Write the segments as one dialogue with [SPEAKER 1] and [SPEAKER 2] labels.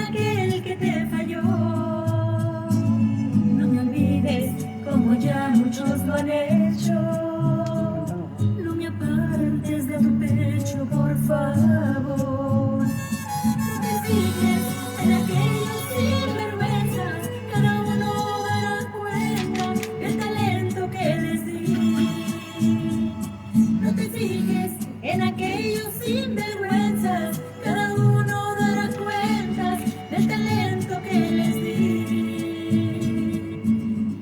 [SPEAKER 1] aquel que te falló. No me olvides como ya muchos lo han hecho. No me apartes de tu pecho, por favor. No te fijes en aquellos sinvergüenzas, cada uno dará cuenta del talento que les di. No te fijes en aquellos sinvergüenzas, cada uno dará cuenta del talento que les di.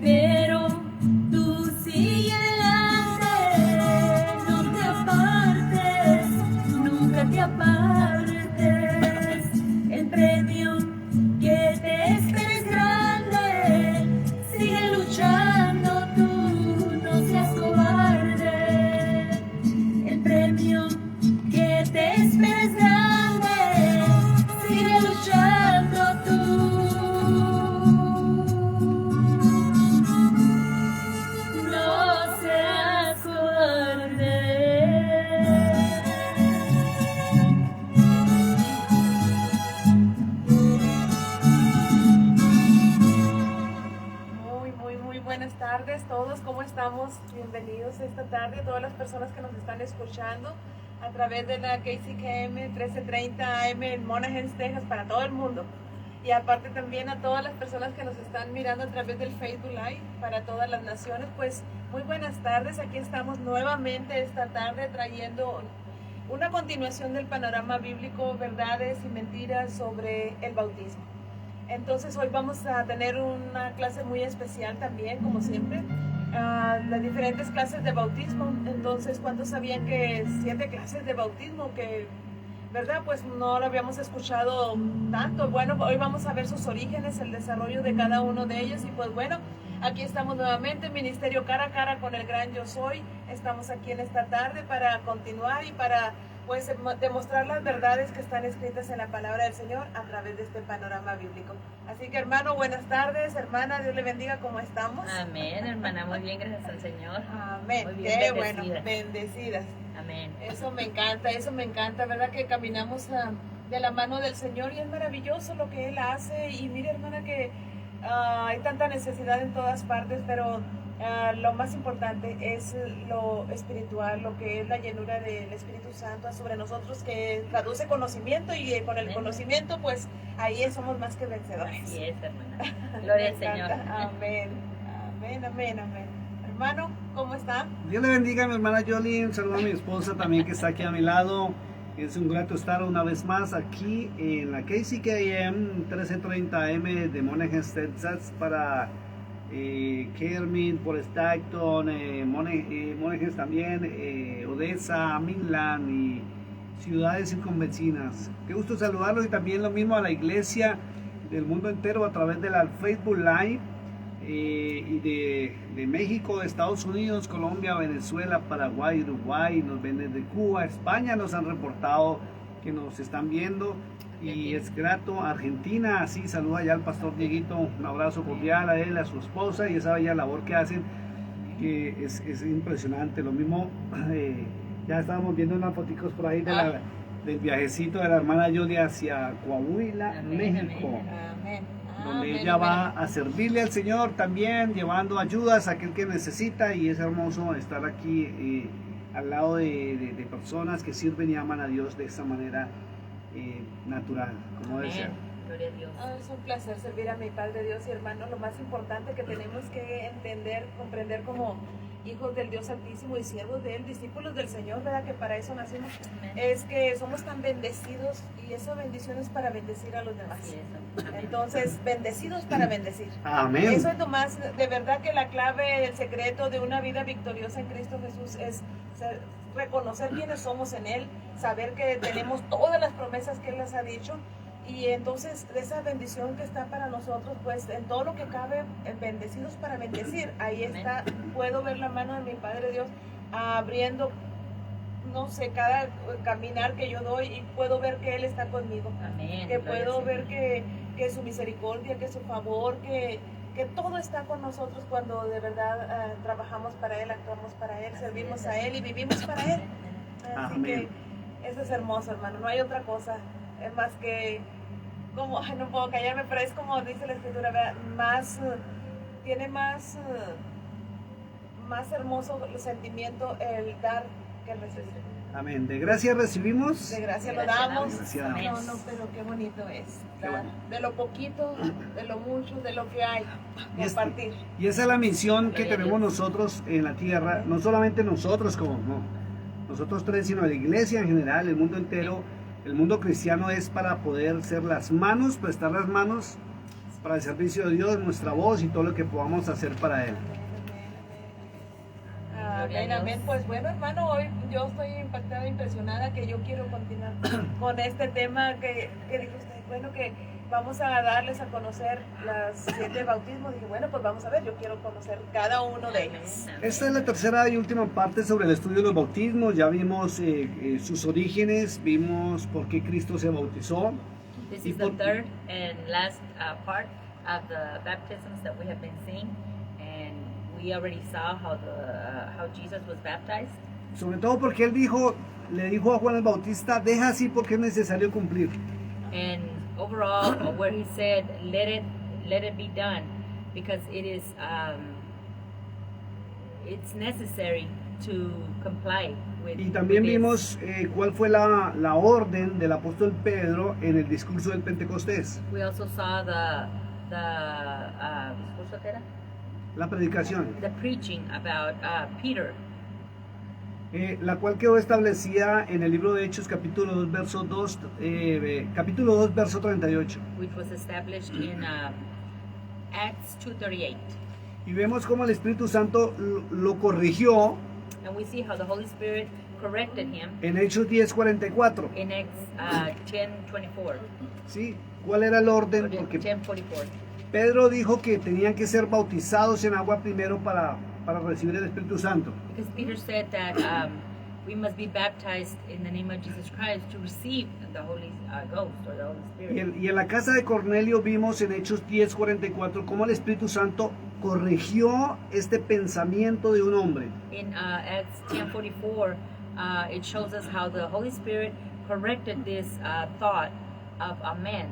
[SPEAKER 1] Pero tú sigue adelante, no te apartes, nunca te apartes. El premio que te espera es grande, sigue luchando tú, no seas cobarde. El premio que te espera es grande, sigue luchando tú, no seas cobarde.
[SPEAKER 2] Muy buenas tardes todos, ¿cómo estamos? Bienvenidos esta tarde, todas las personas que nos están escuchando a través de la KCKM 1330 AM en Monaghan, Texas, para todo el mundo. Y aparte también a todas las personas que nos están mirando a través del Facebook Live para todas las naciones, pues muy buenas tardes, aquí estamos nuevamente esta tarde trayendo una continuación del panorama bíblico, verdades y mentiras sobre el bautismo. Entonces hoy vamos a tener una clase muy especial también, como siempre, las diferentes clases de bautismo. Entonces, ¿cuántos sabían que 7 clases de bautismo? Que, ¿verdad? Pues no lo habíamos escuchado tanto. Bueno, hoy vamos a ver sus orígenes, el desarrollo de cada uno de ellos. Y pues bueno, aquí estamos nuevamente, Ministerio Cara a Cara con el Gran Yo Soy. Estamos aquí en esta tarde para continuar y para pues demostrar las verdades que están escritas en la palabra del Señor a través de este panorama bíblico. Así que hermano, buenas tardes, hermana, Dios le bendiga, ¿cómo estamos?
[SPEAKER 3] Amén, hermana, muy bien, gracias al Señor.
[SPEAKER 2] Amén,
[SPEAKER 3] Muy bien,
[SPEAKER 2] qué
[SPEAKER 3] bendecidas.
[SPEAKER 2] bueno, bendecidas.
[SPEAKER 3] Amén.
[SPEAKER 2] Eso me encanta, ¿verdad? Que caminamos de la mano del Señor y es maravilloso lo que Él hace. Y mire, hermana, que hay tanta necesidad en todas partes, pero lo más importante es lo espiritual, lo que es la llenura del Espíritu Santo sobre nosotros, que traduce conocimiento y con el
[SPEAKER 3] Amén.
[SPEAKER 2] Conocimiento, pues ahí somos más que vencedores.
[SPEAKER 3] Así es, hermana. Gloria al
[SPEAKER 2] Me
[SPEAKER 3] Señor.
[SPEAKER 2] encanta. Amén, amén, amén, amén. Hermano, ¿cómo está?
[SPEAKER 4] Dios le bendiga a mi hermana Jolie, un saludo a mi esposa también que está aquí a mi lado. Es un grato estar una vez más aquí en la KCKM 1330 AM de Monaghan, Texas para Kermit, por Stockton, Monaghan también, Odessa, Midland y ciudades circunvecinas. Qué gusto saludarlos y también lo mismo a la iglesia del mundo entero a través de la Facebook Live. Y de México, de Estados Unidos, Colombia, Venezuela, Paraguay, Uruguay, nos ven desde Cuba, España, nos han reportado que nos están viendo y es grato. Argentina, así saluda ya al pastor Dieguito, un abrazo cordial a él, a su esposa y esa bella labor que hacen, que es impresionante. Lo mismo, ya estábamos viendo unas fotos por ahí del viajecito de la hermana Yodi hacia Coahuila,
[SPEAKER 3] Amén,
[SPEAKER 4] México.
[SPEAKER 2] Amén.
[SPEAKER 4] Donde
[SPEAKER 2] Amén,
[SPEAKER 4] ella
[SPEAKER 2] amén.
[SPEAKER 4] va a servirle al Señor también, llevando ayudas a aquel que necesita, y es hermoso estar aquí al lado de personas que sirven y aman a Dios de esa manera natural, como debe ser.
[SPEAKER 3] Amén. Gloria a Dios.
[SPEAKER 2] Es un placer servir a mi Padre Dios y hermano. Lo más importante que tenemos que entender, comprender como hijos del Dios Altísimo y siervos de Él, discípulos del Señor, ¿verdad? Que para eso nacimos,
[SPEAKER 3] Amén.
[SPEAKER 2] es que somos tan bendecidos y esa bendición es para bendecir a los demás.
[SPEAKER 3] Así es. Amén.
[SPEAKER 2] Entonces, bendecidos para bendecir.
[SPEAKER 4] Amén.
[SPEAKER 2] Eso es lo más, de verdad que la clave, el secreto de una vida victoriosa en Cristo Jesús es reconocer quiénes somos en Él, saber que tenemos todas las promesas que Él les ha dicho. Y entonces esa bendición que está para nosotros, pues en todo lo que cabe, bendecidos para bendecir, ahí está, puedo ver la mano de mi Padre Dios abriendo, no sé, cada caminar que yo doy y puedo ver que Él está conmigo,
[SPEAKER 3] Amén.
[SPEAKER 2] que
[SPEAKER 3] Gloria
[SPEAKER 2] puedo
[SPEAKER 3] al
[SPEAKER 2] ver
[SPEAKER 3] Señor.
[SPEAKER 2] que su misericordia, que su favor, que todo está con nosotros cuando de verdad trabajamos para Él, actuamos para Él, servimos a Él y vivimos para Él. Así
[SPEAKER 4] Amén.
[SPEAKER 2] que eso es hermoso, hermano, no hay otra cosa, es más que como, ay, no puedo callarme, pero es como dice la escritura, ¿verdad? Más, tiene más hermoso el sentimiento el dar que el recibir.
[SPEAKER 4] Amén. De gracia recibimos.
[SPEAKER 2] De gracia lo
[SPEAKER 3] Gracia
[SPEAKER 2] damos.
[SPEAKER 3] damos.
[SPEAKER 4] Gracia
[SPEAKER 3] Amén.
[SPEAKER 2] No, pero qué bonito es.
[SPEAKER 4] Qué
[SPEAKER 2] dar.
[SPEAKER 4] bueno.
[SPEAKER 2] De lo poquito, de lo mucho, de lo que hay,
[SPEAKER 4] Y es-
[SPEAKER 2] compartir.
[SPEAKER 4] Y esa es la misión que
[SPEAKER 3] Gloria a
[SPEAKER 4] tenemos
[SPEAKER 3] Dios.
[SPEAKER 4] nosotros en la tierra, no solamente nosotros como nosotros tres, sino la iglesia en general, el mundo entero. El mundo cristiano es para poder ser las manos, prestar las manos para el servicio de Dios, nuestra voz y todo lo que podamos hacer para Él.
[SPEAKER 3] Gloria a
[SPEAKER 2] Amén,
[SPEAKER 3] Dios.
[SPEAKER 2] amén. Pues bueno, hermano, hoy yo estoy impactada, impresionada, que yo quiero continuar con este tema que dijo usted. Bueno, que vamos a darles a conocer las 7 bautismos. Dije, bueno, pues vamos a ver, yo quiero conocer cada uno de ellos.
[SPEAKER 4] Esta es la tercera y última parte sobre el estudio de los bautismos. Ya vimos sus orígenes, vimos por qué Cristo se bautizó.
[SPEAKER 3] This
[SPEAKER 4] Y
[SPEAKER 3] is the
[SPEAKER 4] por-
[SPEAKER 3] third and last part of the baptisms that we have been seeing, and we already saw how Jesus was baptized,
[SPEAKER 4] Sobre todo porque Él le dijo a Juan el Bautista, deja así porque es necesario cumplir.
[SPEAKER 3] and overall, where he said, "Let it be done," because it's necessary to comply with.
[SPEAKER 4] Y también
[SPEAKER 3] with this.
[SPEAKER 4] vimos cuál fue la orden del apóstol Pedro en el discurso del Pentecostés,
[SPEAKER 3] We also saw ¿discurso qué era?
[SPEAKER 4] la predicación,
[SPEAKER 3] The preaching about Peter,
[SPEAKER 4] la cual quedó establecida en el libro de Hechos capítulo 2, capítulo 2, verso 38.
[SPEAKER 3] which was established in Acts 2:38.
[SPEAKER 4] Y vemos cómo el Espíritu Santo lo corrigió
[SPEAKER 3] And we see how the Holy Spirit corrected him
[SPEAKER 4] en Hechos 10:44.
[SPEAKER 3] in Acts 10:24,
[SPEAKER 4] ¿Sí? ¿Cuál era el orden?
[SPEAKER 3] or
[SPEAKER 4] Porque
[SPEAKER 3] 10:44.
[SPEAKER 4] Pedro dijo que tenían que ser bautizados en agua primero para recibir el Espíritu Santo.
[SPEAKER 3] Because Peter said that we must be baptized in the name of Jesus Christ to receive the Holy Ghost or the Holy Spirit.
[SPEAKER 4] Y en la casa de Cornelio vimos en Hechos 10:44 cómo el Espíritu Santo corrigió este pensamiento de un hombre.
[SPEAKER 3] In Acts 10:44, it shows us how the Holy Spirit corrected this thought of a man,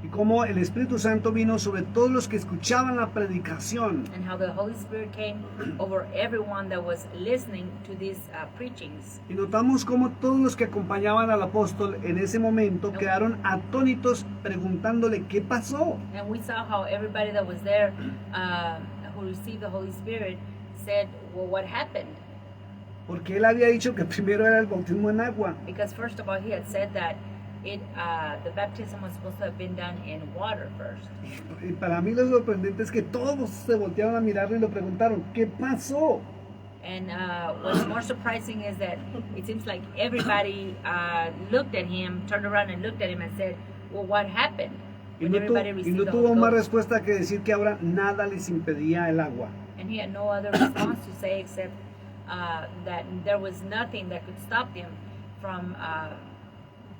[SPEAKER 4] Y cómo el Espíritu Santo vino sobre todos los que escuchaban la predicación.
[SPEAKER 3] and how the Holy Spirit came over everyone that was listening to these preachings.
[SPEAKER 4] Y notamos cómo todos los que acompañaban al apóstol en ese momento quedaron atónitos preguntándole qué pasó.
[SPEAKER 3] And we saw how everybody that was there who received the Holy Spirit said, well, what happened?
[SPEAKER 4] Porque él había dicho que primero era el bautismo en agua.
[SPEAKER 3] Because first of all, he had said that the baptism was supposed to have been done in water first.
[SPEAKER 4] Y para mí lo sorprendente es que todos se voltearon a mirarlo y le preguntaron, ¿qué pasó?
[SPEAKER 3] And what's more surprising is that it seems like everybody looked at him, turned around and looked at him and said, well, what happened?
[SPEAKER 4] Y
[SPEAKER 3] When
[SPEAKER 4] no,
[SPEAKER 3] everybody
[SPEAKER 4] y
[SPEAKER 3] received
[SPEAKER 4] no
[SPEAKER 3] the
[SPEAKER 4] tuvo
[SPEAKER 3] Holy
[SPEAKER 4] más
[SPEAKER 3] Ghost.
[SPEAKER 4] respuesta que decir que ahora nada les impedía el agua.
[SPEAKER 3] And he had no other response to say except that there was nothing that could stop him from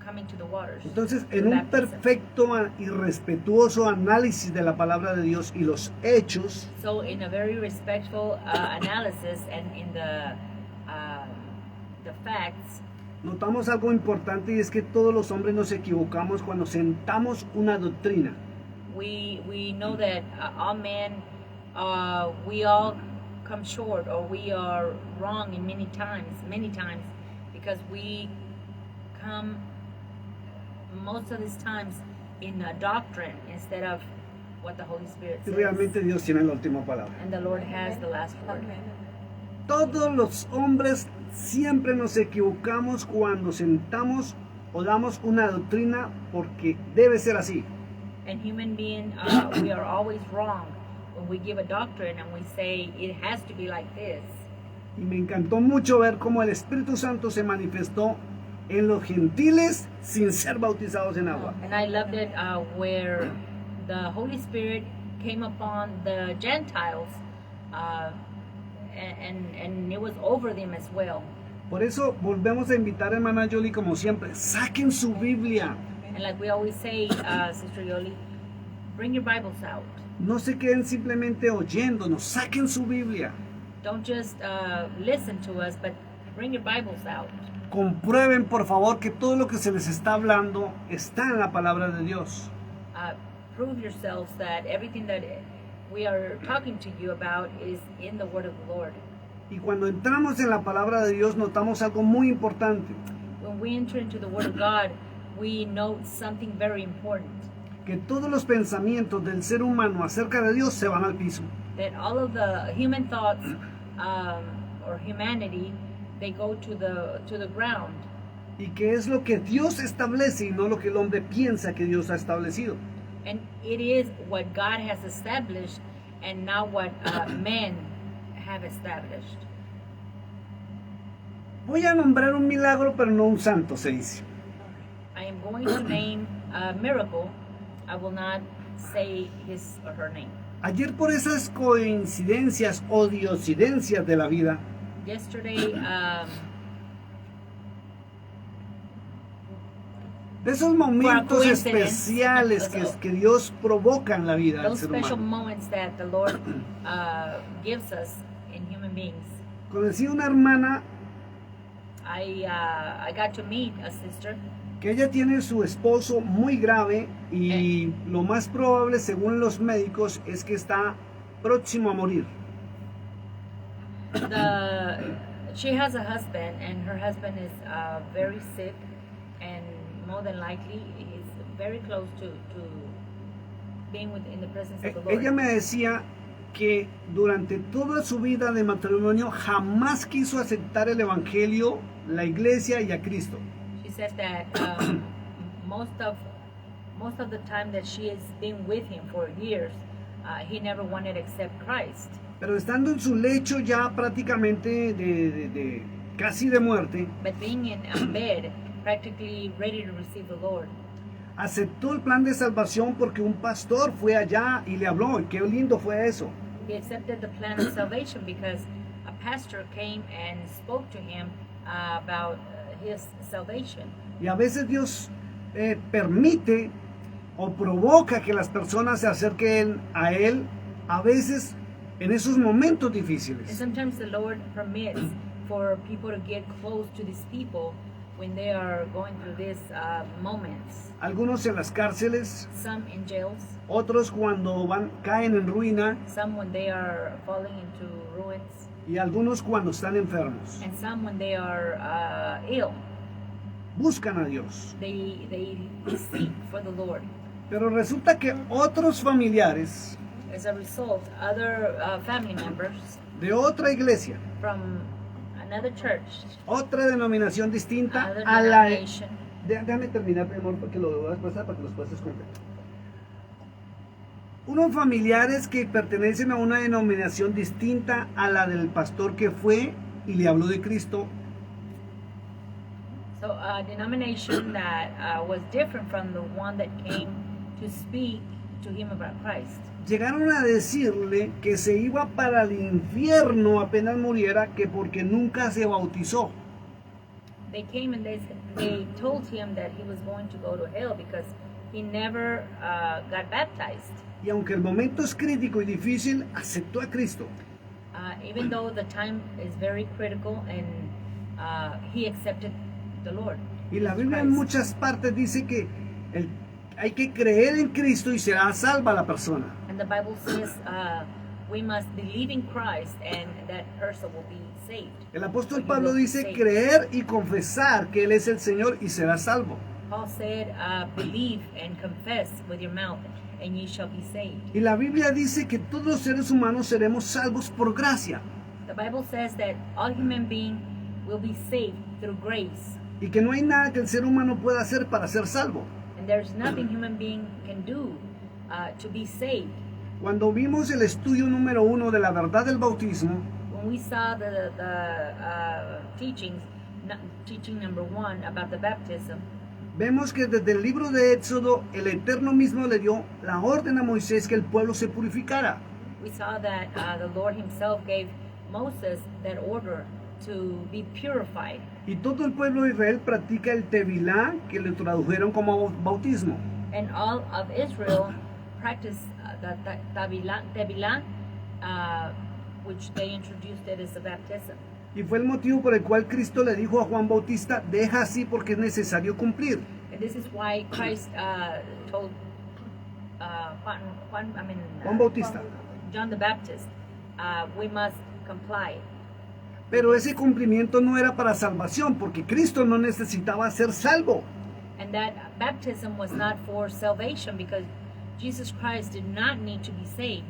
[SPEAKER 3] coming to the waters.
[SPEAKER 4] Entonces,
[SPEAKER 3] to
[SPEAKER 4] en un
[SPEAKER 3] baptism.
[SPEAKER 4] perfecto y respetuoso análisis de la palabra de Dios y los hechos,
[SPEAKER 3] So, in a very respectful analysis and in the facts,
[SPEAKER 4] notamos algo importante y es que todos los hombres nos equivocamos cuando sentamos una doctrina.
[SPEAKER 3] we know that all men, we all come short, or we are wrong in many times, because we come most of these times in a doctrine instead of what the Holy Spirit
[SPEAKER 4] Y
[SPEAKER 3] says.
[SPEAKER 4] realmente Dios tiene la última palabra.
[SPEAKER 3] And the Lord has the last word.
[SPEAKER 2] Amén.
[SPEAKER 4] Todos los hombres siempre nos equivocamos cuando sentamos o damos una doctrina porque debe ser así.
[SPEAKER 3] And human being, we are always wrong when we give a doctrine and we say it has to be like this.
[SPEAKER 4] Y me encantó mucho ver cómo el Espíritu Santo se manifestó en los gentiles sin ser bautizados en agua.
[SPEAKER 3] And I loved it where the Holy Spirit came upon the Gentiles, and it was over them as well.
[SPEAKER 4] Por eso volvemos a invitar a hermana Yoli como siempre, saquen su Biblia,
[SPEAKER 3] And like we always say, Sister Yoli, bring your Bibles out.
[SPEAKER 4] no se queden simplemente oyéndonos, saquen su Biblia,
[SPEAKER 3] Don't just listen to us, but bring your Bibles out.
[SPEAKER 4] comprueben por favor que todo lo que se les está hablando está en la palabra de Dios.
[SPEAKER 3] prove yourselves that everything that we are talking to you about is in the Word of the Lord.
[SPEAKER 4] Y cuando entramos en la palabra de Dios notamos algo muy importante,
[SPEAKER 3] When we enter into the Word of God, we note something very important.
[SPEAKER 4] que todos los pensamientos del ser humano acerca de Dios se van al piso.
[SPEAKER 3] That all of the human thoughts or humanity, they go to the ground.
[SPEAKER 4] Y que es lo que Dios establece y no lo que el hombre piensa que Dios ha establecido.
[SPEAKER 3] And it is what God has established and not what men have established.
[SPEAKER 4] Voy a nombrar un milagro, pero no un santo, se dice.
[SPEAKER 3] I am going to name a miracle. I will not say his or her name.
[SPEAKER 4] Ayer, por esas coincidencias o diosidencias de la vida,
[SPEAKER 3] Yesterday,
[SPEAKER 4] de esos momentos
[SPEAKER 3] coincidence,
[SPEAKER 4] especiales que Dios provoca en la vida del
[SPEAKER 3] those
[SPEAKER 4] ser
[SPEAKER 3] special
[SPEAKER 4] humano.
[SPEAKER 3] moments that the Lord gives us in human beings.
[SPEAKER 4] Conocí una hermana
[SPEAKER 3] I got to meet a sister
[SPEAKER 4] que ella tiene su esposo muy grave y lo más probable, según los médicos, es que está próximo a morir.
[SPEAKER 3] She has a husband, and her husband is very sick, and more than likely he's very close to being in the presence of the Lord.
[SPEAKER 4] Ella me decía que durante toda su vida de matrimonio jamás quiso aceptar el evangelio, la iglesia y a Cristo.
[SPEAKER 3] She said that most of the time that she has been with him for years, he never wanted to accept Christ.
[SPEAKER 4] Pero estando en su lecho ya prácticamente de casi de muerte,
[SPEAKER 3] But being in a bed, practically ready to receive the Lord,
[SPEAKER 4] aceptó el plan de salvación porque un pastor fue allá y le habló. Y qué lindo fue eso.
[SPEAKER 3] he accepted the plan of salvation because a pastor came and spoke to him about his salvation.
[SPEAKER 4] Y a veces Dios permite o provoca que las personas se acerquen a Él, a veces en esos momentos
[SPEAKER 3] And
[SPEAKER 4] difíciles.
[SPEAKER 3] sometimes the Lord permits for people to get close to these people when they are going through these moments.
[SPEAKER 4] Algunos en las cárceles,
[SPEAKER 3] Some in jails,
[SPEAKER 4] otros cuando caen en ruina
[SPEAKER 3] some when they are falling into ruins,
[SPEAKER 4] y algunos cuando están enfermos.
[SPEAKER 3] and some when they are ill.
[SPEAKER 4] Buscan a Dios.
[SPEAKER 3] They seek for the Lord.
[SPEAKER 4] Pero resulta que otros familiares
[SPEAKER 3] As a result, other family members
[SPEAKER 4] de otra iglesia,
[SPEAKER 3] from another church,
[SPEAKER 4] otra denominación distinta
[SPEAKER 3] other
[SPEAKER 4] a la...
[SPEAKER 3] denomination,
[SPEAKER 4] Déjame terminar, mi amor, porque lo voy a pasar para que los puedas completar. Unos familiares que pertenecen a una denominación distinta a la del pastor que fue y le habló de Cristo,
[SPEAKER 3] so a denomination that was different from the one that came to speak to him about Christ.
[SPEAKER 4] llegaron a decirle que se iba para el infierno apenas muriera, que porque nunca se bautizó.
[SPEAKER 3] They came and they told him that he was going to go to hell because he never got baptized.
[SPEAKER 4] Y aunque el momento es crítico y difícil, aceptó a Cristo.
[SPEAKER 3] Even though the time is very critical, and he accepted the Lord.
[SPEAKER 4] Y la Biblia en
[SPEAKER 3] Christ.
[SPEAKER 4] muchas partes dice que hay que creer en Cristo y será salva la persona.
[SPEAKER 3] And the Bible says we must believe in Christ, and that person will be saved.
[SPEAKER 4] El apóstol
[SPEAKER 3] You
[SPEAKER 4] Pablo
[SPEAKER 3] will be
[SPEAKER 4] dice
[SPEAKER 3] saved.
[SPEAKER 4] creer y confesar que Él es el Señor y será salvo.
[SPEAKER 3] Paul said, believe and confess with your mouth, and ye shall be saved.
[SPEAKER 4] Y la Biblia dice que todos los seres humanos seremos salvos por gracia
[SPEAKER 3] The Bible says that all human beings will be saved through grace,
[SPEAKER 4] y que no hay nada que el ser humano pueda hacer para ser salvo.
[SPEAKER 3] and there's nothing human being can do to be saved.
[SPEAKER 4] Cuando vimos el estudio número 1 de la verdad del bautismo,
[SPEAKER 3] When we saw the teaching number 1 about the baptism,
[SPEAKER 4] vemos que desde el libro de Éxodo el Eterno mismo le dio la orden a Moisés que el pueblo se purificara.
[SPEAKER 3] we saw that the Lord himself gave Moses that order to be purified.
[SPEAKER 4] Y todo el pueblo de Israel practica el Tevilá, que le tradujeron como bautismo.
[SPEAKER 3] And all of Israel practiced the Tevilah, which they introduced it as a baptism.
[SPEAKER 4] Y fue el motivo por el cual Cristo le dijo a Juan Bautista, deja así porque es necesario cumplir.
[SPEAKER 3] And this is why Christ told
[SPEAKER 4] Juan Bautista.
[SPEAKER 3] John the Baptist, we must comply.
[SPEAKER 4] Pero ese cumplimiento no era para salvación, porque Cristo no necesitaba ser salvo.
[SPEAKER 3] And that baptism was not for salvation because Jesus Christ did not need to be saved.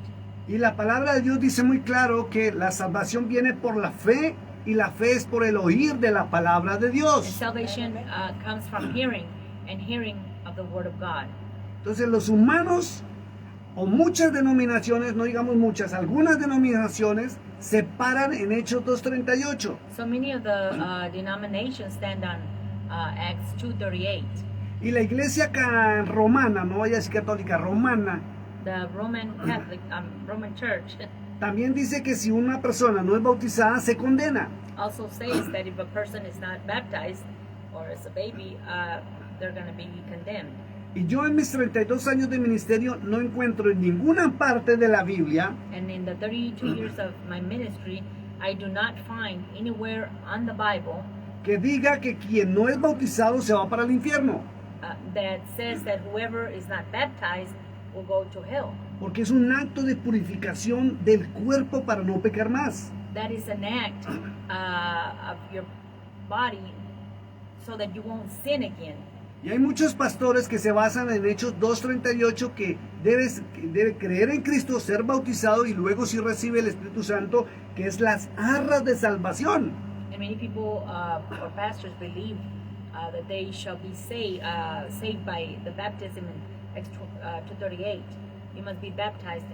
[SPEAKER 4] Y la palabra de Dios dice muy claro que la salvación viene por la fe, y la fe es por el oír de la palabra de
[SPEAKER 3] And
[SPEAKER 4] Dios.
[SPEAKER 3] salvation comes from hearing, and hearing of the Word of God.
[SPEAKER 4] Entonces los humanos, o muchas denominaciones, no digamos muchas, algunas denominaciones se paran en Hechos 2:38.
[SPEAKER 3] So many of the denominations stand on Acts 2:38.
[SPEAKER 4] Y la iglesia romana, no vaya a decir católica, romana,
[SPEAKER 3] The Roman Catholic, Roman Church
[SPEAKER 4] también dice que si una persona no es bautizada, se condena.
[SPEAKER 3] also says that if a person is not baptized or is a baby, they're going to be condemned.
[SPEAKER 4] Y yo en mis 32 años de ministerio no encuentro en ninguna parte de la Biblia
[SPEAKER 3] And in the 32 years of my ministry, I do not find anywhere on the Bible
[SPEAKER 4] que diga que quien no es bautizado se va para el infierno.
[SPEAKER 3] that says that whoever is not baptized will go to hell.
[SPEAKER 4] Porque es un acto de purificación del cuerpo para no pecar más.
[SPEAKER 3] That is an act of your body so that you won't sin again.
[SPEAKER 4] Y hay muchos pastores que se basan en Hechos 2:38 que debe creer en Cristo, ser bautizado y luego sí recibe el Espíritu Santo, que es las arras de salvación.
[SPEAKER 3] And many people or pastors believe that they shall be saved by the baptism in Acts 2:38. You must be baptized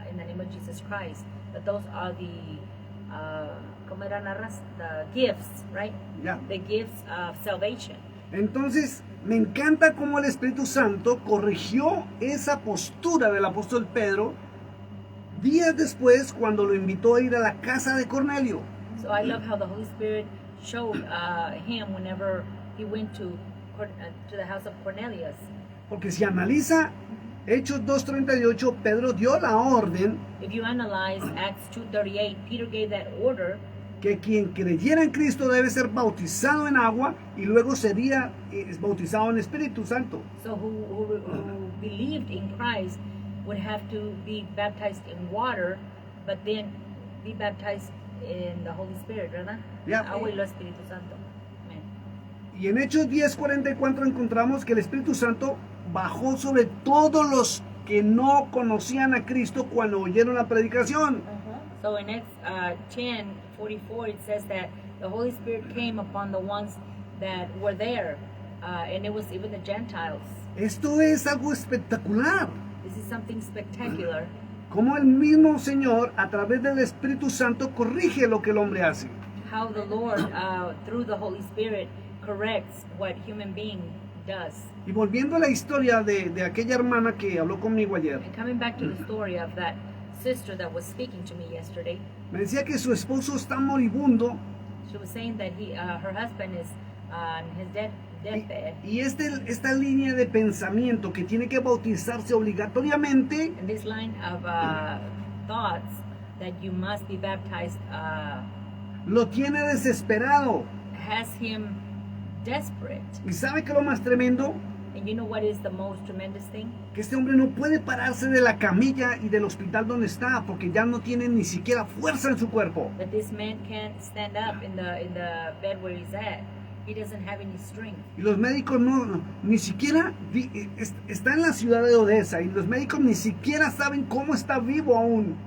[SPEAKER 3] in the name of Jesus Christ. That those are the gifts, right?
[SPEAKER 4] Ya.
[SPEAKER 3] The gifts of salvation.
[SPEAKER 4] Entonces, me encanta cómo el Espíritu Santo corrigió esa postura del apóstol Pedro días después cuando lo invitó a ir a la casa de Cornelio.
[SPEAKER 3] So I love how the Holy Spirit showed him whenever he went to the house of Cornelius.
[SPEAKER 4] Porque si analiza Hechos 2:38, Pedro dio la orden
[SPEAKER 3] If you analyze Acts 2:38, Peter gave that order
[SPEAKER 4] que quien creyera en Cristo debe ser bautizado en agua y luego sería bautizado en Espíritu Santo.
[SPEAKER 3] so who believed in Christ would have to be baptized in water, but then be baptized in the Holy Spirit, ¿verdad?
[SPEAKER 4] Yeah.
[SPEAKER 3] Agua y lo Espíritu Santo. Amen.
[SPEAKER 4] Y en Hechos 10:44 encontramos que el Espíritu Santo bajó sobre todos los que no conocían a Cristo cuando oyeron la predicación.
[SPEAKER 3] So in Acts 10:44 it says that the Holy Spirit came upon the ones that were there, and it was even the Gentiles.
[SPEAKER 4] Esto es algo espectacular.
[SPEAKER 3] This is something spectacular.
[SPEAKER 4] Como el mismo Señor, a través del Espíritu Santo, corrige lo que el hombre hace.
[SPEAKER 3] How the Lord, through the Holy Spirit, corrects what human being does.
[SPEAKER 4] Y volviendo a la historia de aquella hermana que habló conmigo ayer,
[SPEAKER 3] And coming back to the story of that sister that was speaking to me yesterday,
[SPEAKER 4] me decía que su esposo está moribundo
[SPEAKER 3] she was saying that her husband is on his deathbed.
[SPEAKER 4] y esta línea de pensamiento que tiene que bautizarse obligatoriamente
[SPEAKER 3] And this line of thoughts that you must be baptized
[SPEAKER 4] lo tiene desesperado.
[SPEAKER 3] has him desperate.
[SPEAKER 4] ¿Y sabe qué es lo más tremendo?
[SPEAKER 3] And you know what is the most tremendous thing?
[SPEAKER 4] Que este hombre no puede pararse de la camilla y del hospital donde está porque ya no tiene ni siquiera fuerza en su cuerpo.
[SPEAKER 3] That this man can't stand up in the bed where he's at. He doesn't have any strength.
[SPEAKER 4] Y los médicos ni siquiera está en la ciudad de Odessa y los médicos ni siquiera saben cómo está vivo aún.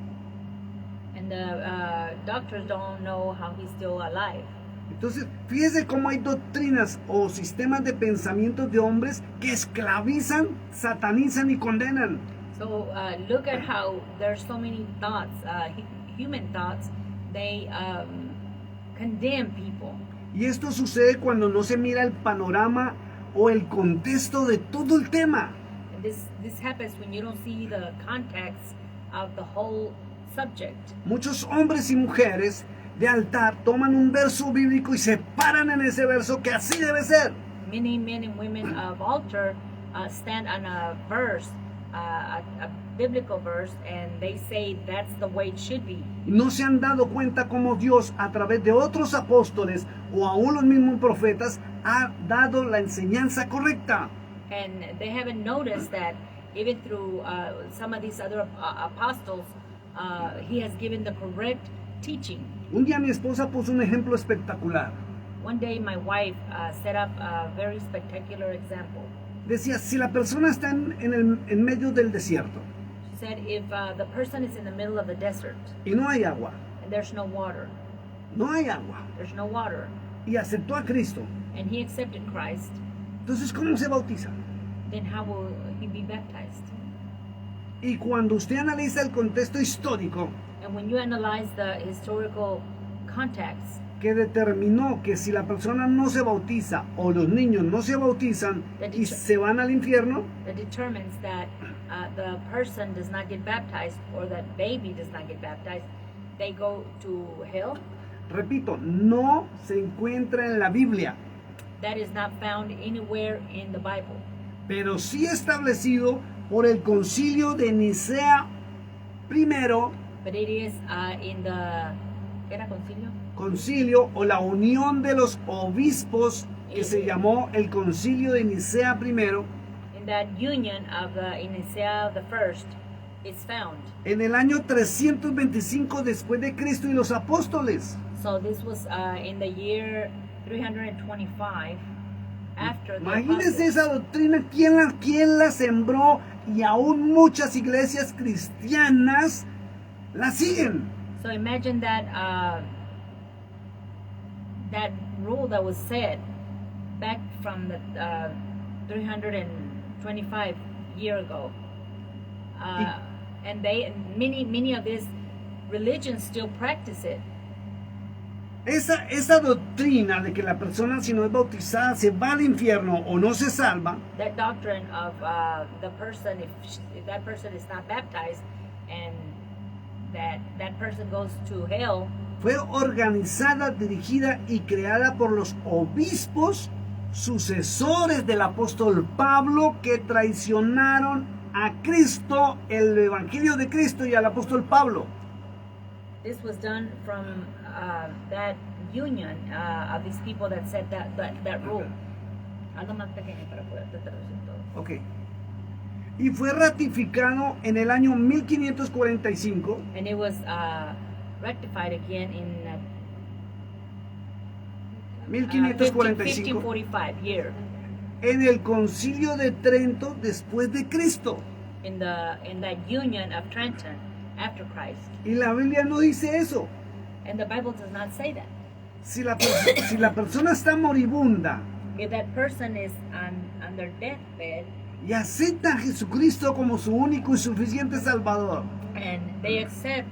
[SPEAKER 3] And the doctors don't know how he's still alive.
[SPEAKER 4] Entonces, fíjese cómo hay doctrinas o sistemas de pensamientos de hombres que esclavizan, satanizan y condenan.
[SPEAKER 3] So look at how there's so many thoughts, human thoughts, they condemn people.
[SPEAKER 4] Y esto sucede cuando no se mira el panorama o el contexto de todo el tema.
[SPEAKER 3] And this happens when you don't see the context of the whole subject.
[SPEAKER 4] Muchos hombres y mujeres de altar toman un verso bíblico y se paran en ese verso que así debe ser.
[SPEAKER 3] Many men and women of altar stand on a verse, a biblical verse, and they say that's the way it should be.
[SPEAKER 4] Y no se han dado cuenta cómo Dios a través de otros apóstoles o aún los mismos profetas ha dado la enseñanza correcta.
[SPEAKER 3] And they haven't noticed that even through some of these other apostles, he has given the correct teaching.
[SPEAKER 4] Un día mi esposa puso un ejemplo espectacular.
[SPEAKER 3] One day my wife set up a very spectacular example.
[SPEAKER 4] Decía, si la persona está en medio del desierto
[SPEAKER 3] She said if the person is in the middle of the desert
[SPEAKER 4] y no hay agua,
[SPEAKER 3] and there's no water, there's no water,
[SPEAKER 4] y aceptó a Cristo,
[SPEAKER 3] and he accepted Christ,
[SPEAKER 4] entonces ¿cómo se bautiza?
[SPEAKER 3] then how will he be baptized?
[SPEAKER 4] Y cuando usted analiza el contexto histórico
[SPEAKER 3] And when you analyze the historical context
[SPEAKER 4] que determinó que si la persona no se bautiza o los niños no se bautizan y se van al infierno,
[SPEAKER 3] that determines that the person does not get baptized or that baby does not get baptized, they go to hell.
[SPEAKER 4] repito, no se encuentra en la Biblia,
[SPEAKER 3] That is not found anywhere in the Bible,
[SPEAKER 4] pero sí establecido por el Concilio de Nicea primero,
[SPEAKER 3] but it is in the ¿qué era concilio?
[SPEAKER 4] concilio o la unión de los obispos que se llamó el Concilio de Nicea primero,
[SPEAKER 3] In that union of in Nicaea the first is found.
[SPEAKER 4] en el año 325 después de Cristo y los apóstoles.
[SPEAKER 3] So this was in the year 325 after the
[SPEAKER 4] Imagínense
[SPEAKER 3] apostles.
[SPEAKER 4] esa doctrina, quién la sembró, y aún muchas iglesias cristianas la siguen.
[SPEAKER 3] So imagine that that rule that was said back from the 325 year ago, and many of these religions still practice it.
[SPEAKER 4] Esa doctrina de que la persona si no es bautizada se va al infierno o no se salva,
[SPEAKER 3] That doctrine of the person, if that person is not baptized, and that person goes to hell,
[SPEAKER 4] fue organizada, dirigida y creada por los obispos sucesores del apóstol Pablo, que traicionaron a Cristo, el evangelio de Cristo y al apóstol Pablo.
[SPEAKER 3] this was done from that union of these people that said that rule. Algo más pequeño para poder traducir todo.
[SPEAKER 4] Ok. Y fue ratificado en el año 1545
[SPEAKER 3] And it was rectified again in
[SPEAKER 4] 1545
[SPEAKER 3] 1545 year
[SPEAKER 4] en el Concilio de Trento después de Cristo.
[SPEAKER 3] in that union of Trenton after Christ.
[SPEAKER 4] Y la Biblia no dice eso.
[SPEAKER 3] And the Bible does not say that.
[SPEAKER 4] Si la persona está moribunda
[SPEAKER 3] If that person is on their deathbed
[SPEAKER 4] y acepta a Jesucristo como su único y suficiente Salvador,
[SPEAKER 3] and they accept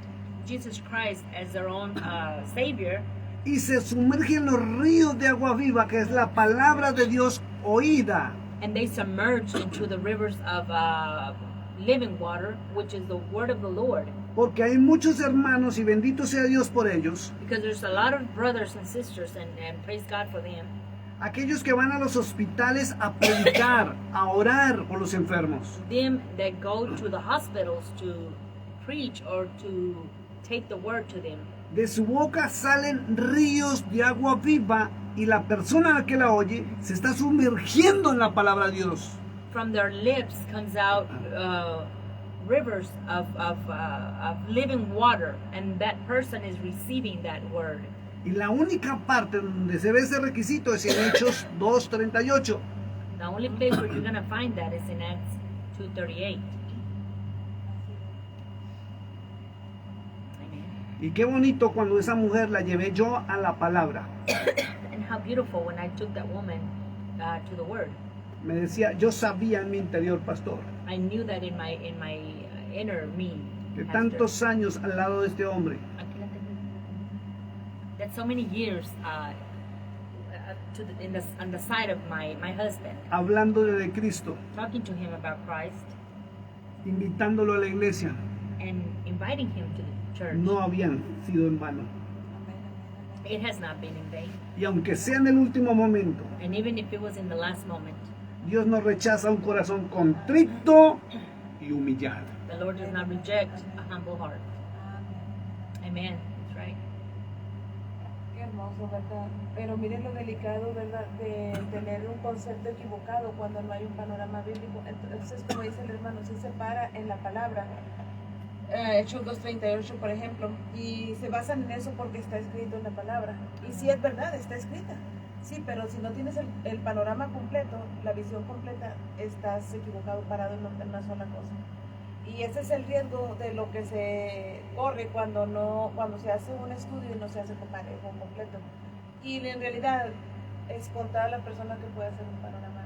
[SPEAKER 3] Jesus Christ as their own Savior,
[SPEAKER 4] y se sumerge en los ríos de agua viva, que es la palabra de Dios oída,
[SPEAKER 3] and they submerge into the rivers of living water, which is the word of the Lord.
[SPEAKER 4] porque hay muchos hermanos, y bendito sea Dios por ellos,
[SPEAKER 3] Because there's a lot of brothers and sisters, and praise God for them,
[SPEAKER 4] aquellos que van a los hospitales a predicar, a orar por los enfermos.
[SPEAKER 3] them that go to the hospitals to preach or to take the word to them.
[SPEAKER 4] De su boca salen ríos de agua viva, y la persona que la oye se está sumergiendo en la palabra de Dios.
[SPEAKER 3] From their lips comes out rivers of living water, and that person is receiving that word.
[SPEAKER 4] Y la única parte donde se ve ese requisito es en Hechos 2:38.
[SPEAKER 3] The only place where you're going to find that is in Acts 2:38. Amen.
[SPEAKER 4] Y qué bonito cuando esa mujer la llevé yo a la palabra.
[SPEAKER 3] And how beautiful when I took that woman to the word.
[SPEAKER 4] Me decía, yo sabía en mi interior, pastor,
[SPEAKER 3] I knew that in my inner me.
[SPEAKER 4] que
[SPEAKER 3] pastor.
[SPEAKER 4] tantos años al lado de este hombre,
[SPEAKER 3] Aquí la tengo. That so many years on the side of my husband,
[SPEAKER 4] hablándole de Cristo,
[SPEAKER 3] talking to him about Christ
[SPEAKER 4] invitándolo a la iglesia,
[SPEAKER 3] and inviting him to the church.
[SPEAKER 4] no habían sido en vano.
[SPEAKER 3] It has not been in vain.
[SPEAKER 4] Y aunque sea en el último momento,
[SPEAKER 3] And even if it was in the last moment,
[SPEAKER 4] Dios no rechaza un corazón contrito y humillado.
[SPEAKER 3] the Lord does not reject a humble heart. Amen. That's right.
[SPEAKER 2] Qué hermoso, ¿verdad? Pero miren lo delicado, ¿verdad? De tener un concepto equivocado cuando no hay un panorama bíblico. Entonces, como dice el hermano, sí se para en la palabra. Hechos 2:38, por ejemplo, y se basan en eso porque está escrito en la palabra. Y sí es verdad, está escrita. Sí, pero si no tienes el panorama completo, la visión completa, estás equivocado, parado en una sola cosa. Y ese es el riesgo de lo que se corre cuando se hace un estudio y no se hace parejo completo. Y en realidad es contada la persona que puede hacer un panorama.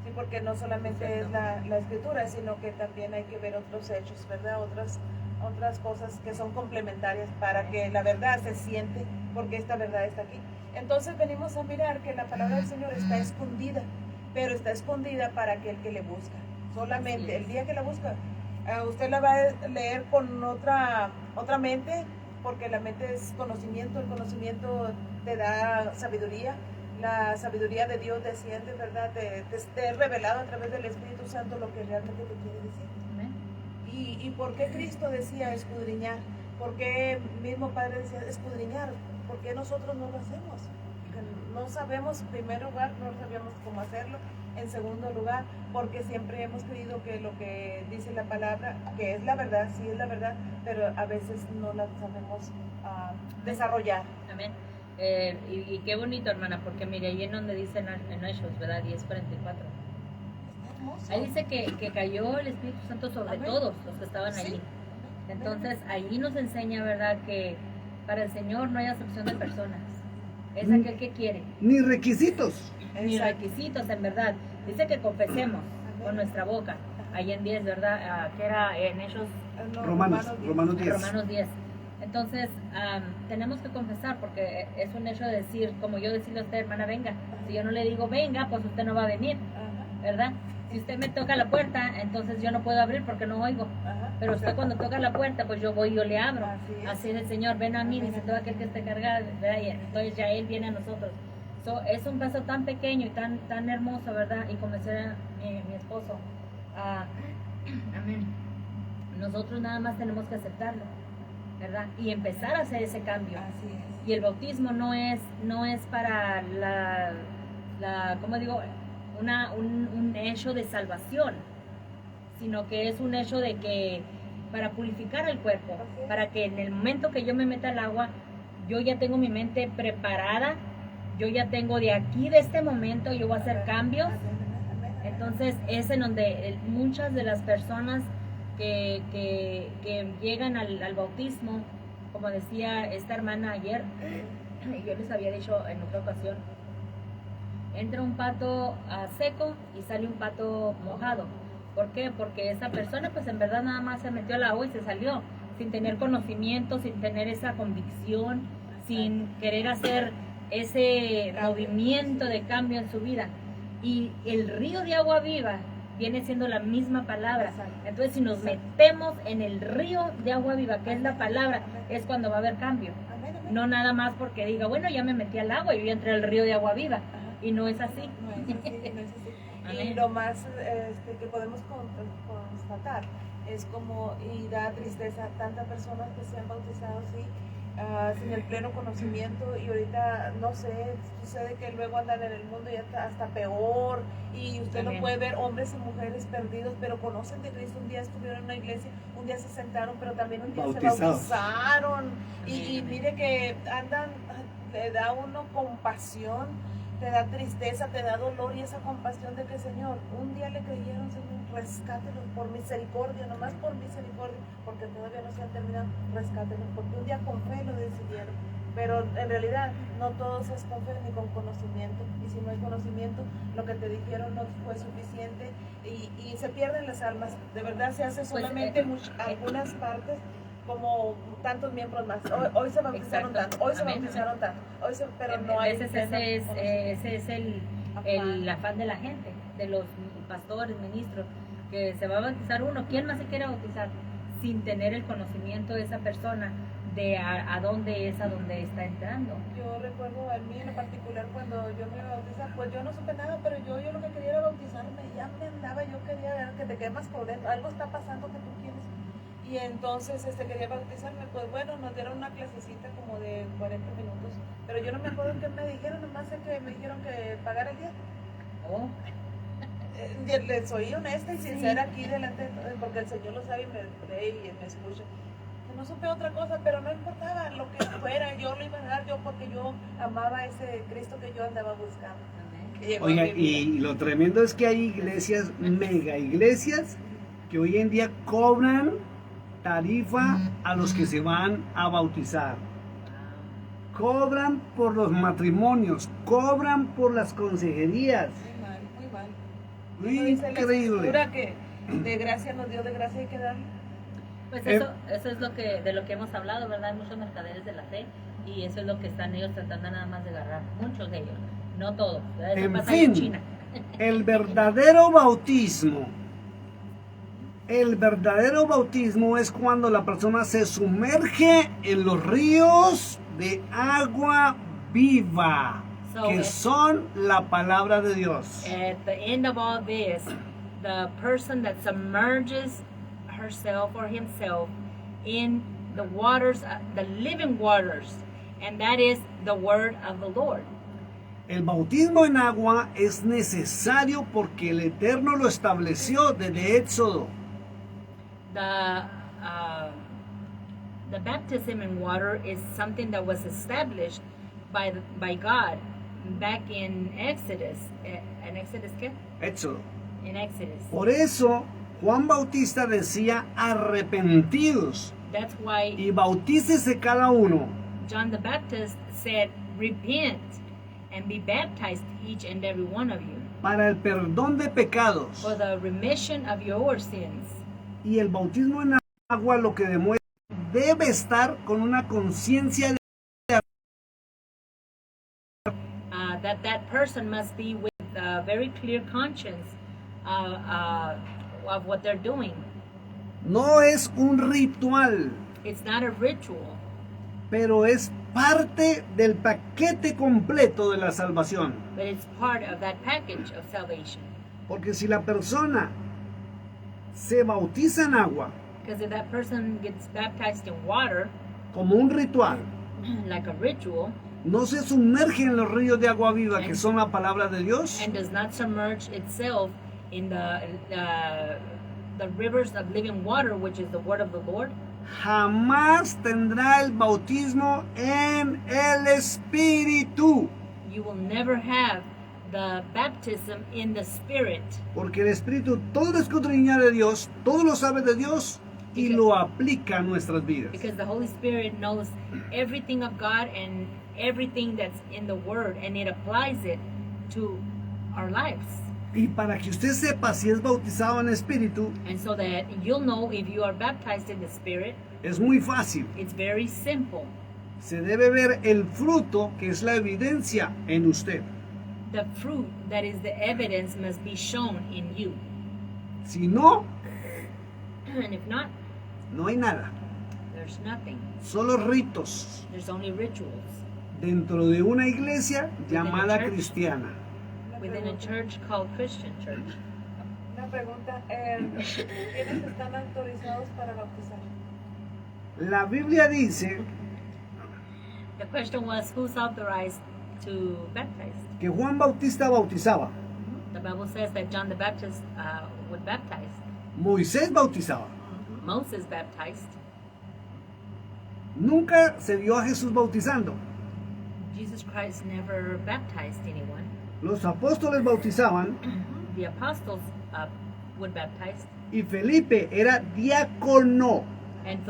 [SPEAKER 2] Sí, porque no solamente es la escritura, sino que también hay que ver otros hechos, ¿verdad? Otras cosas que son complementarias para que la verdad se siente, porque esta verdad está aquí. Entonces venimos a mirar que la palabra del Señor está escondida, pero está escondida para aquel que le busca. Solamente el día que la busca, usted la va a leer con otra mente, porque la mente es conocimiento, el conocimiento te da sabiduría, la sabiduría de Dios desciende, ¿verdad? Te es revelado a través del Espíritu Santo lo que realmente te quiere decir. Amén. ¿Y por qué Cristo decía escudriñar? ¿Por qué mismo Padre decía escudriñar? ¿Por qué nosotros no lo hacemos? No sabemos, en primer lugar, no sabíamos cómo hacerlo. En segundo lugar, porque siempre hemos creído que lo que dice la palabra, que es la verdad, sí es la verdad, pero a veces no la sabemos desarrollar.
[SPEAKER 3] Amén. Y qué bonito, hermana, porque mire, ahí en donde dice en Hechos, ¿verdad? 10:44.
[SPEAKER 2] Está hermoso.
[SPEAKER 3] Ahí dice que cayó el Espíritu Santo sobre
[SPEAKER 2] Amén.
[SPEAKER 3] todos los que estaban
[SPEAKER 2] Sí.
[SPEAKER 3] allí. Entonces, ahí nos enseña, ¿verdad? Que para el Señor no hay acepción de personas. Es aquel que quiere.
[SPEAKER 4] Ni requisitos.
[SPEAKER 3] Ni
[SPEAKER 2] Exacto.
[SPEAKER 3] requisitos, en verdad. Dice que confesemos con nuestra boca. Ahí en 10, ¿verdad? Que era en Hechos
[SPEAKER 2] No,
[SPEAKER 4] Romanos 10.
[SPEAKER 3] Romanos 10. Entonces, tenemos que confesar porque es un hecho de decir, como yo decirle a usted, hermana, venga. Si yo no le digo venga, pues usted no va a venir,
[SPEAKER 2] Ajá,
[SPEAKER 3] ¿verdad? Si usted me toca la puerta, entonces yo no puedo abrir porque no oigo.
[SPEAKER 2] ajá.
[SPEAKER 3] Pero usted cuando toca la puerta, pues yo voy y yo le abro.
[SPEAKER 2] Así es.
[SPEAKER 3] Así es el Señor, ven a mí, dice todo aquel que esté cargado, ¿verdad? Y entonces ya Él viene a nosotros. Es un paso tan pequeño y tan hermoso, ¿verdad? Y como decía mi esposo, amén. Nosotros nada más tenemos que aceptarlo, ¿verdad? Y empezar a hacer ese cambio.
[SPEAKER 2] Así es.
[SPEAKER 3] Y el bautismo no es para ¿cómo digo? Un hecho de salvación, sino que es un hecho de que para purificar el cuerpo,
[SPEAKER 2] Así es.
[SPEAKER 3] para que en el momento que yo me meta al agua, yo ya tengo mi mente preparada, yo ya tengo de aquí, de este momento, yo voy a hacer cambios.
[SPEAKER 2] Amén, amén, amén.
[SPEAKER 3] Entonces es en donde muchas de las personas que llegan al bautismo, como decía esta hermana ayer, yo les había dicho en otra ocasión, entra un pato seco y sale un pato mojado. ¿Por qué? Porque esa persona pues en verdad nada más se metió al agua y se salió, sin tener conocimiento, sin tener esa convicción, sin querer hacer ese movimiento de cambio en su vida. Y el río de agua viva viene siendo la misma palabra.
[SPEAKER 2] Exacto.
[SPEAKER 3] Entonces si nos metemos en el río de agua viva, que es la palabra, es cuando va a haber cambio.
[SPEAKER 2] Amén, amén.
[SPEAKER 3] No nada más porque diga, bueno, ya me metí al agua y yo ya entré al río de agua viva.
[SPEAKER 2] Ajá.
[SPEAKER 3] Y no es así.
[SPEAKER 2] No es así, no es así. Y
[SPEAKER 3] Amén.
[SPEAKER 2] lo más que podemos constatar es como, y da tristeza a tantas personas que se han bautizado así, sin el pleno conocimiento, y ahorita, no sé, sucede que luego andan en el mundo y hasta peor, y usted
[SPEAKER 3] Amén.
[SPEAKER 2] lo puede ver, hombres y mujeres perdidos, pero conocen de Cristo. Un día estuvieron en una iglesia, un día se sentaron, pero también un día
[SPEAKER 4] Bautizados.
[SPEAKER 2] se bautizaron, y
[SPEAKER 3] Amén.
[SPEAKER 2] mire que andan, le da uno compasión, te da tristeza, te da dolor, y esa compasión de que, Señor, un día le creyeron, Señor, rescátelos por misericordia, nomás por misericordia, porque todavía no se han terminado, rescátelos, porque un día con fe lo decidieron. Pero en realidad no todos es con fe ni con conocimiento, y si no hay conocimiento, lo que te dijeron no fue suficiente, y se pierden las almas. De verdad se hace solamente algunas partes, como tantos miembros más. Hoy se bautizaron
[SPEAKER 3] Exacto.
[SPEAKER 2] tanto, hoy se
[SPEAKER 3] Amén,
[SPEAKER 2] bautizaron tanto, pero
[SPEAKER 3] En
[SPEAKER 2] no hay
[SPEAKER 3] veces
[SPEAKER 2] pleno
[SPEAKER 3] ese es el afán de la gente, de los pastores, ministros, que se va a bautizar uno. ¿Quién más se quiere bautizar sin tener el conocimiento de esa persona de a dónde es a dónde está entrando?
[SPEAKER 2] Yo recuerdo a mí en lo particular cuando yo me iba a bautizar, pues yo no supe nada, pero yo lo que quería era bautizarme, ya me andaba, yo quería ver que te quemas por dentro, algo está pasando que tú quieres. Y entonces quería bautizarme. Pues bueno, nos dieron una clasecita como de 40 minutos. Pero yo no me acuerdo qué me dijeron, nomás sé que me dijeron que pagara el día.
[SPEAKER 3] Oh,
[SPEAKER 2] Les soy honesta y sincera aquí delante, porque el Señor lo sabe y me ve y me escucha. Que no supe otra cosa, pero no importaba lo que fuera, yo lo iba a dar yo porque yo amaba a ese Cristo que yo andaba buscando.
[SPEAKER 3] amén.
[SPEAKER 2] Que llegó a
[SPEAKER 4] Oiga,
[SPEAKER 2] mi vida.
[SPEAKER 4] y lo tremendo es que hay iglesias, mega iglesias, que hoy en día cobran tarifa a los que se van a bautizar. Cobran por los matrimonios, cobran por las consejerías.
[SPEAKER 2] Muy mal, muy mal. Eso dice la
[SPEAKER 4] Increíble.
[SPEAKER 2] Escritura que de gracia nos dio, de gracia hay que dar.
[SPEAKER 3] Pues eso es de lo que hemos hablado, ¿verdad? Hay muchos mercaderes de la fe y eso es lo que están ellos tratando nada más de agarrar. Muchos de ellos, no todos. ¿Verdad? Eso
[SPEAKER 4] En
[SPEAKER 3] pasa ahí en
[SPEAKER 4] fin,
[SPEAKER 3] China.
[SPEAKER 4] el verdadero bautismo. El verdadero bautismo es cuando la persona se sumerge en los ríos de agua viva,
[SPEAKER 3] So,
[SPEAKER 4] que son la palabra de Dios.
[SPEAKER 3] At the end of all this, the person that submerges herself or himself in the waters, the living waters, and that is the word of the Lord.
[SPEAKER 4] El bautismo en agua es necesario porque el Eterno lo estableció desde Éxodo.
[SPEAKER 3] The baptism in water is something that was established by God back in Exodus. ¿En Exodus qué?
[SPEAKER 4] Éxodo.
[SPEAKER 3] In Exodus.
[SPEAKER 4] Por eso Juan Bautista decía arrepentidos
[SPEAKER 3] That's why
[SPEAKER 4] y bautícese cada uno.
[SPEAKER 3] John the Baptist said, repent and be baptized, each and every one of you,
[SPEAKER 4] Para el perdón de pecados.
[SPEAKER 3] for the remission of your sins.
[SPEAKER 4] Y el bautismo en agua lo que demuestra debe estar con una conciencia de
[SPEAKER 3] That person must be with a very clear conscience of what they're doing.
[SPEAKER 4] no es un ritual,
[SPEAKER 3] It's not a ritual,
[SPEAKER 4] pero es parte del paquete completo de la salvación.
[SPEAKER 3] but it's part of that package of salvation.
[SPEAKER 4] Porque si la persona se bautiza en agua
[SPEAKER 3] Because if that person gets baptized in water,
[SPEAKER 4] como un ritual,
[SPEAKER 3] like a ritual,
[SPEAKER 4] no se sumerge en los ríos de agua viva que son la palabra de Dios,
[SPEAKER 3] and does not submerge itself in the rivers of living water, which is the word of the Lord,
[SPEAKER 4] jamás tendrá el bautismo en el Espíritu.
[SPEAKER 3] you will never have the baptism in the Spirit.
[SPEAKER 4] Porque el Espíritu todo lo escudriña de Dios, todo lo sabe de Dios y lo aplica a nuestras vidas.
[SPEAKER 3] Because the Holy Spirit knows everything of God and everything that's in the Word, and it applies it to our lives.
[SPEAKER 4] Y para que usted sepa si es bautizado en Espíritu,
[SPEAKER 3] And so that you'll know if you are baptized in the Spirit,
[SPEAKER 4] es muy fácil.
[SPEAKER 3] it's very simple.
[SPEAKER 4] Se debe ver el fruto que es la evidencia en usted.
[SPEAKER 3] The fruit that is the evidence must be shown in you.
[SPEAKER 4] Si no,
[SPEAKER 3] And if not,
[SPEAKER 4] no hay nada.
[SPEAKER 3] there's nothing.
[SPEAKER 4] Solo ritos
[SPEAKER 3] There's only rituals
[SPEAKER 4] dentro de una iglesia llamada
[SPEAKER 3] church.
[SPEAKER 4] cristiana.
[SPEAKER 2] Una
[SPEAKER 3] within a
[SPEAKER 2] pregunta.
[SPEAKER 3] church called Christian Church.
[SPEAKER 2] Una pregunta, ¿quiénes están autorizados para bautizar?
[SPEAKER 4] La Biblia dice
[SPEAKER 3] The question was, who's authorized to baptize?
[SPEAKER 4] que Juan Bautista bautizaba,
[SPEAKER 3] The Bible says that John the Baptist would baptize.
[SPEAKER 4] Moisés bautizaba.
[SPEAKER 3] Moses baptized.
[SPEAKER 4] Nunca se vio a Jesús bautizando.
[SPEAKER 3] Jesus Christ never baptized anyone.
[SPEAKER 4] Los apóstoles bautizaban
[SPEAKER 3] The apostles would baptize.
[SPEAKER 4] y Felipe era diácono,
[SPEAKER 3] And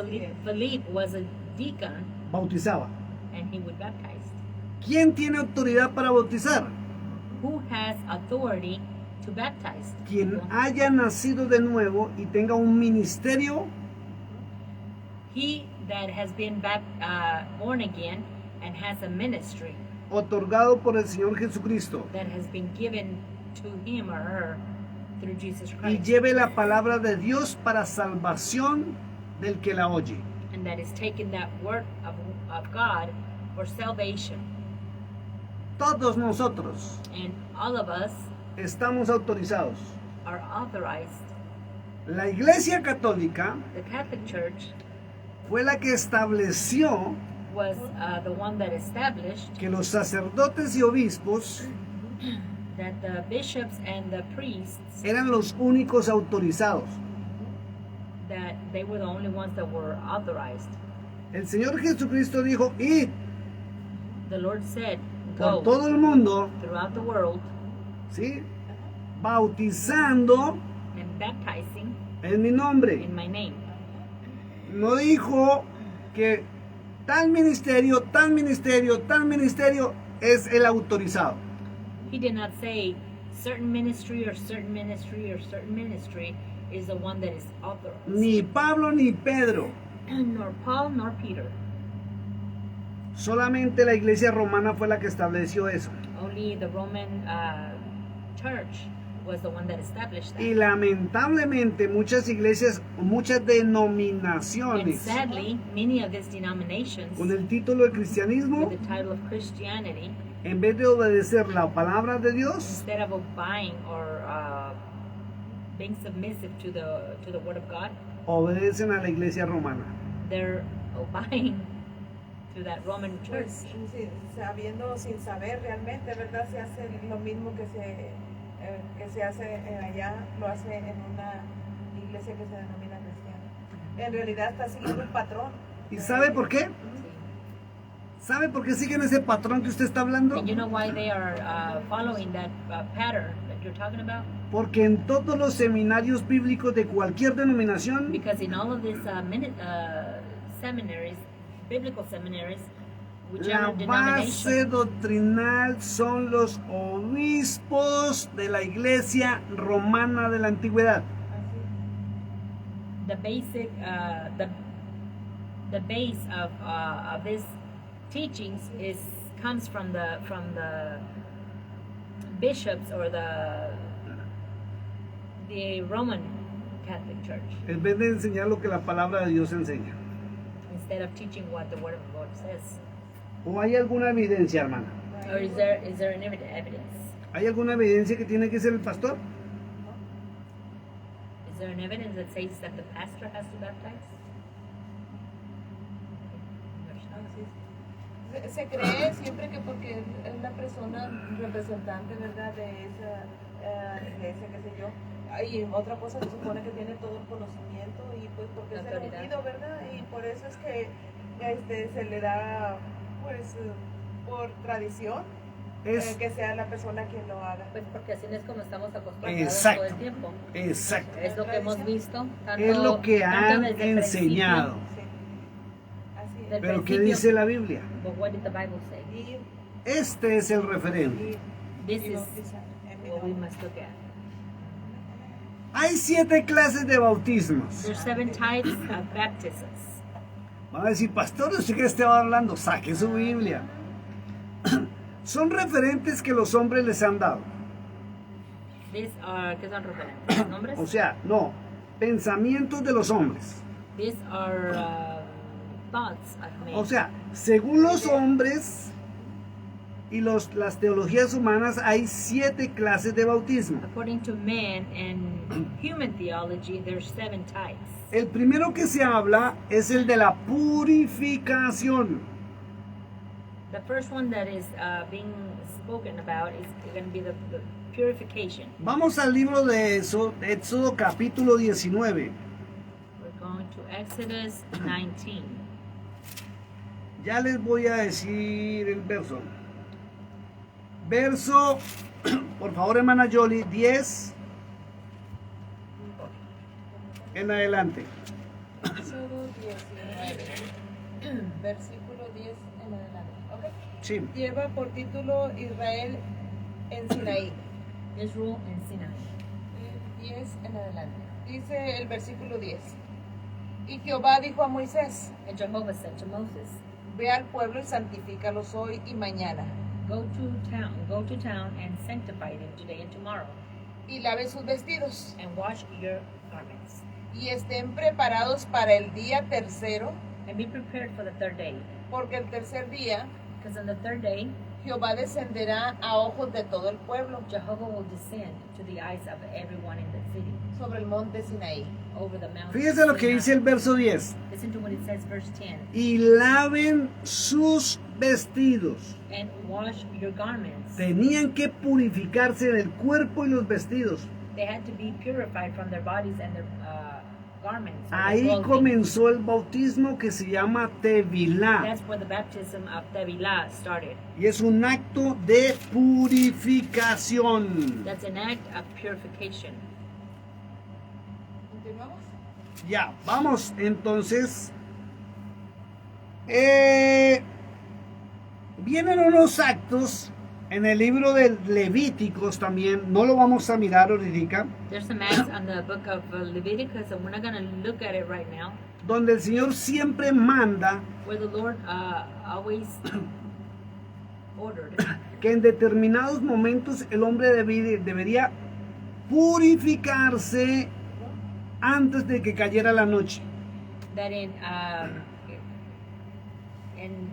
[SPEAKER 3] Philippe was a deacon,
[SPEAKER 4] bautizaba.
[SPEAKER 3] and he would baptize.
[SPEAKER 4] ¿Quién tiene autoridad para bautizar?
[SPEAKER 3] Who has authority to baptize?
[SPEAKER 4] Quien haya nacido de nuevo y tenga un ministerio
[SPEAKER 3] He that has been born again and has a ministry
[SPEAKER 4] otorgado por el Señor Jesucristo
[SPEAKER 3] that has been given to him or her through Jesus
[SPEAKER 4] y
[SPEAKER 3] Christ,
[SPEAKER 4] lleve la palabra de Dios para salvación del que la oye.
[SPEAKER 3] and that is taking that word of God for salvation.
[SPEAKER 4] Todos nosotros
[SPEAKER 3] And all of us
[SPEAKER 4] estamos autorizados.
[SPEAKER 3] are authorized.
[SPEAKER 4] La Iglesia Católica
[SPEAKER 3] The Catholic Church
[SPEAKER 4] fue la que estableció
[SPEAKER 3] was the one that established
[SPEAKER 4] que los sacerdotes y obispos
[SPEAKER 3] that the bishops and the priests,
[SPEAKER 4] eran los únicos autorizados.
[SPEAKER 3] that they were the only ones that were authorized.
[SPEAKER 4] El Señor Jesucristo dijo, id
[SPEAKER 3] The Lord said,
[SPEAKER 4] por
[SPEAKER 3] go
[SPEAKER 4] todo el mundo,
[SPEAKER 3] throughout the world
[SPEAKER 4] ¿sí? Bautizando
[SPEAKER 3] and baptizing
[SPEAKER 4] en mi nombre.
[SPEAKER 3] in my name.
[SPEAKER 4] No dijo que tal ministerio, tal ministerio, tal ministerio es el autorizado.
[SPEAKER 3] He did not say certain ministry or certain ministry or certain ministry is the one that is authorized.
[SPEAKER 4] Ni Pablo ni Pedro.
[SPEAKER 3] Nor Paul nor Peter.
[SPEAKER 4] Solamente la iglesia romana fue la que estableció eso.
[SPEAKER 3] Only the Roman church was the one that established
[SPEAKER 4] Y
[SPEAKER 3] that.
[SPEAKER 4] lamentablemente muchas iglesias, muchas
[SPEAKER 3] And
[SPEAKER 4] denominaciones
[SPEAKER 3] sadly, many of these denominations
[SPEAKER 4] con el título de
[SPEAKER 3] with
[SPEAKER 4] cristianismo,
[SPEAKER 3] the title of Christianity,
[SPEAKER 4] en vez de obedecer la palabra de Dios,
[SPEAKER 3] instead of obeying or being submissive to the word of God,
[SPEAKER 4] obedecen a la iglesia romana.
[SPEAKER 3] they're obeying to that Roman church.
[SPEAKER 2] Pues, sí, sabiendo, sin saber realmente, ¿verdad? Se hace lo mismo que se hace allá, lo hace en una iglesia que se denomina cristiana. En realidad está siguiendo un patrón.
[SPEAKER 4] ¿Y sabe por qué? ¿Sabe por qué siguen ese patrón que usted está hablando?
[SPEAKER 3] And you know why they are following that pattern that you're talking about?
[SPEAKER 4] Porque en todos los seminarios bíblicos de cualquier denominación,
[SPEAKER 3] Because in all of these seminaries, biblical seminaries,
[SPEAKER 4] la
[SPEAKER 3] whichever
[SPEAKER 4] base
[SPEAKER 3] denomination,
[SPEAKER 4] doctrinal son los obispos de la iglesia romana de la antigüedad.
[SPEAKER 3] the basic, the base of this teachings comes from the bishops or the Roman Catholic Church,
[SPEAKER 4] En vez de enseñar lo que la palabra de Dios enseña.
[SPEAKER 3] instead of teaching what the Word of God says.
[SPEAKER 4] ¿O hay alguna evidencia, hermana?
[SPEAKER 3] Or is there an evidence?
[SPEAKER 4] ¿Hay alguna evidencia que tiene que ser el pastor?
[SPEAKER 3] Is there an evidence that says that the pastor has to baptize?
[SPEAKER 2] Se cree siempre que porque es la persona representante, ¿verdad? De esa iglesia, qué sé yo. Y otra cosa, se supone que tiene todo el conocimiento y pues porque
[SPEAKER 3] La
[SPEAKER 2] es el
[SPEAKER 3] autoridad.
[SPEAKER 2] ungido, ¿verdad? Y por eso es que se le da, pues, por tradición,
[SPEAKER 4] Es
[SPEAKER 2] que sea la persona quien lo haga.
[SPEAKER 3] Pues porque así es como estamos acostumbrados
[SPEAKER 4] Exacto.
[SPEAKER 3] todo el tiempo.
[SPEAKER 4] exacto.
[SPEAKER 3] Es lo que hemos visto. Tanto,
[SPEAKER 4] Es lo que
[SPEAKER 3] tanto
[SPEAKER 4] han
[SPEAKER 3] desde el
[SPEAKER 4] enseñado.
[SPEAKER 2] Sí. Así es.
[SPEAKER 3] Del
[SPEAKER 4] Pero ¿qué
[SPEAKER 3] principio.
[SPEAKER 4] dice la Biblia?
[SPEAKER 3] But what did the Bible say?
[SPEAKER 2] Y,
[SPEAKER 4] Este es el referente.
[SPEAKER 3] This
[SPEAKER 2] y
[SPEAKER 3] is
[SPEAKER 2] bautizar en mi
[SPEAKER 3] what we
[SPEAKER 2] nombre.
[SPEAKER 3] must look at.
[SPEAKER 4] Hay 7 clases de bautismos.
[SPEAKER 3] There's 7 types of baptisms.
[SPEAKER 4] Van a decir, pastor, ¿usted qué estaba hablando? Saque su Biblia. Son referentes que los hombres les han dado.
[SPEAKER 3] These are, ¿qué son referentes? ¿Nombres?
[SPEAKER 4] O sea, no, pensamientos de los hombres.
[SPEAKER 3] These are thoughts of men.
[SPEAKER 4] O sea, según los hombres y las teologías humanas, hay 7 clases de bautismo.
[SPEAKER 3] According to man and human theology, there's 7 types.
[SPEAKER 4] El primero que se habla es el de la purificación.
[SPEAKER 3] The first one that is being spoken about is going to be the purification.
[SPEAKER 4] Vamos al libro de Éxodo capítulo 19.
[SPEAKER 3] We're going to Exodus 19.
[SPEAKER 4] Ya les voy a decir el verso. Verso, por favor, hermana Jolie, 10 en adelante.
[SPEAKER 2] Éxodo 19, versículo 10 en adelante. ¿Ok?
[SPEAKER 4] Sí.
[SPEAKER 2] Lleva por título Israel en Sinaí.
[SPEAKER 3] Israel and Sinai.
[SPEAKER 2] 10 en adelante. Dice el versículo 10. Y Jehová dijo a Moisés,
[SPEAKER 3] And Jehovah said to Moses,
[SPEAKER 2] ve al pueblo y santifícalos hoy y mañana,
[SPEAKER 3] go to town and sanctify them today and tomorrow,
[SPEAKER 2] y lave sus vestidos,
[SPEAKER 3] and wash your garments,
[SPEAKER 2] y estén preparados para el día tercero,
[SPEAKER 3] and be prepared for the third day.
[SPEAKER 2] porque el tercer día
[SPEAKER 3] Because on the third day,
[SPEAKER 2] Jehová descenderá a ojos de todo el pueblo
[SPEAKER 3] Jehovah will descend to the eyes of everyone in the city,
[SPEAKER 2] sobre el monte Sinaí.
[SPEAKER 3] over the mountain.
[SPEAKER 4] Fíjese lo que dice el verso 10.
[SPEAKER 3] Listen to what it says, verse 10.
[SPEAKER 4] Y laven sus vestidos.
[SPEAKER 3] And wash your garments.
[SPEAKER 4] Tenían que purificarse en el cuerpo y los vestidos.
[SPEAKER 3] They had to be purified from their bodies and their garments. or their
[SPEAKER 4] Ahí
[SPEAKER 3] clothing.
[SPEAKER 4] comenzó el bautismo que se llama Tevilá.
[SPEAKER 3] That's where the baptism of Tevilah started.
[SPEAKER 4] Y es un acto de purificación.
[SPEAKER 3] That's an act of purification.
[SPEAKER 2] ¿Continuamos?
[SPEAKER 4] Ya, vamos entonces. Vienen unos actos en el libro de Levíticos también. No lo vamos a mirar ahorita.
[SPEAKER 3] There's some acts on the book of Leviticus, and we're not going to look at it right now,
[SPEAKER 4] Donde el Señor siempre manda
[SPEAKER 3] where the Lord always ordered
[SPEAKER 4] que en determinados momentos el hombre debería purificarse antes de que cayera la noche.
[SPEAKER 3] that in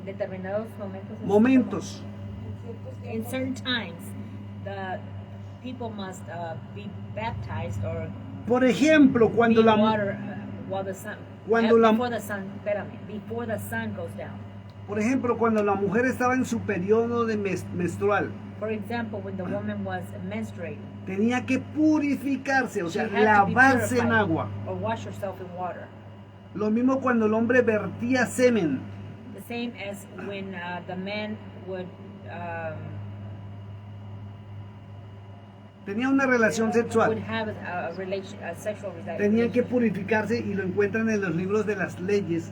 [SPEAKER 3] determinados
[SPEAKER 4] Momentos.
[SPEAKER 2] En ciertos
[SPEAKER 3] in
[SPEAKER 2] tiempos.
[SPEAKER 3] certain times, the people must be baptized or
[SPEAKER 4] Por ejemplo,
[SPEAKER 3] be
[SPEAKER 4] cuando
[SPEAKER 3] in
[SPEAKER 4] la,
[SPEAKER 3] water while the sun,
[SPEAKER 4] Cuando la-
[SPEAKER 3] before the sun, before the sun goes down.
[SPEAKER 4] por ejemplo, cuando la mujer estaba en su periodo de menstrual,
[SPEAKER 3] For example, when the woman was menstruating,
[SPEAKER 4] tenía que purificarse, o
[SPEAKER 3] she
[SPEAKER 4] sea,
[SPEAKER 3] had to be
[SPEAKER 4] lavarse en
[SPEAKER 3] purified
[SPEAKER 4] agua.
[SPEAKER 3] or wash herself in water.
[SPEAKER 4] Lo mismo cuando el hombre vertía semen.
[SPEAKER 3] The same as when the man would
[SPEAKER 4] Tenía una relación sexual.
[SPEAKER 3] have a sexual
[SPEAKER 4] Tenían que
[SPEAKER 3] relationship.
[SPEAKER 4] purificarse y lo encuentran en los libros de las leyes.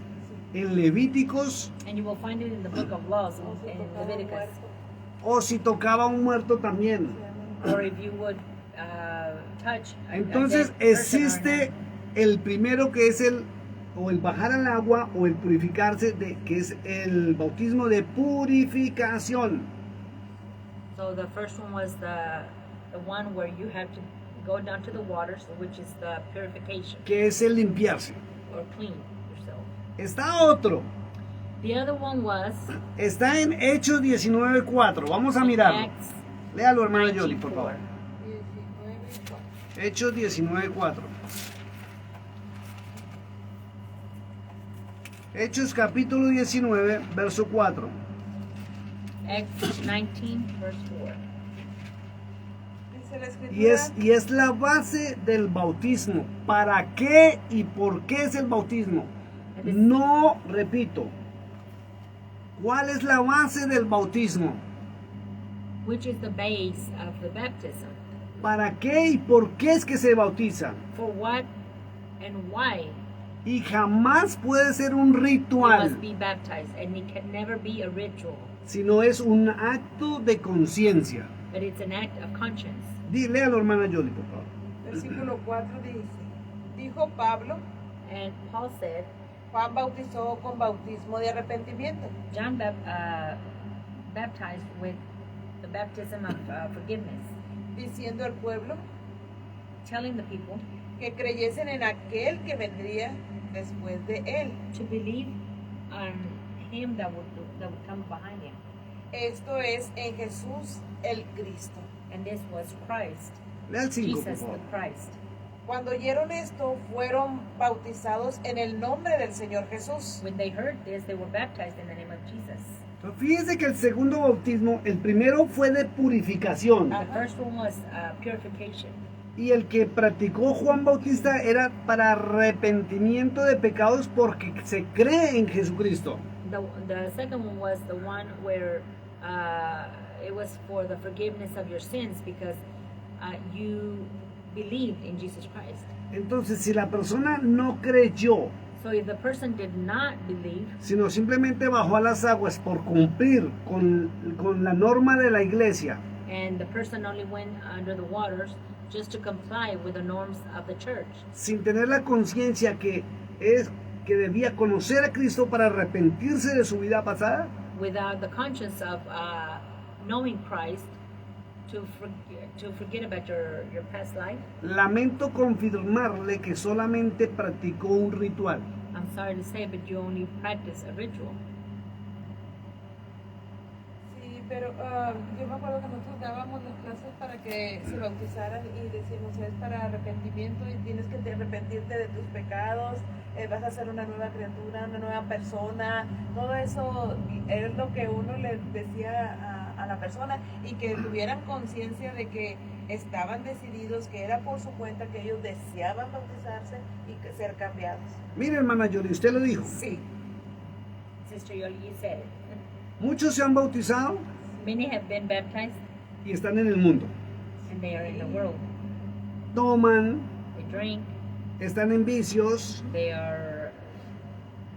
[SPEAKER 4] En Levíticos,
[SPEAKER 3] And you will find it in the book of laws
[SPEAKER 2] O si
[SPEAKER 3] in
[SPEAKER 2] tocaba un
[SPEAKER 3] Leviticus.
[SPEAKER 2] muerto,
[SPEAKER 4] o si tocaba a un muerto también.
[SPEAKER 3] Or if you would touch a
[SPEAKER 4] Entonces
[SPEAKER 3] dead person or
[SPEAKER 4] existe el primero que es el bajar al agua o el purificarse, que es el bautismo de purificación.
[SPEAKER 3] So the first one was the one where you have to go down to the waters, which is the purification
[SPEAKER 4] Que es el limpiarse.
[SPEAKER 3] or clean yourself.
[SPEAKER 4] Está otro.
[SPEAKER 3] The other one was
[SPEAKER 4] Está en Hechos 19:4. Vamos a
[SPEAKER 3] in
[SPEAKER 4] mirarlo.
[SPEAKER 3] Acts
[SPEAKER 4] Léalo, hermana Yoli, por
[SPEAKER 3] 19:4.
[SPEAKER 4] favor.
[SPEAKER 2] 19:4.
[SPEAKER 4] Hechos 19:4. Hechos capítulo 19, verso 4.
[SPEAKER 3] Acts 19, verse 4.
[SPEAKER 2] Dice la
[SPEAKER 4] Y
[SPEAKER 2] escritura,
[SPEAKER 4] es la base del bautismo. ¿Para qué y por qué es el bautismo? No, repito. ¿Cuál es la base del bautismo?
[SPEAKER 3] Which is the base of the baptism.
[SPEAKER 4] ¿Para qué y por qué es que se bautiza?
[SPEAKER 3] For what and why
[SPEAKER 4] Y jamás puede ser un
[SPEAKER 3] you
[SPEAKER 4] ritual,
[SPEAKER 3] must be baptized, and it can never be a ritual,
[SPEAKER 4] sino es un acto de conciencia.
[SPEAKER 3] but it's an act of conscience.
[SPEAKER 4] Léalo, hermana Yoli, por favor.
[SPEAKER 2] versículo 4 dice, dijo Pablo,
[SPEAKER 3] And Paul said,
[SPEAKER 2] Juan bautizó con bautismo de arrepentimiento,
[SPEAKER 3] John baptized with the baptism of forgiveness,
[SPEAKER 2] diciendo al pueblo
[SPEAKER 3] telling the people
[SPEAKER 2] que creyesen en aquel que vendría después de él.
[SPEAKER 3] to believe on him that would come behind him.
[SPEAKER 2] Esto es en Jesús el Cristo.
[SPEAKER 3] And this was Christ,
[SPEAKER 4] Lea el 5, por
[SPEAKER 3] Jesus
[SPEAKER 4] favor.
[SPEAKER 3] the Christ.
[SPEAKER 2] Cuando oyeron esto, fueron bautizados en el nombre del Señor Jesús.
[SPEAKER 3] When they heard this, they were baptized in the name of Jesus.
[SPEAKER 4] Entonces, fíjense que el segundo bautismo, el primero fue de purificación.
[SPEAKER 3] The first one was purification.
[SPEAKER 4] Y el que practicó Juan Bautista era para arrepentimiento de pecados porque se cree en Jesucristo.
[SPEAKER 3] The second one was the one where it was for the forgiveness of your sins because you believed in Jesus Christ.
[SPEAKER 4] Entonces, si la persona no creyó,
[SPEAKER 3] So if the person did not believe,
[SPEAKER 4] sino simplemente bajó a las aguas por cumplir con la norma de la iglesia,
[SPEAKER 3] and the person only went under the waters just to comply with the norms of the church,
[SPEAKER 4] sin tener la conciencia que debía conocer a Cristo para arrepentirse de su vida pasada,
[SPEAKER 3] without the conscience of knowing Christ, to forget about your past life,
[SPEAKER 4] lamento confirmarle que solamente practicó un ritual.
[SPEAKER 3] I'm sorry to say, but you only practice a ritual.
[SPEAKER 2] Si pero yo me acuerdo que nosotros dábamos las clases para que se bautizaran y decimos es para arrepentimiento y tienes que arrepentirte de tus pecados, vas a ser una nueva criatura, una nueva persona, todo eso es lo que uno le decía a la persona y que tuvieran conciencia de que estaban decididos, que era por su cuenta, que ellos deseaban bautizarse y ser cambiados.
[SPEAKER 4] Mire, hermana Yoli, usted lo dijo.
[SPEAKER 3] Sí. Sister Yoli, you said it.
[SPEAKER 4] Muchos se han bautizado
[SPEAKER 3] Many have been baptized
[SPEAKER 4] y están en el mundo.
[SPEAKER 3] and they are in the world.
[SPEAKER 4] Toman,
[SPEAKER 3] They drink,
[SPEAKER 4] están en vicios,
[SPEAKER 3] they are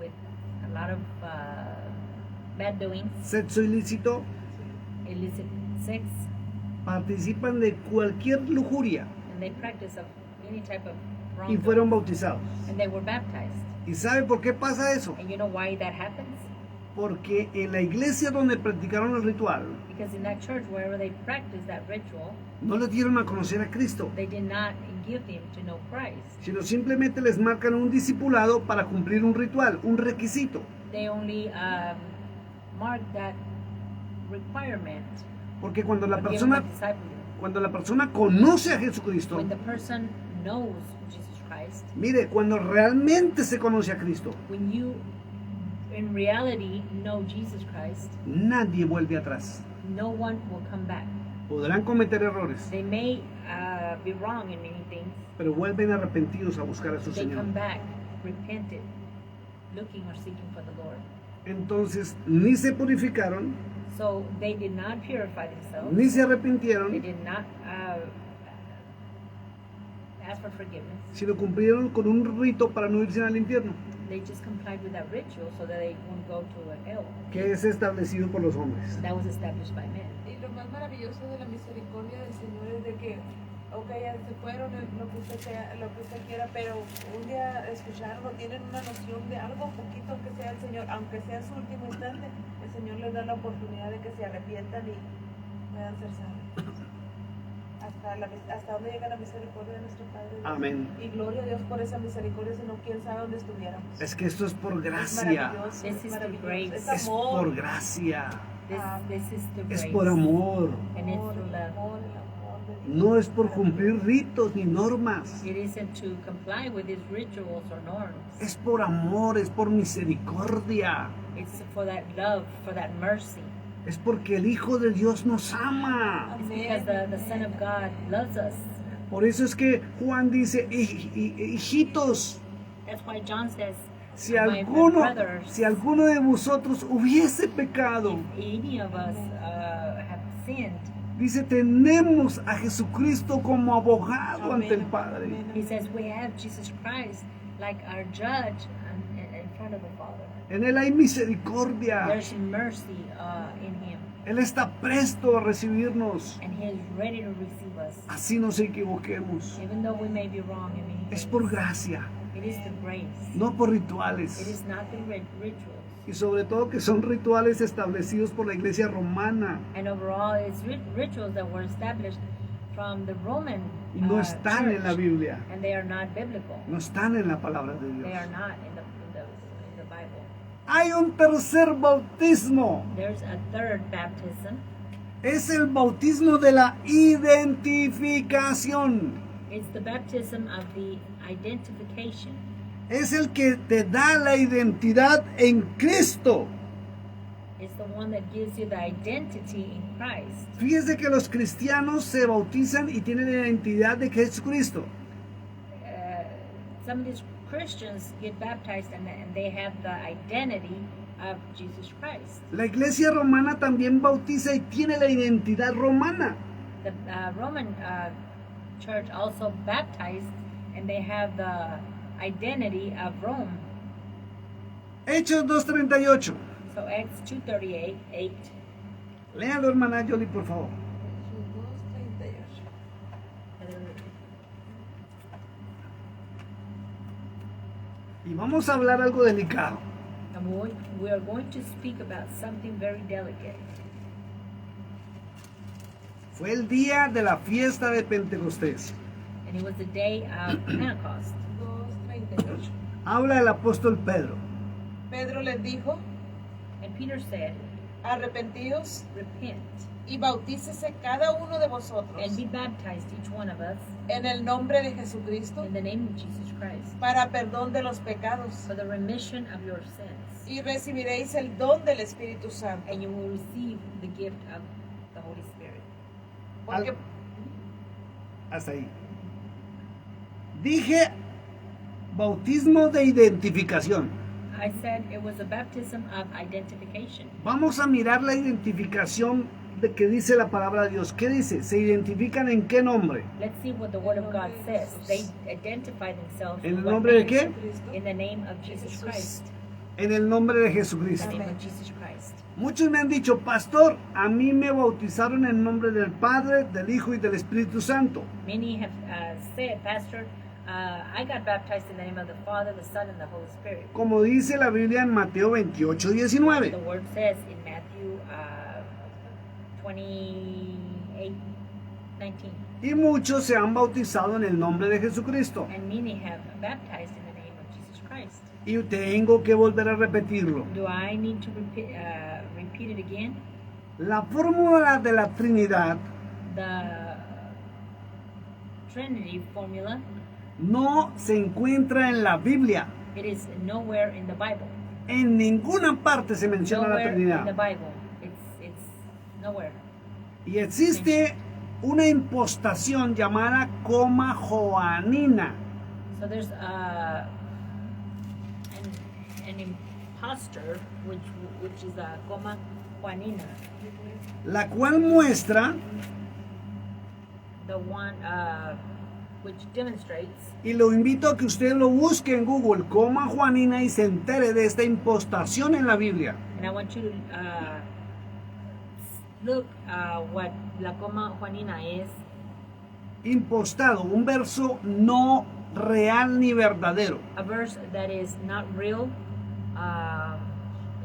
[SPEAKER 3] with a lot of bad doings,
[SPEAKER 4] sexo ilícito,
[SPEAKER 3] illicit sex,
[SPEAKER 4] participan de cualquier lujuria
[SPEAKER 3] and they practice of any type of
[SPEAKER 4] y
[SPEAKER 3] wrongdoing.
[SPEAKER 4] fueron bautizados.
[SPEAKER 3] And they were baptized.
[SPEAKER 4] ¿Y sabe por qué pasa eso?
[SPEAKER 3] And you know why that happens?
[SPEAKER 4] Porque en la iglesia donde practicaron el ritual,
[SPEAKER 3] Because in that church, wherever they practiced that ritual,
[SPEAKER 4] no les dieron a conocer a Cristo,
[SPEAKER 3] they did not give them to know Christ.
[SPEAKER 4] sino simplemente les marcan un discipulado para cumplir un ritual, un requisito.
[SPEAKER 3] They only marked that requirement.
[SPEAKER 4] Porque cuando la
[SPEAKER 3] for giving
[SPEAKER 4] persona,
[SPEAKER 3] the discipleship.
[SPEAKER 4] cuando la persona conoce a Jesucristo,
[SPEAKER 3] When the person knows Jesus Christ,
[SPEAKER 4] mire, cuando realmente se conoce a Cristo,
[SPEAKER 3] when you in reality know Jesus Christ,
[SPEAKER 4] nadie vuelve atrás.
[SPEAKER 3] no one will come back.
[SPEAKER 4] Podrán cometer errores,
[SPEAKER 3] They may be wrong in many things.
[SPEAKER 4] pero vuelven arrepentidos a buscar a su
[SPEAKER 3] They
[SPEAKER 4] Señor.
[SPEAKER 3] come back repented, looking or seeking for the Lord.
[SPEAKER 4] Entonces, ni se purificaron,
[SPEAKER 3] So they did not purify themselves.
[SPEAKER 4] ni se
[SPEAKER 3] They
[SPEAKER 4] arrepintieron,
[SPEAKER 3] did not ask for forgiveness.
[SPEAKER 4] sino cumplieron con un rito para no irse al infierno,
[SPEAKER 3] They just complied with that ritual so that they won't go to a hell.
[SPEAKER 4] que es establecido por los hombres.
[SPEAKER 3] That was established by men.
[SPEAKER 2] Y lo más maravilloso de la misericordia del Señor es de que, ok, ya se fueron, lo que usted sea, lo que usted quiera, pero un día escucharon o tienen una noción de algo poquito que sea el Señor, aunque sea en su último instante, el Señor les da la oportunidad de que se arrepientan y puedan ser salvos. Hasta donde llega la misericordia de nuestro Padre Dios.
[SPEAKER 4] Amén.
[SPEAKER 2] Y gloria a Dios por esa misericordia, si no, quién sabe dónde estuviéramos.
[SPEAKER 4] Es que esto es por
[SPEAKER 2] Es
[SPEAKER 4] gracia,
[SPEAKER 2] maravilloso,
[SPEAKER 3] This
[SPEAKER 2] es
[SPEAKER 3] is the
[SPEAKER 2] maravilloso,
[SPEAKER 3] grace.
[SPEAKER 2] es
[SPEAKER 4] es
[SPEAKER 2] amor.
[SPEAKER 4] por gracia,
[SPEAKER 3] This is the
[SPEAKER 4] es
[SPEAKER 3] grace.
[SPEAKER 4] por amor,
[SPEAKER 3] And it's
[SPEAKER 2] Amor,
[SPEAKER 3] through
[SPEAKER 2] el
[SPEAKER 3] love.
[SPEAKER 2] amor de Dios.
[SPEAKER 4] no es por cumplir ritos ni normas,
[SPEAKER 3] It isn't to comply with his rituals or norms.
[SPEAKER 4] es por amor, es por misericordia,
[SPEAKER 3] It's for that love, for that mercy.
[SPEAKER 4] es porque el Hijo de Dios nos ama.
[SPEAKER 3] It's because the Son of God loves us.
[SPEAKER 4] Por eso es que Juan dice, hijitos,
[SPEAKER 3] That's why John says,
[SPEAKER 4] si
[SPEAKER 3] my brothers,
[SPEAKER 4] alguno de vosotros hubiese pecado,
[SPEAKER 3] if any of us have sinned,
[SPEAKER 4] dice, tenemos a Jesucristo como abogado ante el Padre.
[SPEAKER 2] Amén.
[SPEAKER 3] he says we have Jesus Christ like our judge in front of the Father.
[SPEAKER 4] En Él hay misericordia.
[SPEAKER 3] There's mercy in him,
[SPEAKER 4] Él está presto a recibirnos.
[SPEAKER 3] and he is ready to receive us.
[SPEAKER 4] Así nos equivoquemos.
[SPEAKER 3] Even though we may be wrong in many
[SPEAKER 4] Es
[SPEAKER 3] things,
[SPEAKER 4] por gracia,
[SPEAKER 3] it is the grace.
[SPEAKER 4] no por
[SPEAKER 3] It
[SPEAKER 4] rituales.
[SPEAKER 3] is not the rituals.
[SPEAKER 4] Y sobre todo que son rituales establecidos por la iglesia romana.
[SPEAKER 3] And overall, it's rituals that were established from the Roman
[SPEAKER 4] No están en la
[SPEAKER 3] church,
[SPEAKER 4] Biblia.
[SPEAKER 3] and they are not biblical.
[SPEAKER 4] No están en la palabra de
[SPEAKER 3] They are
[SPEAKER 4] Dios.
[SPEAKER 3] not in the Bible.
[SPEAKER 4] Hay un tercer bautismo.
[SPEAKER 3] There's a third baptism.
[SPEAKER 4] Es el bautismo de la identificación.
[SPEAKER 3] It's the baptism of the identification.
[SPEAKER 4] Es el que te da la identidad en Cristo.
[SPEAKER 3] It's the one that gives you the identity in Christ.
[SPEAKER 4] Fíjese que los cristianos se bautizan y tienen la identidad de Jesucristo.
[SPEAKER 3] Some of these Christians get baptized and they have the identity of Jesus Christ.
[SPEAKER 4] La iglesia romana también bautiza y tiene la identidad romana.
[SPEAKER 3] The Roman church also baptized and they have the identity of Rome.
[SPEAKER 4] Hechos 2:38.
[SPEAKER 3] So Acts 2:38.
[SPEAKER 4] Léalo, hermana Yoli, por favor.
[SPEAKER 2] Hechos 2:38.
[SPEAKER 4] Y vamos a hablar algo delicado.
[SPEAKER 3] And we are going to speak about something very delicate.
[SPEAKER 4] Fue el día de la fiesta de Pentecostés.
[SPEAKER 3] And it was the day of Pentecost.
[SPEAKER 2] 2:38.
[SPEAKER 4] Habla el apóstol Pedro.
[SPEAKER 2] Pedro les dijo,
[SPEAKER 3] And Peter said,
[SPEAKER 2] Arrepentíos
[SPEAKER 3] repent,
[SPEAKER 2] y bautícese cada uno de vosotros
[SPEAKER 3] and be baptized, each one of us,
[SPEAKER 2] en el nombre de Jesucristo
[SPEAKER 3] in the name of Jesus Christ,
[SPEAKER 2] para perdón de los pecados
[SPEAKER 3] for the remission of your sins,
[SPEAKER 2] y recibiréis el don del Espíritu Santo.
[SPEAKER 3] and you will receive the gift of the Holy Spirit.
[SPEAKER 2] Porque
[SPEAKER 4] Hasta ahí. Dije bautismo de identificación.
[SPEAKER 3] I said it was a baptism of identification.
[SPEAKER 4] Vamos a mirar la identificación de que dice la palabra de Dios. ¿Qué dice? ¿Se identifican en qué nombre?
[SPEAKER 3] Let's see what the Word of God says. They identify themselves
[SPEAKER 4] ¿En el
[SPEAKER 3] what
[SPEAKER 4] nombre de
[SPEAKER 3] name?
[SPEAKER 4] qué?
[SPEAKER 3] In the name of Jesus Christ.
[SPEAKER 4] En el nombre de
[SPEAKER 3] In the
[SPEAKER 4] Jesucristo.
[SPEAKER 3] name of Jesus Christ.
[SPEAKER 4] Muchos me han dicho, pastor, a mí me bautizaron en nombre del Padre, del Hijo y del Espíritu Santo.
[SPEAKER 3] Many have said, Pastor, I got baptized in the name of the Father, the Son, and the Holy Spirit.
[SPEAKER 4] Como dice la Biblia en Mateo 28,
[SPEAKER 3] The
[SPEAKER 4] 19.
[SPEAKER 3] Word says in Matthew 28:19,
[SPEAKER 4] Y muchos se han bautizado en el nombre de Jesucristo.
[SPEAKER 3] and many have baptized in the name of Jesus Christ.
[SPEAKER 4] Y tengo que volver a repetirlo.
[SPEAKER 3] Do I need to repeat it again?
[SPEAKER 4] La fórmula de la Trinidad
[SPEAKER 3] The Trinity formula,
[SPEAKER 4] no se encuentra en la Biblia.
[SPEAKER 3] it is nowhere in the Bible.
[SPEAKER 4] En ninguna parte se menciona la
[SPEAKER 3] Nowhere in the
[SPEAKER 4] Trinidad.
[SPEAKER 3] Bible. It's nowhere.
[SPEAKER 4] Y existe una impostación llamada coma joanina.
[SPEAKER 3] So there's an impostor, which is a coma Juanina,
[SPEAKER 4] La cual muestra
[SPEAKER 3] the one which demonstrates.
[SPEAKER 4] y lo invito a que usted lo busque en Google, coma Juanina, y se entere de esta impostación en la Biblia.
[SPEAKER 3] And I want you to look what la coma Juanina is.
[SPEAKER 4] Impostado, un verso no real ni verdadero.
[SPEAKER 3] A verse that is not real,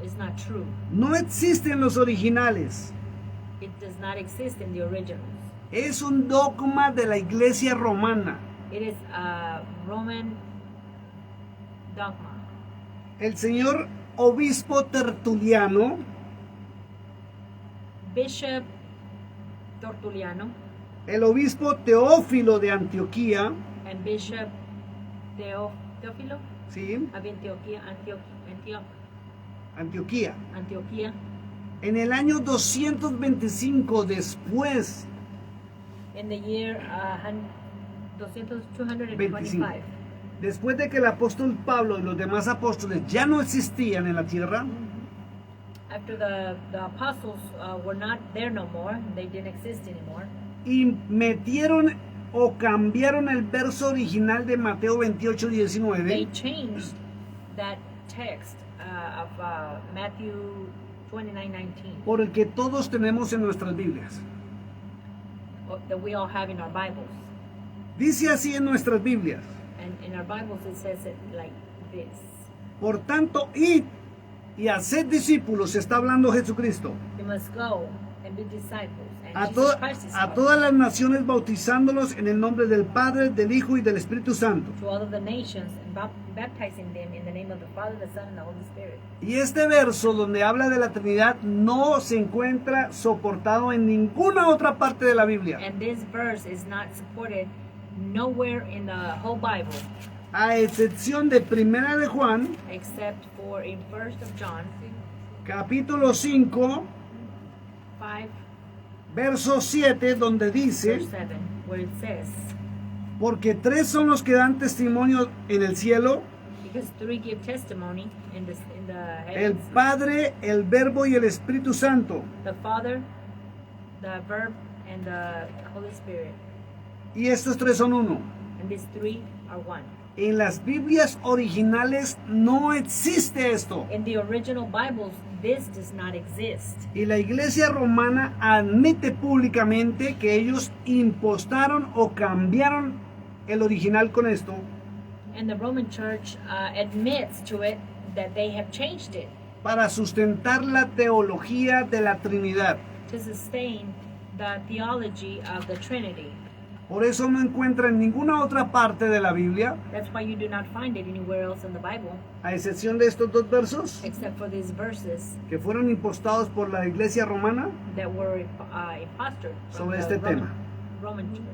[SPEAKER 3] is not true.
[SPEAKER 4] No existe en los originales.
[SPEAKER 3] It does not exist in the originals.
[SPEAKER 4] Es un dogma de la Iglesia romana.
[SPEAKER 3] It is a Roman dogma.
[SPEAKER 4] El señor obispo Tertuliano
[SPEAKER 3] Bishop Tertuliano
[SPEAKER 4] el obispo Teófilo de Antioquía,
[SPEAKER 3] and Bishop Teófilo
[SPEAKER 4] ¿sí?
[SPEAKER 3] of
[SPEAKER 4] Antioquía,
[SPEAKER 3] Antioquía,
[SPEAKER 4] en el año 225 después,
[SPEAKER 3] in the year 225.
[SPEAKER 4] después de que el apóstol Pablo y los demás apóstoles ya no existían en la tierra,
[SPEAKER 3] After the apostles were not there no more, they didn't exist anymore.
[SPEAKER 4] y metieron o cambiaron el verso original de Mateo 28,
[SPEAKER 3] They
[SPEAKER 4] 19
[SPEAKER 3] changed that text of Matthew 29:19
[SPEAKER 4] por el que todos tenemos en nuestras Biblias.
[SPEAKER 3] that we all have in our Bibles.
[SPEAKER 4] Dice así en nuestras Biblias:
[SPEAKER 3] And in our Bibles it says it like this.
[SPEAKER 4] por tanto, id y haced discípulos, está hablando Jesucristo,
[SPEAKER 3] You must go and be disciples. And
[SPEAKER 4] a,
[SPEAKER 3] Jesus Christ is
[SPEAKER 4] a
[SPEAKER 3] talking
[SPEAKER 4] todas las naciones, bautizándolos en el nombre del Padre, del Hijo y del Espíritu Santo.
[SPEAKER 3] to all of the nations and baptizing them in the name of the Father, the Son, and the Holy Spirit.
[SPEAKER 4] Y este verso donde habla de la Trinidad no se encuentra soportado en ninguna otra parte de la Biblia,
[SPEAKER 3] And this verse is not supported nowhere in the whole Bible
[SPEAKER 4] a excepción de Primera de Juan,
[SPEAKER 3] except for in 1st of John
[SPEAKER 4] capítulo 5,
[SPEAKER 3] 5
[SPEAKER 4] verso 7, donde dice:
[SPEAKER 3] verse 7, where it says,
[SPEAKER 4] porque tres son los que dan testimonio en el cielo,
[SPEAKER 3] because three give testimony in the
[SPEAKER 4] el
[SPEAKER 3] heavens,
[SPEAKER 4] Padre, el Verbo y el Espíritu Santo.
[SPEAKER 3] the Father, the Verb, and the Holy Spirit.
[SPEAKER 4] Y estos tres son uno.
[SPEAKER 3] And these three are one.
[SPEAKER 4] En las Biblias originales no existe esto.
[SPEAKER 3] In the original Bibles, this does not exist.
[SPEAKER 4] Y la Iglesia romana admite públicamente que ellos impostaron o cambiaron el original con esto,
[SPEAKER 3] And the Roman Church admits to it that they have changed it
[SPEAKER 4] para sustentar la teología de la Trinidad.
[SPEAKER 3] to sustain the theology of the Trinity.
[SPEAKER 4] Por eso no encuentra en ninguna otra parte de la Biblia,
[SPEAKER 3] That's why you do not find it anywhere else in the Bible,
[SPEAKER 4] a excepción de estos dos versos,
[SPEAKER 3] except for these verses
[SPEAKER 4] que fueron impostados por la Iglesia romana.
[SPEAKER 3] that were impostered from
[SPEAKER 4] Sobre
[SPEAKER 3] the
[SPEAKER 4] este tema.
[SPEAKER 3] Roman Church.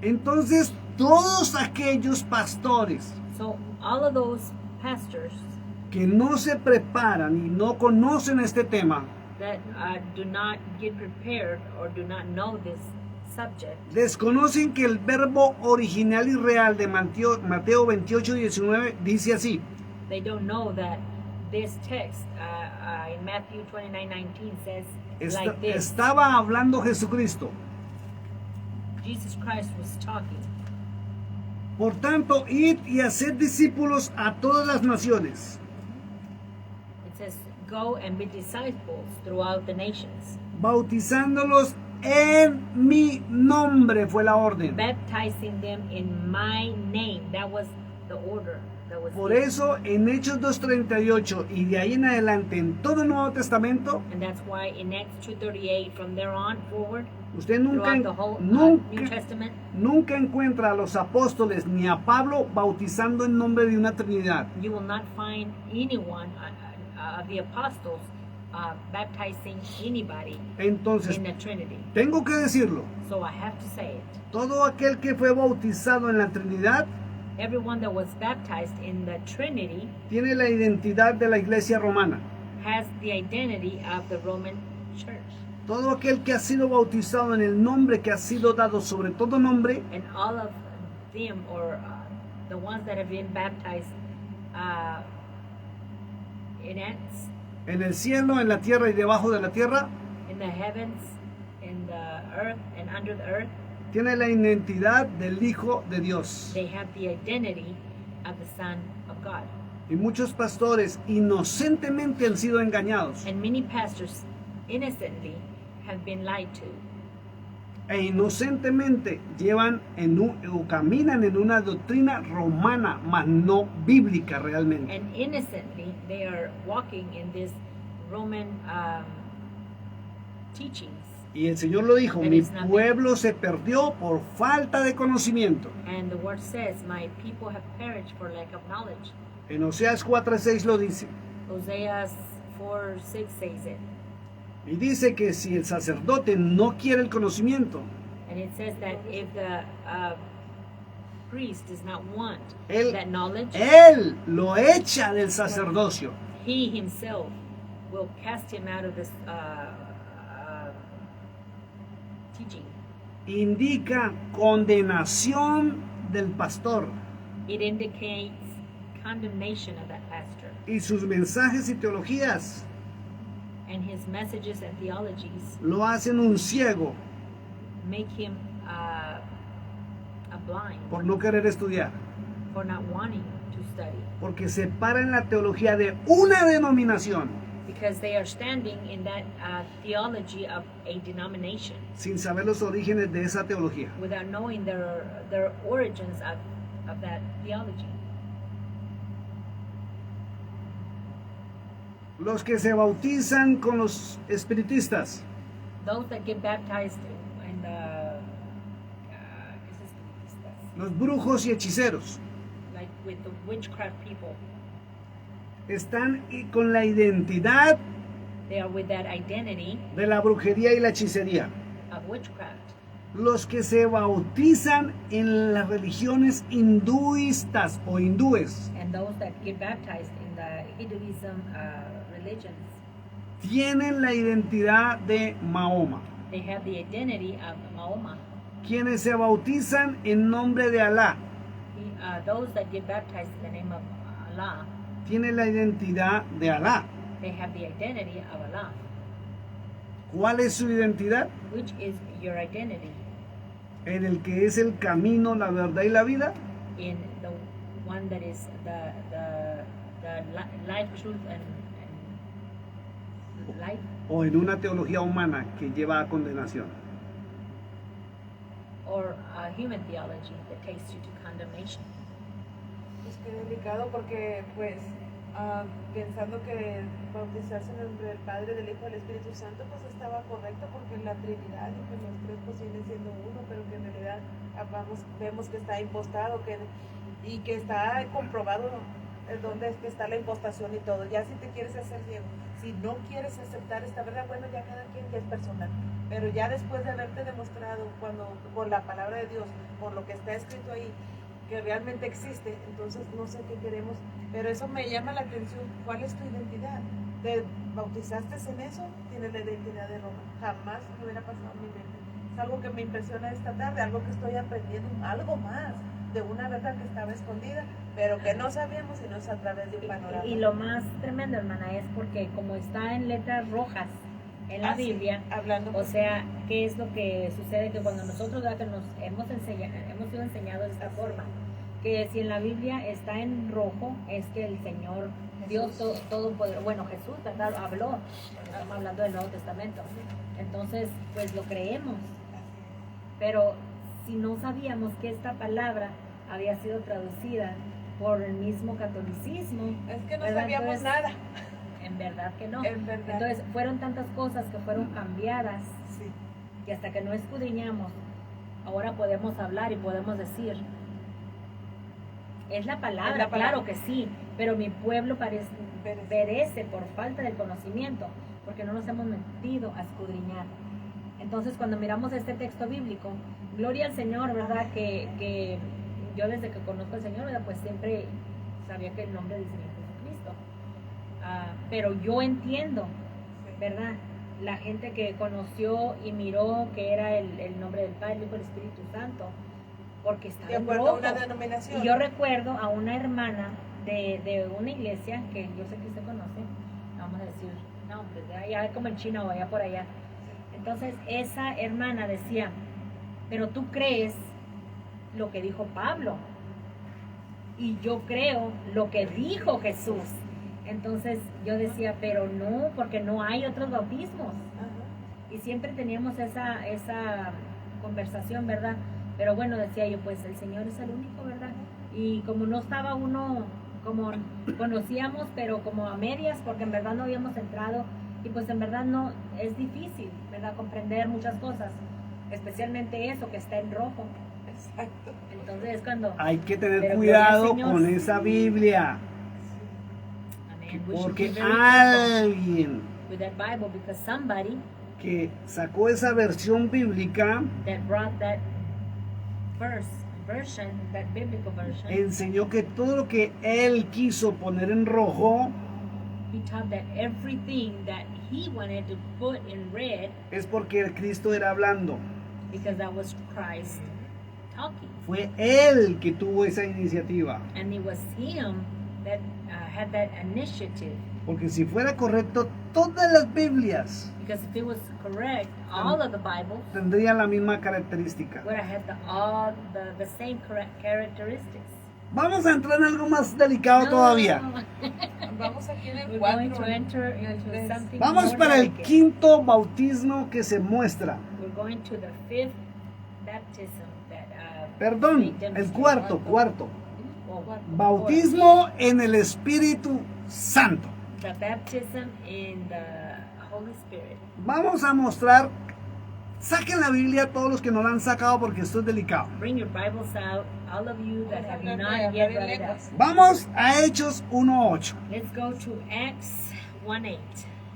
[SPEAKER 4] Entonces, todos aquellos pastores
[SPEAKER 3] So all of those pastors
[SPEAKER 4] que no se preparan y no conocen este tema,
[SPEAKER 3] that do not get prepared or do not know this subject,
[SPEAKER 4] desconocen que el verbo original y real de Mateo 28:19 dice así:
[SPEAKER 3] they don't know that this text in Matthew 29:19 says like this.
[SPEAKER 4] Estaba hablando Jesucristo.
[SPEAKER 3] Jesus Christ was talking.
[SPEAKER 4] Por tanto, id y haced discípulos a todas las naciones,
[SPEAKER 3] It says, go and be disciples throughout the nations,
[SPEAKER 4] bautizándolos en mi nombre, fue la orden.
[SPEAKER 3] baptizing them in my name. That was the order that was
[SPEAKER 4] Por
[SPEAKER 3] given.
[SPEAKER 4] eso, en Hechos 2:38 y de ahí en adelante, en todo el Nuevo Testamento,
[SPEAKER 3] And that's why in Acts 2:38, from there on forward,
[SPEAKER 4] usted nunca,
[SPEAKER 3] throughout the whole New
[SPEAKER 4] nunca,
[SPEAKER 3] Testament,
[SPEAKER 4] nunca encuentra a los apóstoles ni a Pablo bautizando en nombre de una Trinidad.
[SPEAKER 3] you will not find anyone of the apostles baptizing anybody
[SPEAKER 4] Entonces,
[SPEAKER 3] in the Trinity.
[SPEAKER 4] tengo que decirlo,
[SPEAKER 3] So I have to say it.
[SPEAKER 4] todo aquel que fue bautizado en la Trinidad
[SPEAKER 3] Everyone that was baptized in the Trinity
[SPEAKER 4] tiene la identidad de la Iglesia romana.
[SPEAKER 3] has the identity of the Roman Church.
[SPEAKER 4] Todo aquel que ha sido bautizado en el nombre que ha sido dado sobre todo nombre,
[SPEAKER 3] And all of them, or the ones that have been baptized in Acts,
[SPEAKER 4] en el cielo, en la tierra y debajo de la tierra,
[SPEAKER 3] in the heavens, in the earth, and under the earth,
[SPEAKER 4] tiene la identidad del Hijo de Dios.
[SPEAKER 3] they have the identity of the Son of God.
[SPEAKER 4] Y muchos pastores inocentemente han sido engañados
[SPEAKER 3] And many pastors innocently have been lied to.
[SPEAKER 4] e inocentemente llevan o caminan en una doctrina romana, mas no bíblica realmente.
[SPEAKER 3] And innocently, they are walking in this Roman teachings.
[SPEAKER 4] Y el Señor lo dijo:
[SPEAKER 3] And
[SPEAKER 4] mi
[SPEAKER 3] it's not
[SPEAKER 4] pueblo se perdió por falta de conocimiento.
[SPEAKER 3] And the word says, my people have perished for lack of knowledge.
[SPEAKER 4] En Oseas 4:6 lo dice.
[SPEAKER 3] Hosea 4:6 says it.
[SPEAKER 4] Y dice que si el sacerdote no quiere el conocimiento,
[SPEAKER 3] And it says that if the priest does not want
[SPEAKER 4] Él-
[SPEAKER 3] that knowledge,
[SPEAKER 4] él lo echa del sacerdocio.
[SPEAKER 3] he himself will cast him out of this teaching.
[SPEAKER 4] Indica condenación del pastor
[SPEAKER 3] It indicates condemnation of that pastor.
[SPEAKER 4] y sus mensajes y teologías
[SPEAKER 3] And his messages and theologies
[SPEAKER 4] lo hacen un ciego
[SPEAKER 3] make him a blind
[SPEAKER 4] por no querer estudiar,
[SPEAKER 3] for not wanting to study.
[SPEAKER 4] porque se para en la teología de una denominación
[SPEAKER 3] Because they are standing in that theology of a denomination
[SPEAKER 4] sin saber los orígenes de esa teología.
[SPEAKER 3] without knowing their origins of that theology.
[SPEAKER 4] Los que se bautizan con los espiritistas,
[SPEAKER 3] Those that get baptized in
[SPEAKER 4] los brujos y hechiceros,
[SPEAKER 3] like with the witchcraft people,
[SPEAKER 4] están con la identidad
[SPEAKER 3] they are with that identity
[SPEAKER 4] de la brujería y la hechicería.
[SPEAKER 3] of witchcraft.
[SPEAKER 4] Los que se bautizan en las religiones hinduistas o hindúes
[SPEAKER 3] And those that get baptized in the Hinduism religions,
[SPEAKER 4] tienen la identidad de Mahoma.
[SPEAKER 3] they have the identity of Mahoma.
[SPEAKER 4] Quienes se bautizan en nombre de Alá
[SPEAKER 3] Those that get baptized in the name of Allah,
[SPEAKER 4] tienen la identidad de Alá.
[SPEAKER 3] they have the identity of Allah.
[SPEAKER 4] ¿Cuál es su identidad?
[SPEAKER 3] Which is your identity?
[SPEAKER 4] En el que es el camino, la verdad y la vida,
[SPEAKER 3] In the one that is life, truth, and life,
[SPEAKER 4] o en una teología humana que lleva a condenación.
[SPEAKER 3] or a human theology that takes you to condemnation.
[SPEAKER 2] Es que delicado porque pues pensando que bautizarse en el nombre del Padre, del Hijo y del Espíritu Santo, pues estaba correcto porque es la Trinidad y que los tres pues siguen siendo uno, pero que en realidad vemos que está impostado y que está comprobado dónde es que está la impostación y todo. Ya si te quieres hacer ciego, si no quieres aceptar esta verdad, bueno, ya cada quien ya es personal, pero ya después de haberte demostrado por la palabra de Dios, por lo que está escrito ahí, que realmente existe, entonces no sé qué queremos, pero eso me llama la atención. ¿Cuál es tu identidad? ¿Te bautizaste en eso? Tienes la identidad de Roma. Jamás me hubiera pasado en mi mente. Es algo que me impresiona esta tarde, algo que estoy aprendiendo, algo más de una verdad que estaba escondida, pero que no sabíamos y no es a través de un panorama.
[SPEAKER 3] Y lo más tremendo, hermana, es porque como está en letras rojas en la Biblia,
[SPEAKER 2] hablando,
[SPEAKER 3] o sea, ¿qué es lo que sucede? Que cuando nosotros que nos hemos sido enseñados de esta forma, que si en la Biblia está en rojo, es que el Señor, Dios todo poder, bueno, Jesús, ¿verdad? Habló, estamos hablando del Nuevo Testamento, entonces, pues lo creemos, pero si no sabíamos que esta palabra había sido traducida por el mismo catolicismo,
[SPEAKER 2] es que no
[SPEAKER 3] ¿verdad?
[SPEAKER 2] sabíamos
[SPEAKER 3] Entonces,
[SPEAKER 2] nada.
[SPEAKER 3] En verdad que no.
[SPEAKER 2] En verdad.
[SPEAKER 3] Entonces fueron tantas cosas que fueron cambiadas
[SPEAKER 2] Sí.
[SPEAKER 3] y hasta que no escudriñamos, ahora podemos hablar y podemos decir, es la palabra,
[SPEAKER 2] Es la palabra.
[SPEAKER 3] claro que sí, pero mi pueblo perece por falta del conocimiento, porque no nos hemos metido a escudriñar. Entonces cuando miramos este texto bíblico, gloria al Señor, ¿verdad? Que yo desde que conozco al Señor, ¿verdad? Pues siempre sabía que el nombre del Señor es Jesucristo. Pero yo entiendo, ¿verdad? La gente que conoció y miró que era el nombre del Padre, el Hijo y el Espíritu Santo, porque estaba
[SPEAKER 2] De
[SPEAKER 3] en
[SPEAKER 2] acuerdo
[SPEAKER 3] rojo.
[SPEAKER 2] a una denominación.
[SPEAKER 3] Y yo recuerdo a una hermana de una iglesia que yo sé que usted conoce, vamos a decir nombres, de allá como en China o allá por allá. Entonces esa hermana decía, pero tú crees lo que dijo Pablo y yo creo lo que dijo Jesús. Entonces yo decía, pero no, porque no hay otros bautismos.
[SPEAKER 2] Ajá.
[SPEAKER 3] Y siempre teníamos esa conversación, ¿verdad? Pero bueno, decía yo, pues el Señor es el único, ¿verdad? Y como no estaba uno, como conocíamos, pero como a medias, porque en verdad no habíamos entrado, y pues en verdad no, es difícil, ¿verdad? Comprender muchas cosas, especialmente eso que está en rojo.
[SPEAKER 2] Exacto.
[SPEAKER 3] Entonces es cuando...
[SPEAKER 4] Hay que tener
[SPEAKER 3] Pero
[SPEAKER 4] cuidado
[SPEAKER 3] gloria al Señor.
[SPEAKER 4] con esa Biblia,
[SPEAKER 3] Amén. We should
[SPEAKER 4] porque
[SPEAKER 3] be very careful
[SPEAKER 4] alguien
[SPEAKER 3] with that Bible, because somebody
[SPEAKER 4] que sacó esa versión bíblica
[SPEAKER 3] that brought that version, that biblical version,
[SPEAKER 4] enseñó que todo lo que él quiso poner en rojo
[SPEAKER 3] he taught that everything that he wanted to put in red,
[SPEAKER 4] es porque el Cristo era hablando.
[SPEAKER 3] because that was Christ talking.
[SPEAKER 4] Fue él que tuvo esa iniciativa.
[SPEAKER 3] And it was him that had that initiative.
[SPEAKER 4] Porque si fuera correcto, todas las Biblias
[SPEAKER 3] Because if it was correct, all of the Bibles
[SPEAKER 4] tendrían la misma característica.
[SPEAKER 3] would have had all the same correct characteristics.
[SPEAKER 4] Vamos a entrar en algo más delicado todavía.
[SPEAKER 2] Vamos aquí en el
[SPEAKER 3] We're
[SPEAKER 2] 4.
[SPEAKER 3] going to enter into something
[SPEAKER 4] Vamos
[SPEAKER 3] more
[SPEAKER 4] para el
[SPEAKER 3] delicate.
[SPEAKER 4] quinto bautismo que se muestra.
[SPEAKER 3] We're going to the fifth baptism that
[SPEAKER 4] Perdón,
[SPEAKER 3] we
[SPEAKER 4] el
[SPEAKER 3] demonstrate.
[SPEAKER 4] cuarto.
[SPEAKER 3] Oh,
[SPEAKER 4] Bautismo en el Espíritu Santo.
[SPEAKER 3] the baptism in the Holy Spirit.
[SPEAKER 4] Vamos a mostrar, saquen la Biblia todos los que no la han sacado porque esto es delicado.
[SPEAKER 3] Bring your Bibles out, all of you that have
[SPEAKER 2] Vamos a
[SPEAKER 3] not
[SPEAKER 2] hablar
[SPEAKER 3] yet
[SPEAKER 2] en
[SPEAKER 3] read it
[SPEAKER 2] lenguas.
[SPEAKER 3] out.
[SPEAKER 4] Vamos a Hechos 1.8.
[SPEAKER 3] Let's go to Acts 1:8.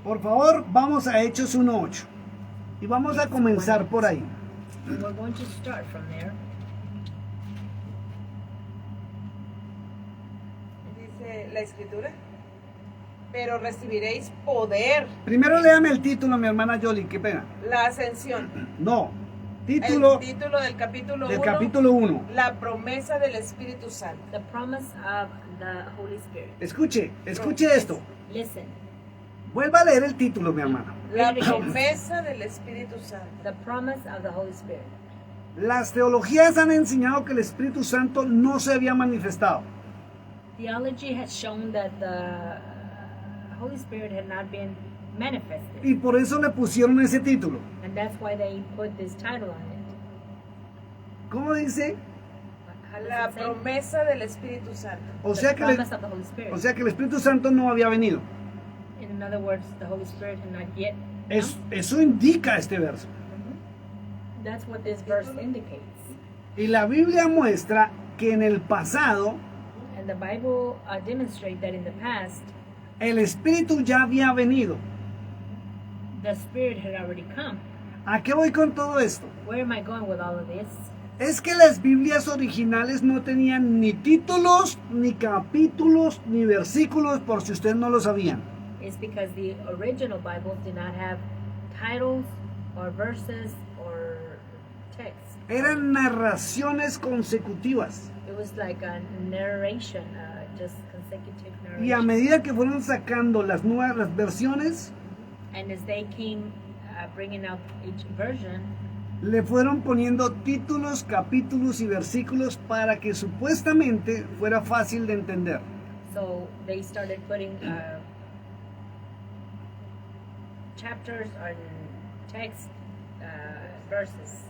[SPEAKER 4] Por favor, vamos a Hechos 1.8. Y vamos a comenzar por ahí.
[SPEAKER 3] And we're going to start from there.
[SPEAKER 2] Dice la escritura, pero recibiréis poder,
[SPEAKER 4] Primero léame el título, mi hermana Yoli, qué pena.
[SPEAKER 2] la ascensión.
[SPEAKER 4] No, título
[SPEAKER 2] El título del capítulo
[SPEAKER 4] del
[SPEAKER 2] 1,
[SPEAKER 4] capítulo 1.
[SPEAKER 2] la promesa del Espíritu Santo.
[SPEAKER 3] The promise of the Holy Spirit.
[SPEAKER 4] Escuche esto.
[SPEAKER 3] Listen,
[SPEAKER 4] Vuelva a leer el título, mi hermana.
[SPEAKER 2] La promesa del Espíritu Santo.
[SPEAKER 3] the promise of the Holy Spirit.
[SPEAKER 4] Las teologías han enseñado que el Espíritu Santo no se había manifestado.
[SPEAKER 3] Theology has shown that the Holy Spirit had not been manifested,
[SPEAKER 4] Y por eso le pusieron ese título.
[SPEAKER 3] and that's why they put this title on it.
[SPEAKER 4] ¿Cómo dice?
[SPEAKER 3] How
[SPEAKER 2] A la promesa del Espíritu Santo.
[SPEAKER 4] O
[SPEAKER 3] The
[SPEAKER 4] sea que,
[SPEAKER 3] promise of the Holy Spirit.
[SPEAKER 4] o sea que el Espíritu Santo no había venido.
[SPEAKER 3] In other words, the Holy Spirit had not yet come.
[SPEAKER 4] Eso indica este verso.
[SPEAKER 3] That's what this verse indicates.
[SPEAKER 4] Y la Biblia muestra que en el pasado
[SPEAKER 3] And the Bible demonstrates that in the past,
[SPEAKER 4] el Espíritu ya había venido.
[SPEAKER 3] the Spirit had already come.
[SPEAKER 4] ¿A qué voy con todo esto?
[SPEAKER 3] Where am I going with all of this?
[SPEAKER 4] Es que las Biblias originales no tenían ni títulos, ni capítulos, ni versículos, por si ustedes no lo sabían.
[SPEAKER 3] It's because the original Bibles did not have titles or verses or text.
[SPEAKER 4] Eran narraciones consecutivas.
[SPEAKER 3] It was like a narration, just consecutive
[SPEAKER 4] Y a
[SPEAKER 3] narration.
[SPEAKER 4] medida que fueron sacando las nuevas versiones,
[SPEAKER 3] And as they came bringing out each version,
[SPEAKER 4] le fueron poniendo títulos, capítulos y versículos para que supuestamente fuera fácil de entender.
[SPEAKER 3] so they started putting chapters and text verses.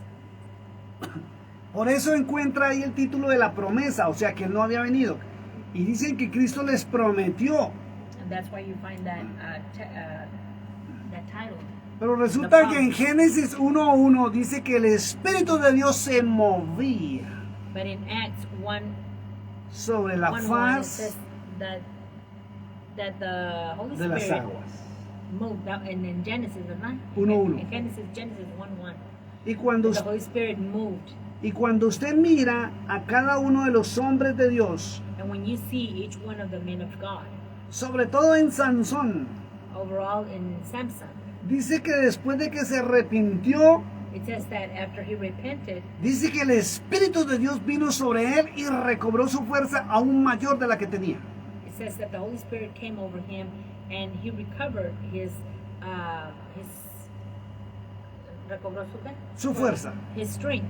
[SPEAKER 4] Por eso encuentra ahí el título de la promesa, o sea que él no había venido. Y dicen que Cristo les prometió.
[SPEAKER 3] And that's why you find that that title.
[SPEAKER 4] Pero resulta que en Génesis 1:1 dice que el Espíritu de Dios se movía
[SPEAKER 3] But in Acts 1,
[SPEAKER 4] sobre la
[SPEAKER 3] 1:1, it
[SPEAKER 4] faz
[SPEAKER 3] says that the Holy
[SPEAKER 4] de las
[SPEAKER 3] Spirit
[SPEAKER 4] aguas.
[SPEAKER 3] moved out, and in Genesis, ¿verdad?
[SPEAKER 4] 1:1.
[SPEAKER 3] In Genesis 1:1.
[SPEAKER 4] Y cuando,
[SPEAKER 3] The Holy Spirit moved.
[SPEAKER 4] y cuando usted mira a cada uno de los hombres de Dios,
[SPEAKER 3] And when you see each one of the men of God,
[SPEAKER 4] sobre todo en Sansón,
[SPEAKER 3] overall in Samson,
[SPEAKER 4] dice que después de que se arrepintió,
[SPEAKER 3] it says that after he repented,
[SPEAKER 4] dice que el Espíritu de Dios vino sobre él y recobró su fuerza aún mayor de la que tenía.
[SPEAKER 3] it says that the Holy Spirit came over him and he recovered recobró su qué?
[SPEAKER 4] Su fuerza.
[SPEAKER 3] His strength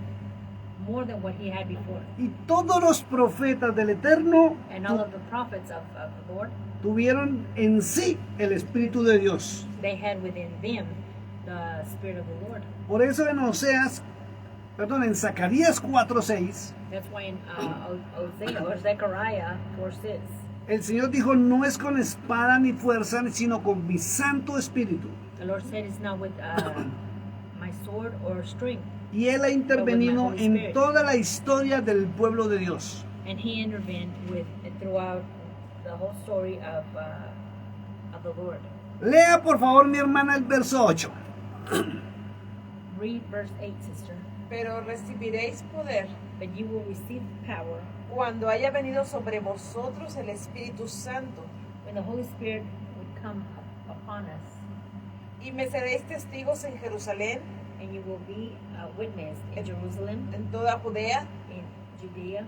[SPEAKER 3] more than what he had before.
[SPEAKER 4] Y todos los profetas del Eterno
[SPEAKER 3] And all of the prophets of the Lord,
[SPEAKER 4] tuvieron en sí el Espíritu de Dios.
[SPEAKER 3] they had within them the Spirit of the Lord.
[SPEAKER 4] Por eso en en Zacarías 4:6,
[SPEAKER 3] That's why in Hosea or Zechariah 4:6,
[SPEAKER 4] el Señor dijo, no es con espada ni fuerza, sino con mi Santo Espíritu.
[SPEAKER 3] the Lord said it's not with my sword or strength.
[SPEAKER 4] Y Él ha intervenido
[SPEAKER 3] Holy
[SPEAKER 4] en
[SPEAKER 3] Spirit.
[SPEAKER 4] toda la historia del pueblo de Dios.
[SPEAKER 3] And he intervened throughout the whole story of the Lord.
[SPEAKER 4] Lea por favor mi hermana el verso 8.
[SPEAKER 3] Read verse 8, sister.
[SPEAKER 2] Pero recibiréis poder
[SPEAKER 3] But you will receive power
[SPEAKER 2] cuando haya venido sobre vosotros el Espíritu Santo,
[SPEAKER 3] when the Holy Spirit would come upon us,
[SPEAKER 2] y me seréis testigos en Jerusalén,
[SPEAKER 3] and you will be a witness in Jerusalem,
[SPEAKER 2] en toda Judea,
[SPEAKER 3] in Judea,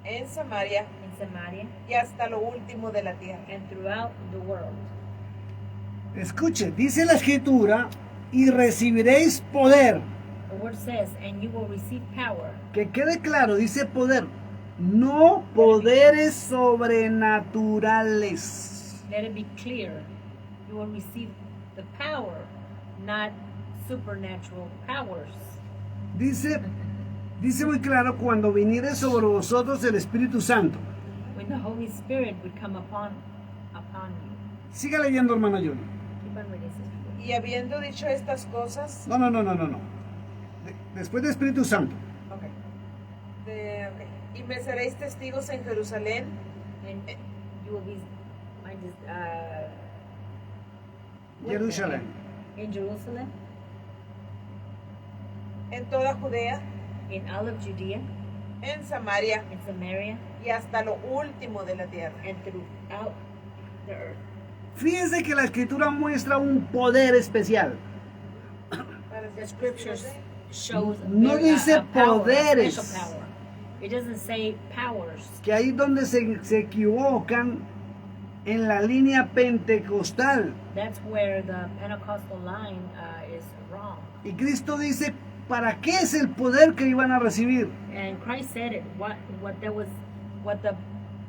[SPEAKER 2] en Samaria
[SPEAKER 3] in Samaria,
[SPEAKER 2] y hasta lo último de la tierra.
[SPEAKER 3] and throughout the world.
[SPEAKER 4] Escuche, dice la escritura, y recibiréis poder.
[SPEAKER 3] The word says, and you will receive power.
[SPEAKER 4] Que quede claro, dice poder, no poderes sobrenaturales.
[SPEAKER 3] Let it be clear. You will receive the power, not supernatural powers.
[SPEAKER 4] Dice muy claro, cuando viniere sobre vosotros el Espíritu Santo.
[SPEAKER 3] When the Holy Spirit would come upon you.
[SPEAKER 4] Siga leyendo, hermano Johnny.
[SPEAKER 3] Keep on reading, sister.
[SPEAKER 2] Y habiendo dicho estas cosas,
[SPEAKER 4] No. Después del Espíritu Santo.
[SPEAKER 2] ok. Y me seréis testigos en Jerusalén,
[SPEAKER 3] And you will be
[SPEAKER 4] Jerusalén.
[SPEAKER 3] in Jerusalem,
[SPEAKER 2] en toda Judea,
[SPEAKER 3] in all of Judea,
[SPEAKER 2] en Samaria
[SPEAKER 3] in Samaria,
[SPEAKER 2] y hasta lo último de la tierra.
[SPEAKER 3] and throughout the earth.
[SPEAKER 4] Fíjense que la escritura muestra un poder especial.
[SPEAKER 3] The scriptures shows
[SPEAKER 4] No dice
[SPEAKER 3] power,
[SPEAKER 4] poderes.
[SPEAKER 3] special power. It doesn't say powers.
[SPEAKER 4] Que ahí donde se equivocan en la línea pentecostal.
[SPEAKER 3] That's where the Pentecostal line is wrong.
[SPEAKER 4] Y Cristo dice, ¿para qué es el poder que iban a recibir?
[SPEAKER 3] And Christ said it. What the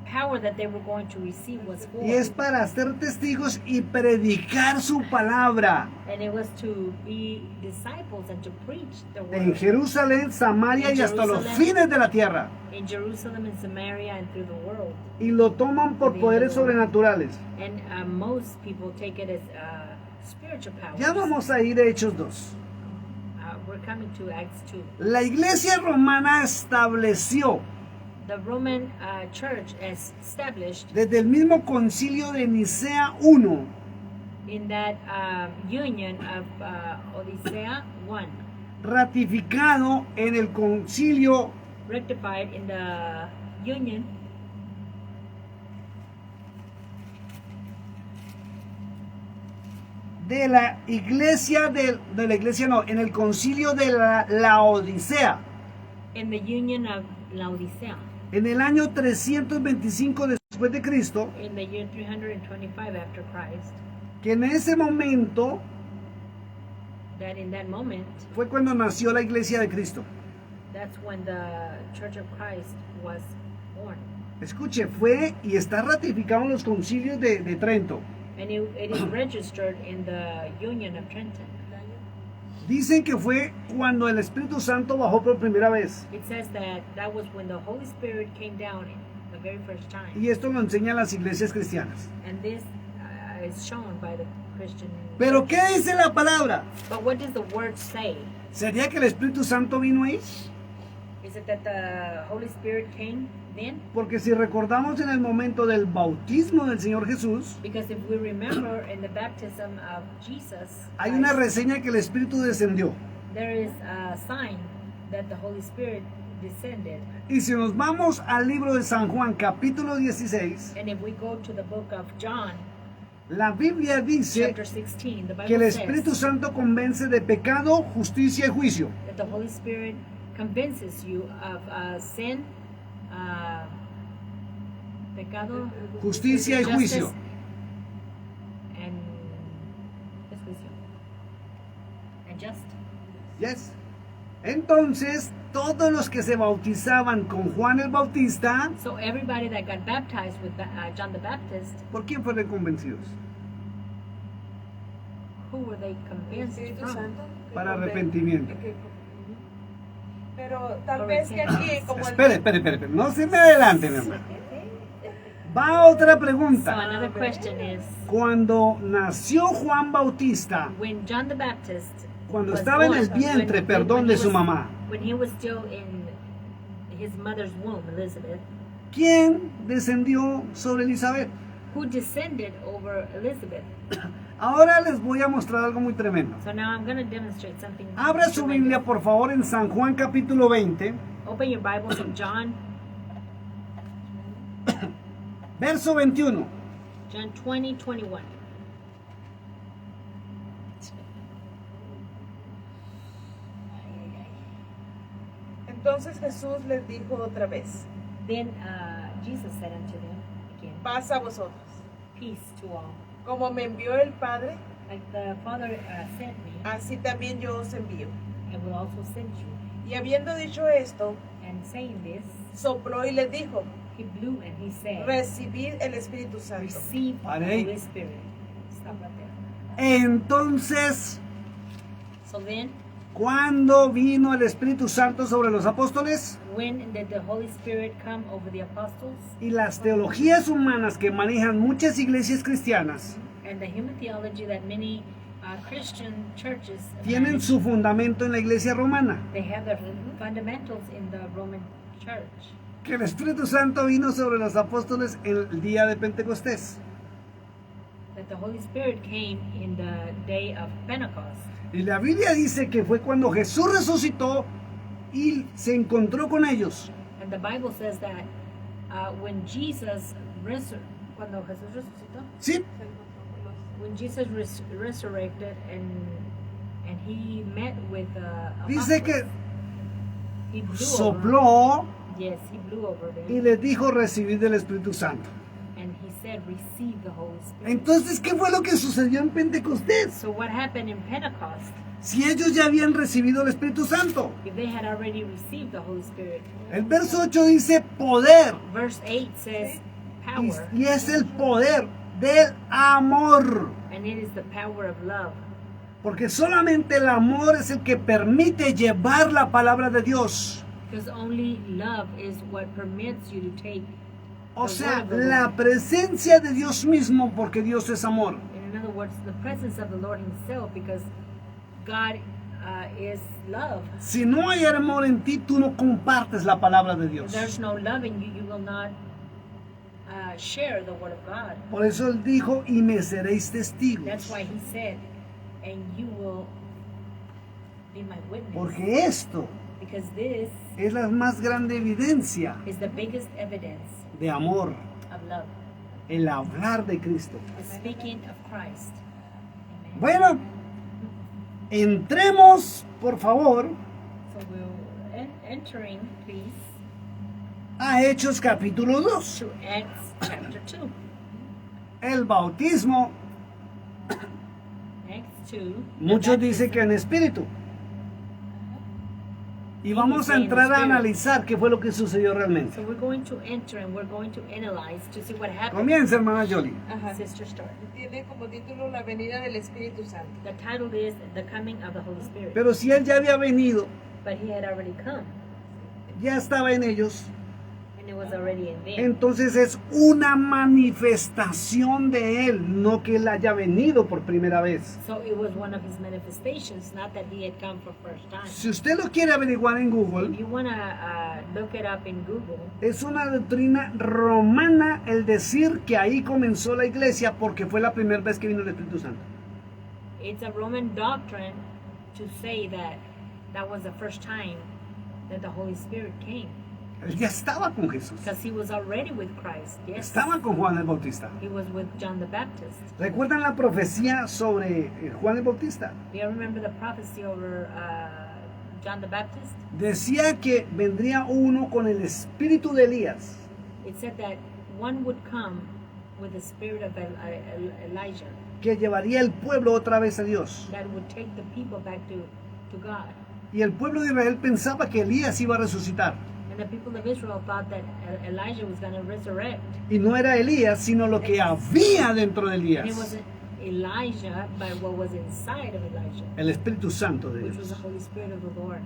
[SPEAKER 3] power that they were going to receive was for.
[SPEAKER 4] Y es para ser testigos y predicar su palabra
[SPEAKER 3] And it was to be disciples and to preach the
[SPEAKER 4] en
[SPEAKER 3] word
[SPEAKER 4] Jerusalén, Samaria y hasta los fines de la tierra.
[SPEAKER 3] in Jerusalem and Samaria and through the world.
[SPEAKER 4] Y lo toman por poderes sobrenaturales.
[SPEAKER 3] And most people take it as spiritual power.
[SPEAKER 4] Ya vamos a ir a Hechos 2.
[SPEAKER 3] We're coming to Acts 2.
[SPEAKER 4] La iglesia romana estableció
[SPEAKER 3] The Roman church is established
[SPEAKER 4] desde el mismo concilio de Nicea I,
[SPEAKER 3] in that union of Odyssea 1,
[SPEAKER 4] ratificado en el concilio
[SPEAKER 3] rectified in the union
[SPEAKER 4] de la iglesia en el concilio de la Laodicea,
[SPEAKER 3] in the union of Laodicea
[SPEAKER 4] en el año 325 después de Cristo,
[SPEAKER 3] in the year 325 after Christ.
[SPEAKER 4] que en ese momento
[SPEAKER 3] That in that moment,
[SPEAKER 4] fue cuando nació la iglesia de Cristo.
[SPEAKER 3] that's when the Church of Christ was born.
[SPEAKER 4] Escuche, fue y está ratificado en los concilios de Trento.
[SPEAKER 3] And it is registered in the Union of Trenton.
[SPEAKER 4] Dicen que fue cuando el Espíritu Santo bajó por primera vez.
[SPEAKER 3] It says that was when the Holy Spirit came down the very first time.
[SPEAKER 4] Y esto lo enseñan las iglesias cristianas.
[SPEAKER 3] And this is shown by the Christian.
[SPEAKER 4] Pero ¿qué dice la palabra?
[SPEAKER 3] But what does the word say?
[SPEAKER 4] ¿Sería que el Espíritu Santo vino ahí?
[SPEAKER 3] Is it that the Holy Spirit came then?
[SPEAKER 4] Porque si recordamos en el momento del bautismo del Señor Jesús,
[SPEAKER 3] Because if we remember in the baptism of Jesus,
[SPEAKER 4] hay una reseña que el Espíritu descendió.
[SPEAKER 3] there is a sign that the Holy Spirit descended.
[SPEAKER 4] Y si nos vamos al libro de San Juan, capítulo 16,
[SPEAKER 3] And if we go to the book of John,
[SPEAKER 4] la Biblia dice
[SPEAKER 3] chapter 16, the
[SPEAKER 4] que el
[SPEAKER 3] Bible
[SPEAKER 4] Espíritu
[SPEAKER 3] says
[SPEAKER 4] Santo convence de pecado, justicia y juicio.
[SPEAKER 3] that the Holy Spirit convinces you of sin, pecado,
[SPEAKER 4] Justicia y juicio.
[SPEAKER 3] and es juicio. And just.
[SPEAKER 4] Yes. Entonces, todos los que se bautizaban con Juan el Bautista,
[SPEAKER 3] So everybody that got baptized with John the Baptist,
[SPEAKER 4] ¿por quién fueron convencidos?
[SPEAKER 3] who were they convinced
[SPEAKER 2] Espíritu
[SPEAKER 3] from?
[SPEAKER 2] Santo.
[SPEAKER 4] Para arrepentimiento.
[SPEAKER 2] Pero tal vez que aquí, como el-
[SPEAKER 4] Espere, no se me adelante, mi amor. Va otra
[SPEAKER 3] So
[SPEAKER 4] pregunta.
[SPEAKER 3] another question is,
[SPEAKER 4] Cuando nació Juan Bautista,
[SPEAKER 3] when John the Baptist
[SPEAKER 4] cuando
[SPEAKER 3] was
[SPEAKER 4] estaba en
[SPEAKER 3] born,
[SPEAKER 4] el vientre,
[SPEAKER 3] when
[SPEAKER 4] perdón,
[SPEAKER 3] he
[SPEAKER 4] de su
[SPEAKER 3] was-
[SPEAKER 4] mamá,
[SPEAKER 3] when he was still in his mother's womb, Elizabeth,
[SPEAKER 4] ¿quién descendió sobre Elizabeth?
[SPEAKER 3] who descended over Elizabeth?
[SPEAKER 4] Ahora les voy a mostrar algo muy tremendo.
[SPEAKER 3] So now I'm going to demonstrate something.
[SPEAKER 4] Abra su
[SPEAKER 3] tremendous.
[SPEAKER 4] Biblia, por favor, en San Juan capítulo 20,
[SPEAKER 3] Open your Bibles in John
[SPEAKER 4] verso 21.
[SPEAKER 3] 20:21.
[SPEAKER 2] Entonces Jesús les dijo otra vez,
[SPEAKER 3] Then Jesus said unto them again,
[SPEAKER 2] paz a vosotros.
[SPEAKER 3] peace to all.
[SPEAKER 2] Como me envió el Padre,
[SPEAKER 3] Like the Father sent me,
[SPEAKER 2] así también yo os envío.
[SPEAKER 3] I will also send you.
[SPEAKER 2] Y habiendo dicho esto,
[SPEAKER 3] And saying this,
[SPEAKER 2] sopló y les dijo,
[SPEAKER 3] he blew and he said,
[SPEAKER 2] recibid el Espíritu Santo.
[SPEAKER 3] receive the
[SPEAKER 4] Pare ahí.
[SPEAKER 3] Holy Spirit. Stop right there.
[SPEAKER 4] Entonces,
[SPEAKER 3] So then,
[SPEAKER 4] ¿cuándo vino el Espíritu Santo sobre los apóstoles?
[SPEAKER 3] when did the Holy Spirit come over the apostles?
[SPEAKER 4] Y las teologías humanas que manejan muchas iglesias cristianas
[SPEAKER 3] And the human theology that many Christian churches
[SPEAKER 4] tienen
[SPEAKER 3] manage,
[SPEAKER 4] su fundamento en la iglesia romana.
[SPEAKER 3] they have their fundamentals in the Roman Church.
[SPEAKER 4] Que el Espíritu Santo vino sobre los apóstoles el día de Pentecostés.
[SPEAKER 3] That the Holy Spirit came in the day of Pentecost.
[SPEAKER 4] Y la Biblia dice que fue cuando Jesús resucitó y se encontró con ellos.
[SPEAKER 3] And the Bible says that when Jesus cuando Jesús resucitó,
[SPEAKER 4] Sí,
[SPEAKER 3] when Jesus resurrected and he met with the
[SPEAKER 4] dice que
[SPEAKER 3] he blew over,
[SPEAKER 4] sopló
[SPEAKER 3] yes, he blew over them,
[SPEAKER 4] y les dijo recibid del Espíritu Santo.
[SPEAKER 3] and he said, receive the Holy Spirit.
[SPEAKER 4] Entonces, ¿qué fue lo que sucedió en Pentecostés?
[SPEAKER 3] So what happened in Pentecost?
[SPEAKER 4] Si ellos ya habían recibido el Espíritu Santo.
[SPEAKER 3] If they had already received the Holy Spirit.
[SPEAKER 4] El verso 8 dice poder.
[SPEAKER 3] Verse 8 says power,
[SPEAKER 4] y es el poder del amor.
[SPEAKER 3] and it is the power of love.
[SPEAKER 4] Porque solamente el amor es el que permite llevar la palabra de Dios.
[SPEAKER 3] Because only love is what permits you to take.
[SPEAKER 4] O sea, la presencia de Dios mismo, porque Dios es amor.
[SPEAKER 3] In other words, the presence of the Lord Himself, because God is love.
[SPEAKER 4] Si no hay amor en ti, tú no compartes la palabra de
[SPEAKER 3] If
[SPEAKER 4] Dios.
[SPEAKER 3] there's no love in you, you will not share the word of God.
[SPEAKER 4] Por eso Él dijo, y me seréis testigos.
[SPEAKER 3] That's why He said, and you will be my witness.
[SPEAKER 4] Porque esto
[SPEAKER 3] Because this
[SPEAKER 4] es la más grande evidencia
[SPEAKER 3] is the biggest evidence
[SPEAKER 4] de amor,
[SPEAKER 3] of love,
[SPEAKER 4] el hablar de Cristo.
[SPEAKER 3] the speaking of Christ. Amen.
[SPEAKER 4] Bueno, entremos, por favor,
[SPEAKER 3] So we're entering, please,
[SPEAKER 4] a Hechos capítulo 2.
[SPEAKER 3] to Acts chapter 2.
[SPEAKER 4] El bautismo,
[SPEAKER 3] Acts 2.
[SPEAKER 4] muchos dicen que en espíritu. Y vamos a entrar a analizar qué fue lo que sucedió realmente.
[SPEAKER 3] So we're going to enter and we're going to analyze to see what happened.
[SPEAKER 4] Comienza, hermana Jolie.
[SPEAKER 2] Ajá.
[SPEAKER 3] Sister Stark.
[SPEAKER 2] Tiene como título La venida del Espíritu Santo.
[SPEAKER 3] The title is The Coming of the Holy Spirit.
[SPEAKER 4] Pero si él ya había venido,
[SPEAKER 3] But He had already come,
[SPEAKER 4] ya estaba en ellos,
[SPEAKER 3] and it was already in them.
[SPEAKER 4] entonces es una manifestación de él, no que él haya venido por primera vez.
[SPEAKER 3] So it was one of His manifestations, not that He had come for first time.
[SPEAKER 4] Si usted lo quiere averiguar en
[SPEAKER 3] If
[SPEAKER 4] Google,
[SPEAKER 3] you want to look it up in Google,
[SPEAKER 4] es una doctrina romana el decir que ahí comenzó la iglesia porque fue la primera vez que vino el Espíritu Santo.
[SPEAKER 3] it's a Roman doctrine to say that that was the first time that the Holy Spirit came.
[SPEAKER 4] Él ya estaba con Jesús,
[SPEAKER 3] Because He was already with Christ. Yes.
[SPEAKER 4] estaba con Juan el Bautista.
[SPEAKER 3] He was with John the Baptist.
[SPEAKER 4] ¿Recuerdan la profecía sobre Juan el Bautista?
[SPEAKER 3] Do you remember the prophecy over John the Baptist?
[SPEAKER 4] Decía que vendría uno con el espíritu de Elías.
[SPEAKER 3] It said that one would come with the spirit of Elijah
[SPEAKER 4] Que llevaría el pueblo otra vez a Dios.
[SPEAKER 3] that would take the people back to God.
[SPEAKER 4] Y el pueblo de Israel pensaba que Elías iba a resucitar.
[SPEAKER 3] And the people of Israel thought that Elijah was going to resurrect.
[SPEAKER 4] Y no era Elías, sino lo que había dentro de
[SPEAKER 3] And it
[SPEAKER 4] Elías.
[SPEAKER 3] wasn't Elijah, but what was inside of Elijah,
[SPEAKER 4] El Espíritu Santo de
[SPEAKER 3] which was the
[SPEAKER 4] Dios.
[SPEAKER 3] Holy Spirit of the Lord.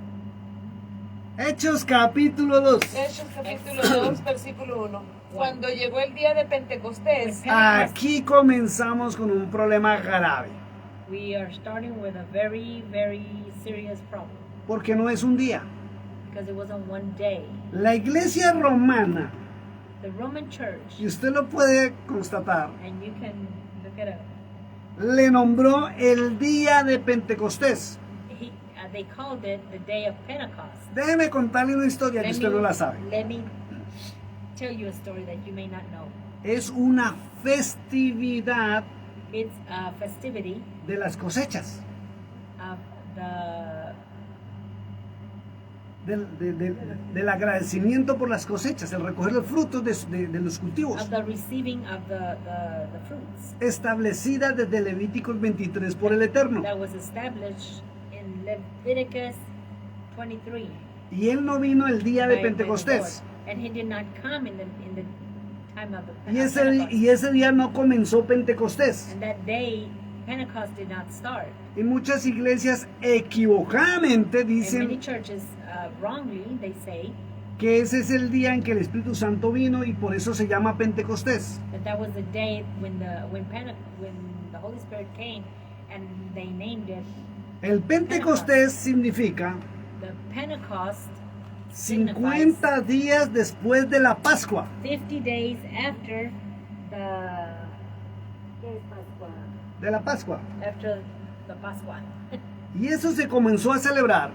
[SPEAKER 4] Hechos capítulo 2.
[SPEAKER 2] Hechos capítulo 2, versículo 1. Cuando llegó el día de Pentecostés,
[SPEAKER 4] Aquí comenzamos con un problema grave.
[SPEAKER 3] We are starting with a very, very serious problem
[SPEAKER 4] Porque no es un día.
[SPEAKER 3] because it wasn't one day.
[SPEAKER 4] La iglesia romana,
[SPEAKER 3] The Roman Church,
[SPEAKER 4] y usted lo puede constatar,
[SPEAKER 3] and you can look it up,
[SPEAKER 4] le nombró el día de Pentecostés.
[SPEAKER 3] they called it the day of Pentecost.
[SPEAKER 4] Déjeme contarle una historia que usted no la sabe.
[SPEAKER 3] Let me tell you a story that you may not know.
[SPEAKER 4] Es una festividad
[SPEAKER 3] It's a festivity
[SPEAKER 4] de las cosechas,
[SPEAKER 3] of
[SPEAKER 4] del agradecimiento por las cosechas, el recoger los frutos de los cultivos,
[SPEAKER 3] the receiving of the fruits
[SPEAKER 4] establecida desde Levíticos 23 por el Eterno.
[SPEAKER 3] that was established in Leviticus 23.
[SPEAKER 4] Y él no vino el día de
[SPEAKER 3] by the
[SPEAKER 4] Pentecostés.
[SPEAKER 3] Lord. And He did not come in the time of the
[SPEAKER 4] Y
[SPEAKER 3] Pentecost.
[SPEAKER 4] ese día no comenzó Pentecostés.
[SPEAKER 3] And that day, Pentecost did not start.
[SPEAKER 4] Y muchas iglesias equivocadamente
[SPEAKER 3] In many
[SPEAKER 4] dicen
[SPEAKER 3] churches, wrongly, they say
[SPEAKER 4] que ese es el día en que el Espíritu Santo vino y por eso se llama Pentecostés.
[SPEAKER 3] that was the day when the Holy Spirit came, and they named it
[SPEAKER 4] El Pentecostés significa
[SPEAKER 3] the Pentecost.
[SPEAKER 4] 50 días después de la Pascua.
[SPEAKER 3] 50 days after
[SPEAKER 4] De la Pascua.
[SPEAKER 3] after the Pascua.
[SPEAKER 4] Y eso se comenzó a celebrar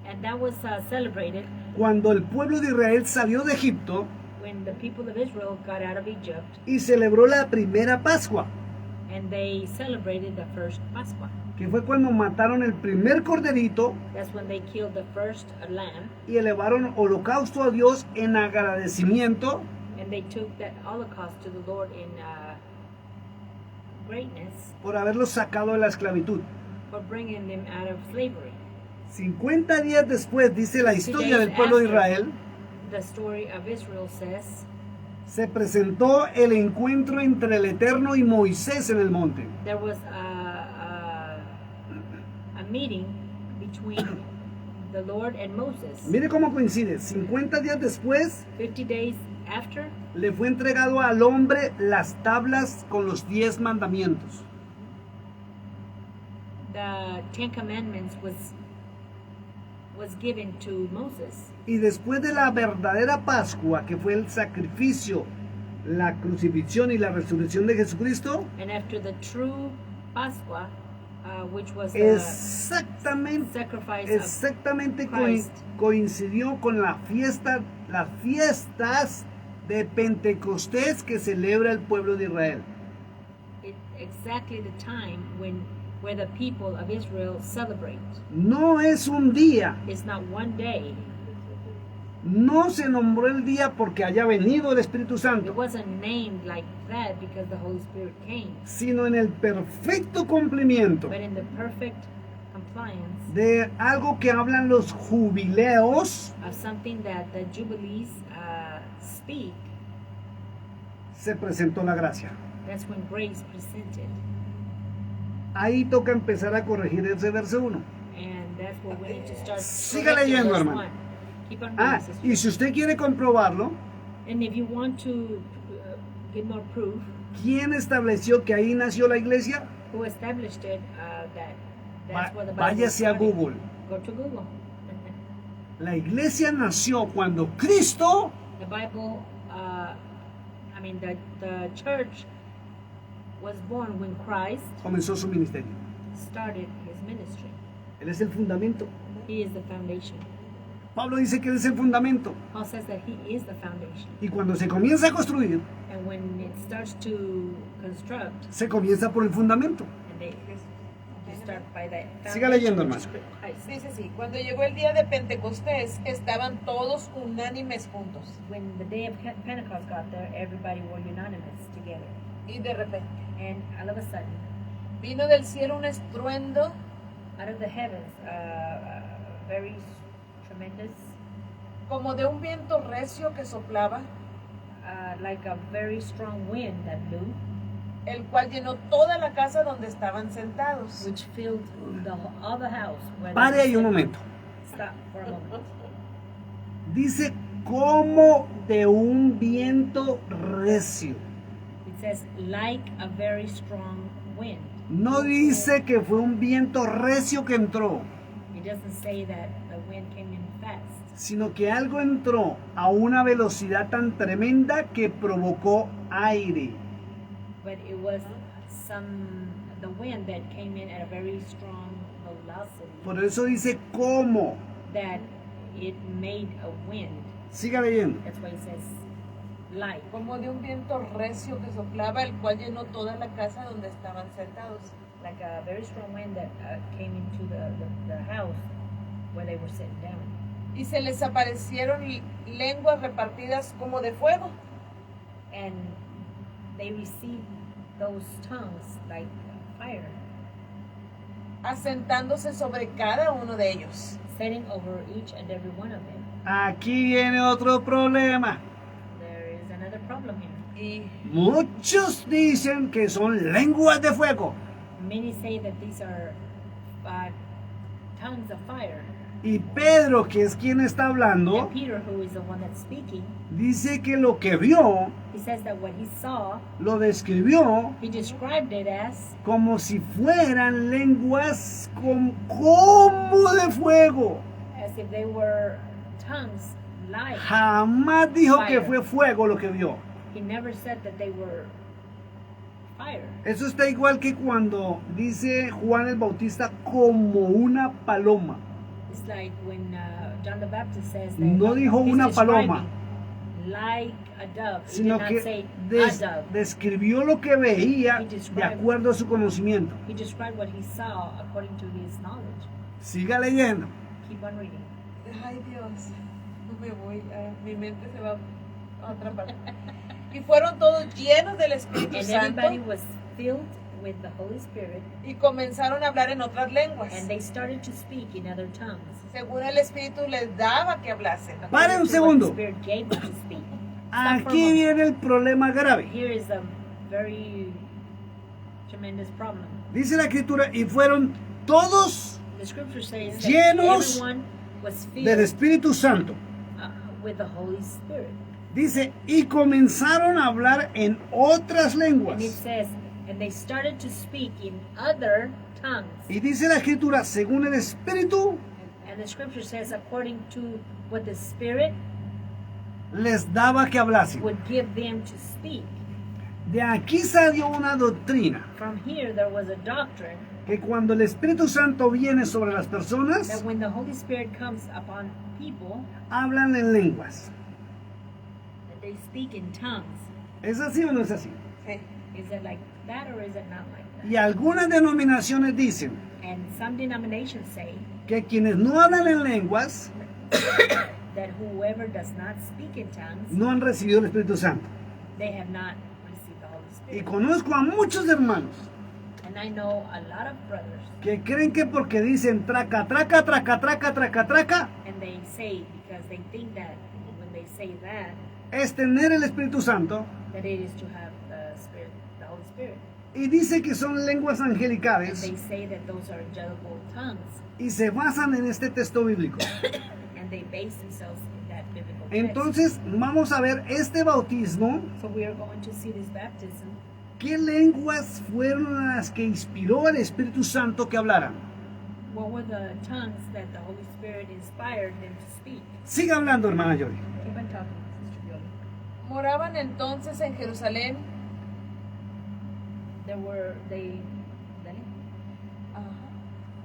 [SPEAKER 3] And that was celebrated
[SPEAKER 4] cuando el pueblo de Israel salió de Egipto
[SPEAKER 3] when the people of Israel got out of Egypt,
[SPEAKER 4] y celebró la primera Pascua,
[SPEAKER 3] and they celebrated the first Pascua.
[SPEAKER 4] que fue cuando mataron el primer corderito
[SPEAKER 3] That's when they killed the first lamb,
[SPEAKER 4] y elevaron holocausto a Dios en agradecimiento
[SPEAKER 3] and they took that holocaust to the Lord in greatness
[SPEAKER 4] por haberlos sacado de la esclavitud.
[SPEAKER 3] for bringing them out of slavery.
[SPEAKER 4] 50 días después, dice la
[SPEAKER 3] 50
[SPEAKER 4] historia
[SPEAKER 3] days
[SPEAKER 4] del pueblo de
[SPEAKER 3] after,
[SPEAKER 4] Israel,
[SPEAKER 3] The story of Israel says
[SPEAKER 4] se presentó el encuentro entre el Eterno y Moisés en el monte.
[SPEAKER 3] There was a meeting between the Lord and Moses.
[SPEAKER 4] Mire cómo coincide. 50 días después
[SPEAKER 3] 50 days after,
[SPEAKER 4] le fue entregado al hombre las tablas con los 10 mandamientos.
[SPEAKER 3] the Ten Commandments was given to Moses.
[SPEAKER 4] Y después de la verdadera Pascua, que fue el sacrificio, la crucifixión y la resurrección de Jesucristo,
[SPEAKER 3] And after the true Pascua, which was the
[SPEAKER 4] exactamente,
[SPEAKER 3] sacrifice
[SPEAKER 4] exactamente
[SPEAKER 3] Christ.
[SPEAKER 4] coincidió con las fiestas de Pentecostés que celebra el pueblo de Israel.
[SPEAKER 3] exactly the time where the people of Israel celebrate.
[SPEAKER 4] No es un día,
[SPEAKER 3] It's not one day.
[SPEAKER 4] no se nombró el día porque haya venido el Espíritu
[SPEAKER 3] It
[SPEAKER 4] Santo,
[SPEAKER 3] wasn't named like that because the Holy Spirit came,
[SPEAKER 4] sino en el perfecto cumplimiento
[SPEAKER 3] but in the perfect compliance
[SPEAKER 4] de algo que hablan los jubileos.
[SPEAKER 3] of something that the Jubilees speak.
[SPEAKER 4] Se presentó la gracia.
[SPEAKER 3] That's when grace presented,
[SPEAKER 4] Ahí toca empezar a corregir ese verso 1.
[SPEAKER 3] and that's what we need to start.
[SPEAKER 4] Siga
[SPEAKER 3] correcting
[SPEAKER 4] leyendo,
[SPEAKER 3] verse
[SPEAKER 4] hermano.
[SPEAKER 3] 1. Keep on
[SPEAKER 4] Ah,
[SPEAKER 3] reading, sister.
[SPEAKER 4] y si usted quiere comprobarlo,
[SPEAKER 3] And if you want to get more proof,
[SPEAKER 4] ¿quién estableció que ahí nació la iglesia?
[SPEAKER 3] who established it, that's where the Bible
[SPEAKER 4] Váyase a
[SPEAKER 3] started.
[SPEAKER 4] Google.
[SPEAKER 3] Go to Google.
[SPEAKER 4] La iglesia nació cuando Cristo
[SPEAKER 3] The Bible, the church was born when Christ
[SPEAKER 4] comenzó su ministerio.
[SPEAKER 3] started his ministry.
[SPEAKER 4] Él es el fundamento.
[SPEAKER 3] He is the foundation.
[SPEAKER 4] Pablo dice que él es el fundamento.
[SPEAKER 3] Paul says that he is the foundation.
[SPEAKER 4] Y cuando se comienza a construir,
[SPEAKER 3] And when it starts to construct,
[SPEAKER 4] se comienza por el fundamento.
[SPEAKER 3] and you start by that
[SPEAKER 4] Siga
[SPEAKER 3] foundation,
[SPEAKER 4] leyendo,
[SPEAKER 3] which
[SPEAKER 4] hermano.
[SPEAKER 3] is Christ.
[SPEAKER 2] Dice así, cuando llegó el día de Pentecostés, estaban todos unánimes juntos.
[SPEAKER 3] When the day of Pentecost got there, everybody were unanimous together.
[SPEAKER 2] Y de repente,
[SPEAKER 3] And all of a sudden,
[SPEAKER 2] vino del cielo un estruendo
[SPEAKER 3] out of the heavens, very tremendous,
[SPEAKER 2] como de un viento recio que soplaba,
[SPEAKER 3] like a very strong wind that blew,
[SPEAKER 2] el cual llenó toda la casa donde estaban sentados.
[SPEAKER 3] which filled all the house. where they
[SPEAKER 4] Pare
[SPEAKER 3] were
[SPEAKER 4] ahí un
[SPEAKER 3] sitting.
[SPEAKER 4] momento.
[SPEAKER 3] Stop for a moment.
[SPEAKER 4] Dice como de un viento recio.
[SPEAKER 3] It says, like a very strong wind.
[SPEAKER 4] No dice que fue un viento recio que entró,
[SPEAKER 3] It doesn't say that the wind came in fast,
[SPEAKER 4] sino que algo entró a una velocidad tan tremenda que provocó aire.
[SPEAKER 3] but it was the wind that came in at a very strong velocity,
[SPEAKER 4] Por eso dice cómo.
[SPEAKER 3] that it made a wind.
[SPEAKER 4] Siga leyendo.
[SPEAKER 3] That's why it says, like.
[SPEAKER 2] Como de un viento recio que soplaba, el cual llenó toda la casa donde estaban sentados.
[SPEAKER 3] Like a very strong wind that came into the house where they were sitting down.
[SPEAKER 2] Y se les aparecieron lenguas repartidas como de fuego,
[SPEAKER 3] And they received those tongues like fire,
[SPEAKER 2] asentándose sobre cada uno de ellos.
[SPEAKER 3] setting over each and every one of them.
[SPEAKER 4] Aquí viene otro problema.
[SPEAKER 3] There is another problem here.
[SPEAKER 2] Y
[SPEAKER 4] Muchos dicen que son lenguas de fuego.
[SPEAKER 3] Many say that these are tongues of fire.
[SPEAKER 4] Y Pedro, que es quien está hablando,
[SPEAKER 3] And Peter, who is the one that's speaking,
[SPEAKER 4] dice que lo que vio,
[SPEAKER 3] he says that what he saw,
[SPEAKER 4] lo describió
[SPEAKER 3] he described it as
[SPEAKER 4] como si fueran lenguas como de fuego.
[SPEAKER 3] as if they were tongues like.
[SPEAKER 4] Jamás dijo que
[SPEAKER 3] Fire.
[SPEAKER 4] fue fuego lo que vio.
[SPEAKER 3] He never said that they were fire.
[SPEAKER 4] Eso está igual que cuando dice Juan el Bautista como una paloma.
[SPEAKER 3] It's like when John the Baptist says that
[SPEAKER 4] No dijo
[SPEAKER 3] he's
[SPEAKER 4] una
[SPEAKER 3] describing
[SPEAKER 4] paloma,
[SPEAKER 3] like a dove. He did
[SPEAKER 4] sino
[SPEAKER 3] not
[SPEAKER 4] que
[SPEAKER 3] say a dove.
[SPEAKER 4] describió lo que veía
[SPEAKER 3] He
[SPEAKER 4] de
[SPEAKER 3] described-
[SPEAKER 4] acuerdo a su conocimiento.
[SPEAKER 3] He described what he saw according to his knowledge.
[SPEAKER 4] Siga leyendo.
[SPEAKER 3] Keep on reading.
[SPEAKER 2] ay Dios, no me voy, mi mente se va a otra parte. Y fueron todos llenos del Espíritu
[SPEAKER 3] And
[SPEAKER 2] Santo
[SPEAKER 3] everybody was filled with the Holy Spirit,
[SPEAKER 2] y comenzaron a hablar en otras lenguas,
[SPEAKER 3] and they started to speak in other tongues.
[SPEAKER 2] según el Espíritu les daba que hablasen.
[SPEAKER 4] Pare un
[SPEAKER 3] According to what
[SPEAKER 4] segundo.
[SPEAKER 3] the Spirit gave them to speak. Stop for a
[SPEAKER 4] Aquí
[SPEAKER 3] moment.
[SPEAKER 4] viene el problema grave.
[SPEAKER 3] Here is a very tremendous problem.
[SPEAKER 4] Dice la escritura, y fueron todos
[SPEAKER 3] The scripture says that
[SPEAKER 4] Llenos
[SPEAKER 3] everyone was
[SPEAKER 4] del
[SPEAKER 3] filled
[SPEAKER 4] Espíritu Santo.
[SPEAKER 3] with the Holy Spirit.
[SPEAKER 4] Dice, y comenzaron a hablar en otras
[SPEAKER 3] And it
[SPEAKER 4] lenguas.
[SPEAKER 3] says, and they started to speak in other tongues.
[SPEAKER 4] Y dice la escritura, según el Espíritu,
[SPEAKER 3] And the scripture says, according to what the Spirit
[SPEAKER 4] les daba que hablasen.
[SPEAKER 3] would give them to speak.
[SPEAKER 4] De aquí salió una doctrina,
[SPEAKER 3] From here, there was a doctrine
[SPEAKER 4] que cuando el Espíritu Santo viene sobre las
[SPEAKER 3] that
[SPEAKER 4] personas,
[SPEAKER 3] when the Holy Spirit comes upon people,
[SPEAKER 4] hablan en lenguas.
[SPEAKER 3] that they speak in tongues.
[SPEAKER 4] ¿Es así o no es así?
[SPEAKER 2] Sí.
[SPEAKER 3] Is it like that or is it not like that?
[SPEAKER 4] Y algunas denominaciones dicen
[SPEAKER 3] And some denominations say
[SPEAKER 4] que quienes no hablan en lenguas
[SPEAKER 3] that whoever does not speak in tongues,
[SPEAKER 4] no han recibido el Espíritu Santo.
[SPEAKER 3] they have not received the Holy
[SPEAKER 4] Y
[SPEAKER 3] Spirit.
[SPEAKER 4] conozco a muchos hermanos
[SPEAKER 3] And I know a lot of brothers,
[SPEAKER 4] que creen que porque dicen traca, traca, traca, traca, traca, traca,
[SPEAKER 3] and they say, because they think that when they say that,
[SPEAKER 4] es tener el Espíritu Santo,
[SPEAKER 3] that it is to have the Spirit, the Holy Spirit.
[SPEAKER 4] y dice que son lenguas
[SPEAKER 3] And
[SPEAKER 4] angelicales
[SPEAKER 3] they say that those are angelical tongues,
[SPEAKER 4] y se basan en este texto bíblico.
[SPEAKER 3] and they base themselves in that biblical text.
[SPEAKER 4] Entonces vamos a ver este bautismo,
[SPEAKER 3] So we are going to see this baptism.
[SPEAKER 4] qué lenguas fueron las que inspiró al Espíritu Santo que hablaran.
[SPEAKER 3] What were the tongues that the Holy Spirit inspired them to speak?
[SPEAKER 4] Siga hablando, hermana Yori.
[SPEAKER 3] Keep on talking, Sister Viola.
[SPEAKER 2] Moraban entonces en Jerusalén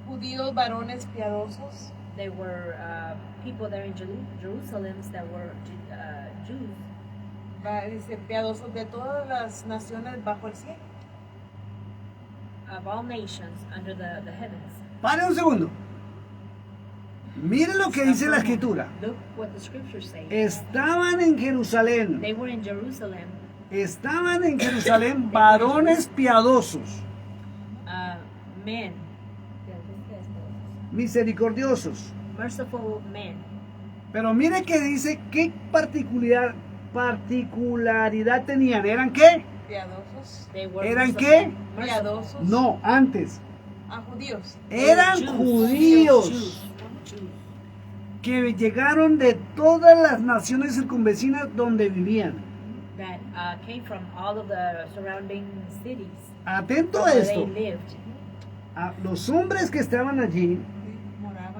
[SPEAKER 2] judíos varones piadosos,
[SPEAKER 3] They were people there in Jerusalem that were Jews,
[SPEAKER 2] dice, piadosos de todas las naciones bajo el cielo.
[SPEAKER 3] of all nations under the heavens.
[SPEAKER 4] Pare un segundo. Mire lo que dice la escritura.
[SPEAKER 3] Look what the scriptures say.
[SPEAKER 4] Estaban en Jerusalén.
[SPEAKER 3] They were in Jerusalem,
[SPEAKER 4] Estaban en Jerusalén varones piadosos,
[SPEAKER 3] men,
[SPEAKER 4] misericordiosos.
[SPEAKER 3] merciful men.
[SPEAKER 4] Pero mire que dice qué particularidad tenían. ¿Eran qué?
[SPEAKER 2] Piadosos,
[SPEAKER 3] They were
[SPEAKER 4] ¿Eran
[SPEAKER 3] merciful-
[SPEAKER 4] qué?
[SPEAKER 3] merciful.
[SPEAKER 2] piadosos,
[SPEAKER 4] No, antes.
[SPEAKER 2] a judíos.
[SPEAKER 4] Eran
[SPEAKER 3] Jews.
[SPEAKER 4] judíos
[SPEAKER 3] Jews.
[SPEAKER 4] que llegaron de todas las naciones circunvecinas donde vivían.
[SPEAKER 3] That came from all of the surrounding cities
[SPEAKER 4] Atento a
[SPEAKER 3] where
[SPEAKER 4] esto.
[SPEAKER 3] they lived.
[SPEAKER 4] Los hombres que estaban allí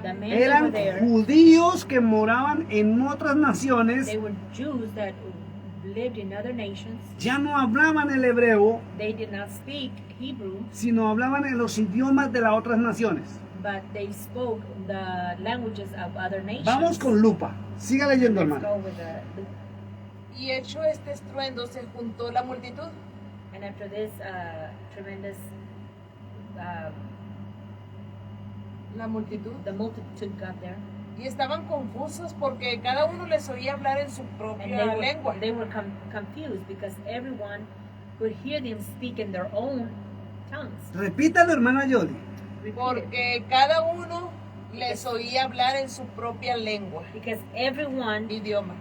[SPEAKER 3] The
[SPEAKER 2] Moraban
[SPEAKER 3] men that were
[SPEAKER 4] eran
[SPEAKER 3] there,
[SPEAKER 4] judíos que moraban en otras naciones.
[SPEAKER 3] they were Jews that lived in other nations.
[SPEAKER 4] Ya no hablaban el hebreo,
[SPEAKER 3] They did not speak Hebrew,
[SPEAKER 4] sino hablaban en los idiomas de las otras naciones.
[SPEAKER 3] but they spoke the languages of other nations.
[SPEAKER 4] Vamos con lupa. Siga leyendo,
[SPEAKER 3] Let's
[SPEAKER 4] hermano.
[SPEAKER 3] go with the
[SPEAKER 2] y hecho este estruendo se juntó la multitud
[SPEAKER 3] and after this tremendous
[SPEAKER 2] la multitud
[SPEAKER 3] the multitude got there,
[SPEAKER 2] y estaban confusos porque cada uno les oía hablar en su
[SPEAKER 3] and
[SPEAKER 2] propia lengua.
[SPEAKER 3] they were confused because everyone could hear them speak in their own tongues.
[SPEAKER 4] Repítalo, hermana Yoli.
[SPEAKER 3] Repeat it.
[SPEAKER 2] Porque cada uno les oía hablar en su propia lengua,
[SPEAKER 3] Because everyone
[SPEAKER 2] idioma.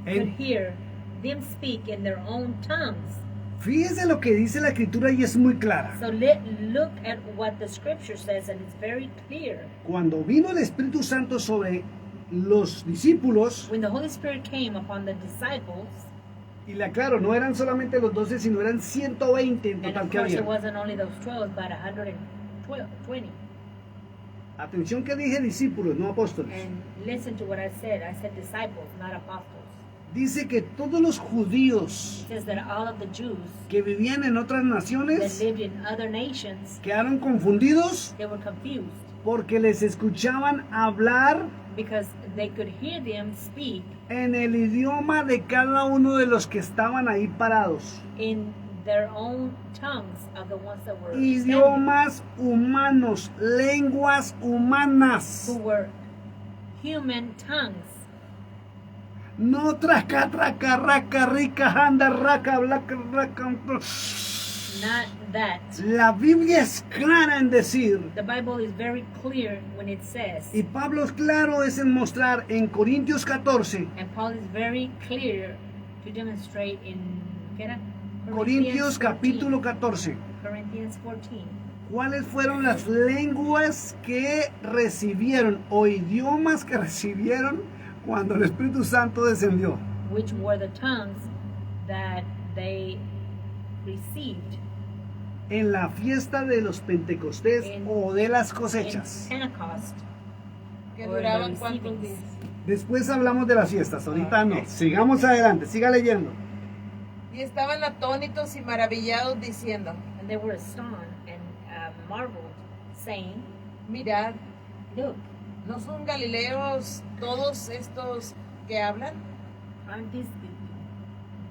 [SPEAKER 3] could
[SPEAKER 4] En-
[SPEAKER 3] hear them speak in their own tongues.
[SPEAKER 4] Fíjese lo que dice la escritura y es muy clara.
[SPEAKER 3] So look at what the scripture says, and it's very clear.
[SPEAKER 4] Cuando vino el Espíritu Santo sobre los discípulos,
[SPEAKER 3] When the Holy Spirit came upon the disciples,
[SPEAKER 4] y le aclaro, no eran solamente los 12, sino eran 120 en
[SPEAKER 3] and
[SPEAKER 4] total
[SPEAKER 3] of
[SPEAKER 4] que
[SPEAKER 3] course it
[SPEAKER 4] había.
[SPEAKER 3] wasn't only those 12, but 120.
[SPEAKER 4] Atención que dije discípulos, no apóstoles.
[SPEAKER 3] And listen to what I said disciples, not apostles.
[SPEAKER 4] Dice que todos los judíos
[SPEAKER 3] It says that all of the Jews
[SPEAKER 4] que vivían en otras
[SPEAKER 3] that
[SPEAKER 4] naciones
[SPEAKER 3] lived in other nations,
[SPEAKER 4] quedaron confundidos
[SPEAKER 3] they were confused
[SPEAKER 4] porque les escuchaban hablar
[SPEAKER 3] because they could hear them speak
[SPEAKER 4] en el idioma de cada uno de los que estaban ahí parados.
[SPEAKER 3] in their own tongues of the ones that were standing,
[SPEAKER 4] Idiomas humanos, lenguas humanas.
[SPEAKER 3] who were human tongues.
[SPEAKER 4] No traca, traca, raca, rica, anda, raca, blaca, raca.
[SPEAKER 3] Not that.
[SPEAKER 4] La Biblia es clara en decir,
[SPEAKER 3] The Bible is very clear when it says,
[SPEAKER 4] y Pablo es claro es en mostrar en Corintios 14,
[SPEAKER 3] and Paul is very clear to demonstrate in ¿qué era?
[SPEAKER 4] Corintios
[SPEAKER 3] 14.
[SPEAKER 4] capítulo 14.
[SPEAKER 3] Corinthians 14.
[SPEAKER 4] ¿Cuáles fueron las lenguas que recibieron o idiomas que recibieron cuando el Espíritu Santo descendió?
[SPEAKER 3] Which were the tongues that they received
[SPEAKER 4] En la fiesta de los Pentecostés o de las cosechas.
[SPEAKER 3] in Pentecost.
[SPEAKER 2] Que
[SPEAKER 3] Or
[SPEAKER 2] duraban
[SPEAKER 3] the
[SPEAKER 2] cuántos
[SPEAKER 3] receivings.
[SPEAKER 2] días.
[SPEAKER 4] Después hablamos de las fiestas, ahorita no.
[SPEAKER 3] Ok.
[SPEAKER 4] Sigamos adelante, siga leyendo.
[SPEAKER 2] Y estaban atónitos y maravillados diciendo,
[SPEAKER 3] And they were astonished and marveled, saying,
[SPEAKER 2] mirad,
[SPEAKER 3] Look,
[SPEAKER 2] ¿no son galileos todos estos que hablan?
[SPEAKER 3] aren't these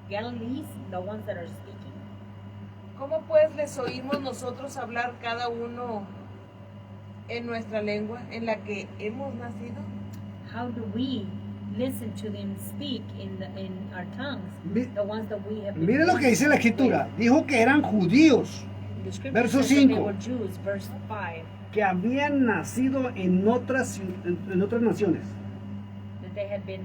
[SPEAKER 3] Galilees the ones that are speaking?
[SPEAKER 2] ¿Cómo pues les oímos nosotros hablar cada uno en nuestra lengua en la que hemos nacido?
[SPEAKER 3] How do we listen to them speak in our tongues,
[SPEAKER 4] Mi-
[SPEAKER 3] the ones that we have been
[SPEAKER 4] Mire lo que dice la escritura. Dijo que eran judíos,
[SPEAKER 3] The scripture
[SPEAKER 4] Verso
[SPEAKER 3] says that they
[SPEAKER 4] 5.
[SPEAKER 3] were Jews, verse 5,
[SPEAKER 4] que habían nacido en otras naciones.
[SPEAKER 3] that they had been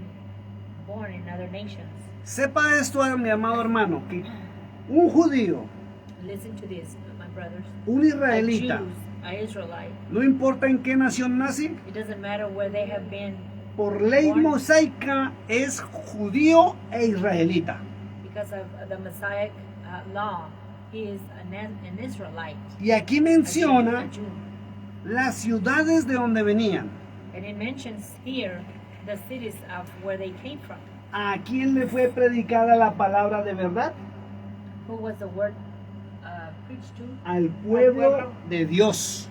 [SPEAKER 3] born in other nations.
[SPEAKER 4] Sepa esto, mi amado hermano, que un judío,
[SPEAKER 3] Listen to this, my brothers.
[SPEAKER 4] un
[SPEAKER 3] A
[SPEAKER 4] israelita,
[SPEAKER 3] Jews, a Israelite,
[SPEAKER 4] no importa en qué nación nace,
[SPEAKER 3] it doesn't matter where they have been,
[SPEAKER 4] por ley mosaica es judío e israelita.
[SPEAKER 3] because of the Messiah law, he is an Israelite.
[SPEAKER 4] Y aquí
[SPEAKER 3] a
[SPEAKER 4] menciona
[SPEAKER 3] Jew.
[SPEAKER 4] las ciudades de donde venían.
[SPEAKER 3] And it mentions here the cities of where they came from.
[SPEAKER 4] ¿A quién le fue predicada la palabra de verdad?
[SPEAKER 3] Who was the word preached to?
[SPEAKER 4] Al pueblo
[SPEAKER 2] pueblo.
[SPEAKER 4] de Dios.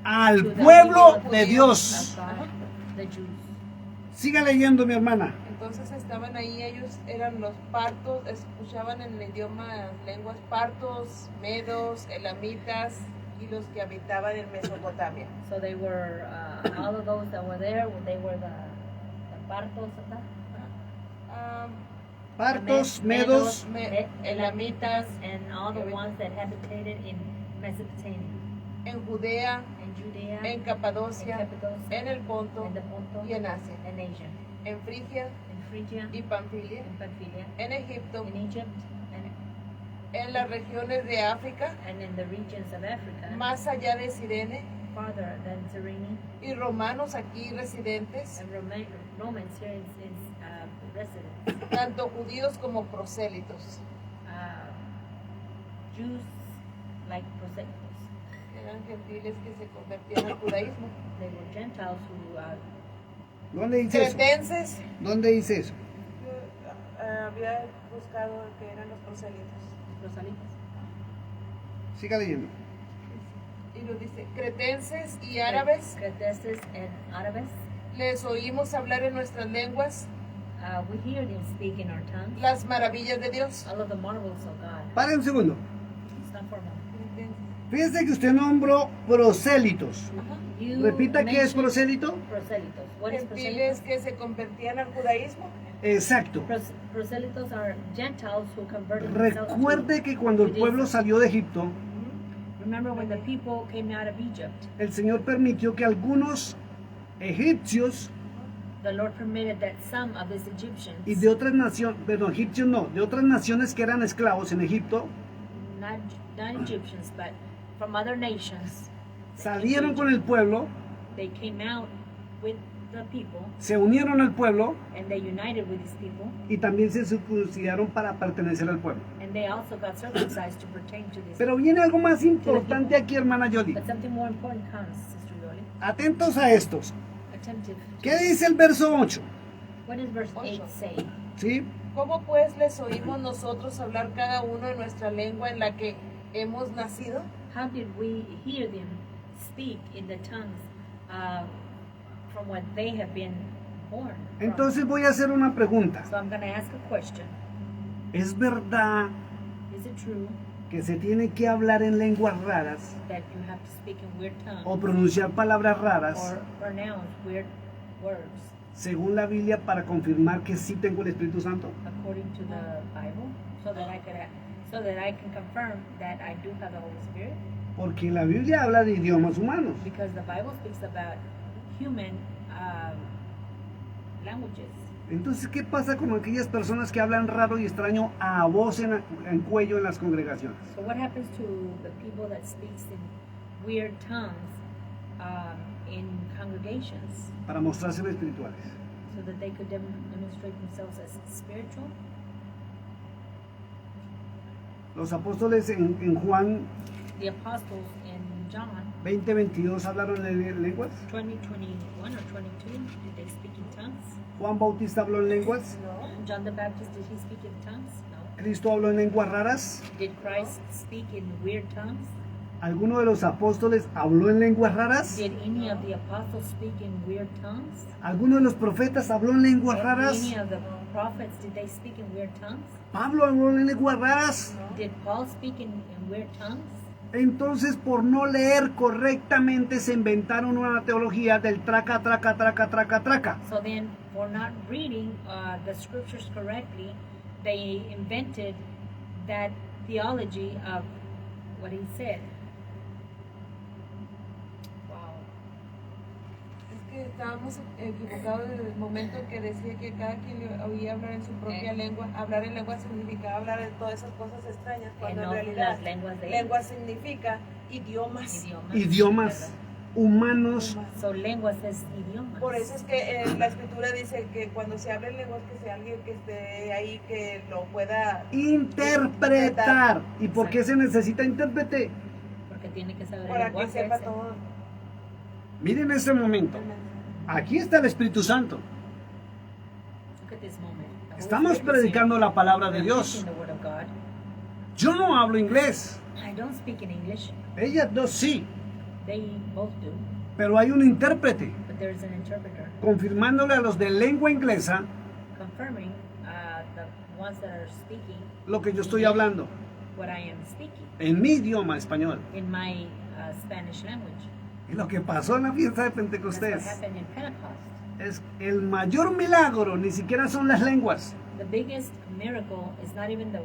[SPEAKER 4] Al
[SPEAKER 3] To the
[SPEAKER 4] pueblo
[SPEAKER 3] people
[SPEAKER 4] de
[SPEAKER 3] of
[SPEAKER 4] Dios.
[SPEAKER 3] God, the Jews.
[SPEAKER 4] Siga leyendo, mi hermana.
[SPEAKER 2] Entonces estaban ahí, ellos eran los partos, escuchaban en el idioma, lenguas partos, medos, elamitas y los que habitaban en Mesopotamia.
[SPEAKER 3] So they were, all of those that were there, they were the partos of that?
[SPEAKER 4] Partos,
[SPEAKER 3] The
[SPEAKER 4] medos,
[SPEAKER 3] Elamitas, and all the ones that habitated in Mesopotamia,
[SPEAKER 2] En Judea,
[SPEAKER 3] in Judea,
[SPEAKER 2] en Capadocia,
[SPEAKER 3] in Cappadocia,
[SPEAKER 2] en el Ponto
[SPEAKER 3] in the Ponto,
[SPEAKER 2] y en Asia,
[SPEAKER 3] and Asia,
[SPEAKER 2] en Frigia
[SPEAKER 3] in Phrygia,
[SPEAKER 2] y Panfilia,
[SPEAKER 3] in Pamphylia,
[SPEAKER 2] en Egipto,
[SPEAKER 3] in Egypt,
[SPEAKER 2] en las regiones de África,
[SPEAKER 3] and in the regions of Africa,
[SPEAKER 2] más allá de Cirene,
[SPEAKER 3] farther than Cyrene,
[SPEAKER 2] y romanos aquí residentes,
[SPEAKER 3] and Romans here is residents,
[SPEAKER 2] tanto judíos como prosélitos.
[SPEAKER 3] Jews like proselytes.
[SPEAKER 2] Eran gentiles que se convertían al judaísmo.
[SPEAKER 3] They were Gentiles who
[SPEAKER 4] ¿dónde dice eso?
[SPEAKER 2] Cretenses,
[SPEAKER 4] ¿Dónde dice eso?
[SPEAKER 2] había buscado que eran los prosélitos.
[SPEAKER 3] proselytes.
[SPEAKER 4] Siga leyendo.
[SPEAKER 2] Y lo dice, cretenses y árabes,
[SPEAKER 3] Cretenses and Arabes.
[SPEAKER 2] les oímos hablar en nuestras lenguas
[SPEAKER 3] We hear them speak in our tongues.
[SPEAKER 2] las maravillas de Dios.
[SPEAKER 3] All of the marvels of God.
[SPEAKER 4] Pare un segundo.
[SPEAKER 3] It's not formal.
[SPEAKER 4] Fíjese que usted nombró prosélitos.
[SPEAKER 3] You
[SPEAKER 4] Repita qué es
[SPEAKER 3] mentioned
[SPEAKER 4] prosélito.
[SPEAKER 3] proselytos. What is
[SPEAKER 2] Gentiles
[SPEAKER 3] proselytos?
[SPEAKER 2] que se convertían al judaísmo.
[SPEAKER 4] Exacto.
[SPEAKER 3] Proselytos are Gentiles who converted themselves to
[SPEAKER 4] Recuerde que cuando el pueblo salió de Egipto,
[SPEAKER 3] Remember when the people came out of Egypt,
[SPEAKER 4] el Señor permitió que algunos egipcios
[SPEAKER 3] the Lord permitted that some of these Egyptians,
[SPEAKER 4] y de otras naciones, perdón, egipcios no, de otras naciones que eran esclavos en Egipto,
[SPEAKER 3] not Egyptians, but from other nations,
[SPEAKER 4] salieron con el pueblo,
[SPEAKER 3] they came out with the people,
[SPEAKER 4] se unieron al pueblo
[SPEAKER 3] and they united with these people,
[SPEAKER 4] y también se circuncidaron para pertenecer al pueblo.
[SPEAKER 3] and they also got circumcised to pertain to this.
[SPEAKER 4] Pero viene algo más importante aquí, hermana Yoli.
[SPEAKER 3] But something more important comes, Sister Yoli.
[SPEAKER 4] Atentos a estos.
[SPEAKER 3] Attentive.
[SPEAKER 4] ¿Qué dice el verso 8?
[SPEAKER 3] What does verse 8 say?
[SPEAKER 4] ¿Sí?
[SPEAKER 2] ¿Cómo pues les oímos nosotros hablar cada uno en nuestra lengua en la que hemos nacido?
[SPEAKER 3] How did we hear them speak in the tongues from what they have been born from?
[SPEAKER 4] Entonces voy a hacer una pregunta.
[SPEAKER 3] So I'm going to ask a question.
[SPEAKER 4] ¿Es verdad
[SPEAKER 3] Is it true
[SPEAKER 4] que se tiene que hablar en lenguas raras
[SPEAKER 3] that you have to speak in weird tongues
[SPEAKER 4] o pronunciar palabras raras
[SPEAKER 3] or pronounce weird words
[SPEAKER 4] según la Biblia para confirmar que sí tengo el Espíritu Santo?
[SPEAKER 3] according to the Bible, so that I can confirm that I do have the Holy Spirit?
[SPEAKER 4] Porque la Biblia habla de idiomas humanos.
[SPEAKER 3] Because the Bible speaks about human languages.
[SPEAKER 4] Entonces, ¿qué pasa con aquellas personas que hablan raro y extraño a voz en cuello en las congregaciones?
[SPEAKER 3] So what happens to the people that speaks in weird tongues in congregations
[SPEAKER 4] Para mostrarse espirituales.
[SPEAKER 3] so that they could demonstrate themselves as spiritual?
[SPEAKER 4] Los apóstoles en Juan
[SPEAKER 3] The apostles in John
[SPEAKER 4] 20:22 hablaron en lenguas.
[SPEAKER 3] 20, 21 or 22, did they speak in tongues?
[SPEAKER 4] Juan Bautista habló en lenguas.
[SPEAKER 2] No.
[SPEAKER 3] John the Baptist, did he speak in tongues? No.
[SPEAKER 4] Cristo habló en lenguas raras.
[SPEAKER 3] Did Christ speak in weird tongues?
[SPEAKER 4] ¿Alguno de los apóstoles habló en lenguas raras?
[SPEAKER 3] Did any of the apostles speak in weird tongues?
[SPEAKER 4] ¿Alguno de los profetas habló en lenguas
[SPEAKER 3] Did
[SPEAKER 4] raras?
[SPEAKER 3] any of the prophets, did they speak in weird tongues?
[SPEAKER 4] ¿Pablo habló en lenguas raras?
[SPEAKER 3] Did Paul speak in weird tongues?
[SPEAKER 4] Entonces, por no leer correctamente, se inventaron una teología del traca, traca, traca, traca, traca.
[SPEAKER 3] So then, for not reading the scriptures correctly, they invented that theology of what he said. Wow.
[SPEAKER 2] Es que estábamos equivocados desde el momento en que decía que cada quien le oía hablar en su propia lengua. Hablar en lengua significaba hablar de todas esas cosas extrañas, cuando en
[SPEAKER 3] no
[SPEAKER 2] realidad
[SPEAKER 3] las lenguas de
[SPEAKER 2] lengua significa idiomas.
[SPEAKER 4] Idiomas humanos.
[SPEAKER 3] So lenguas es idiomas.
[SPEAKER 2] Por eso es que la escritura dice que cuando se habla en lenguas, que sea alguien que esté ahí que lo pueda
[SPEAKER 4] Interpretar. ¿Y por qué se necesita intérprete?
[SPEAKER 3] Porque tiene que saber el
[SPEAKER 2] para que
[SPEAKER 3] lenguaje
[SPEAKER 2] sepa
[SPEAKER 3] ese.
[SPEAKER 2] todo.
[SPEAKER 4] Miren este momento. Aquí está el Espíritu Santo.
[SPEAKER 3] Look at this moment. The Holy
[SPEAKER 4] Estamos
[SPEAKER 3] Spirit is
[SPEAKER 4] predicando
[SPEAKER 3] here.
[SPEAKER 4] la palabra de
[SPEAKER 3] We're
[SPEAKER 4] Dios.
[SPEAKER 3] preaching the word of God.
[SPEAKER 4] Yo no hablo inglés.
[SPEAKER 3] I don't speak in English.
[SPEAKER 4] Ellas dos sí.
[SPEAKER 3] They both do,
[SPEAKER 4] Pero hay un intérprete
[SPEAKER 3] but there's an interpreter
[SPEAKER 4] confirmándole a los de lengua inglesa
[SPEAKER 3] confirming the ones that are speaking
[SPEAKER 4] lo que yo estoy hablando
[SPEAKER 3] what I am speaking
[SPEAKER 4] en mi idioma español.
[SPEAKER 3] in my Spanish language.
[SPEAKER 4] Y lo que pasó en la fiesta de
[SPEAKER 3] That's what
[SPEAKER 4] Pentecostés
[SPEAKER 3] happened in Pentecost.
[SPEAKER 4] es el mayor milagro, ni siquiera son las lenguas,
[SPEAKER 3] The biggest miracle is not even the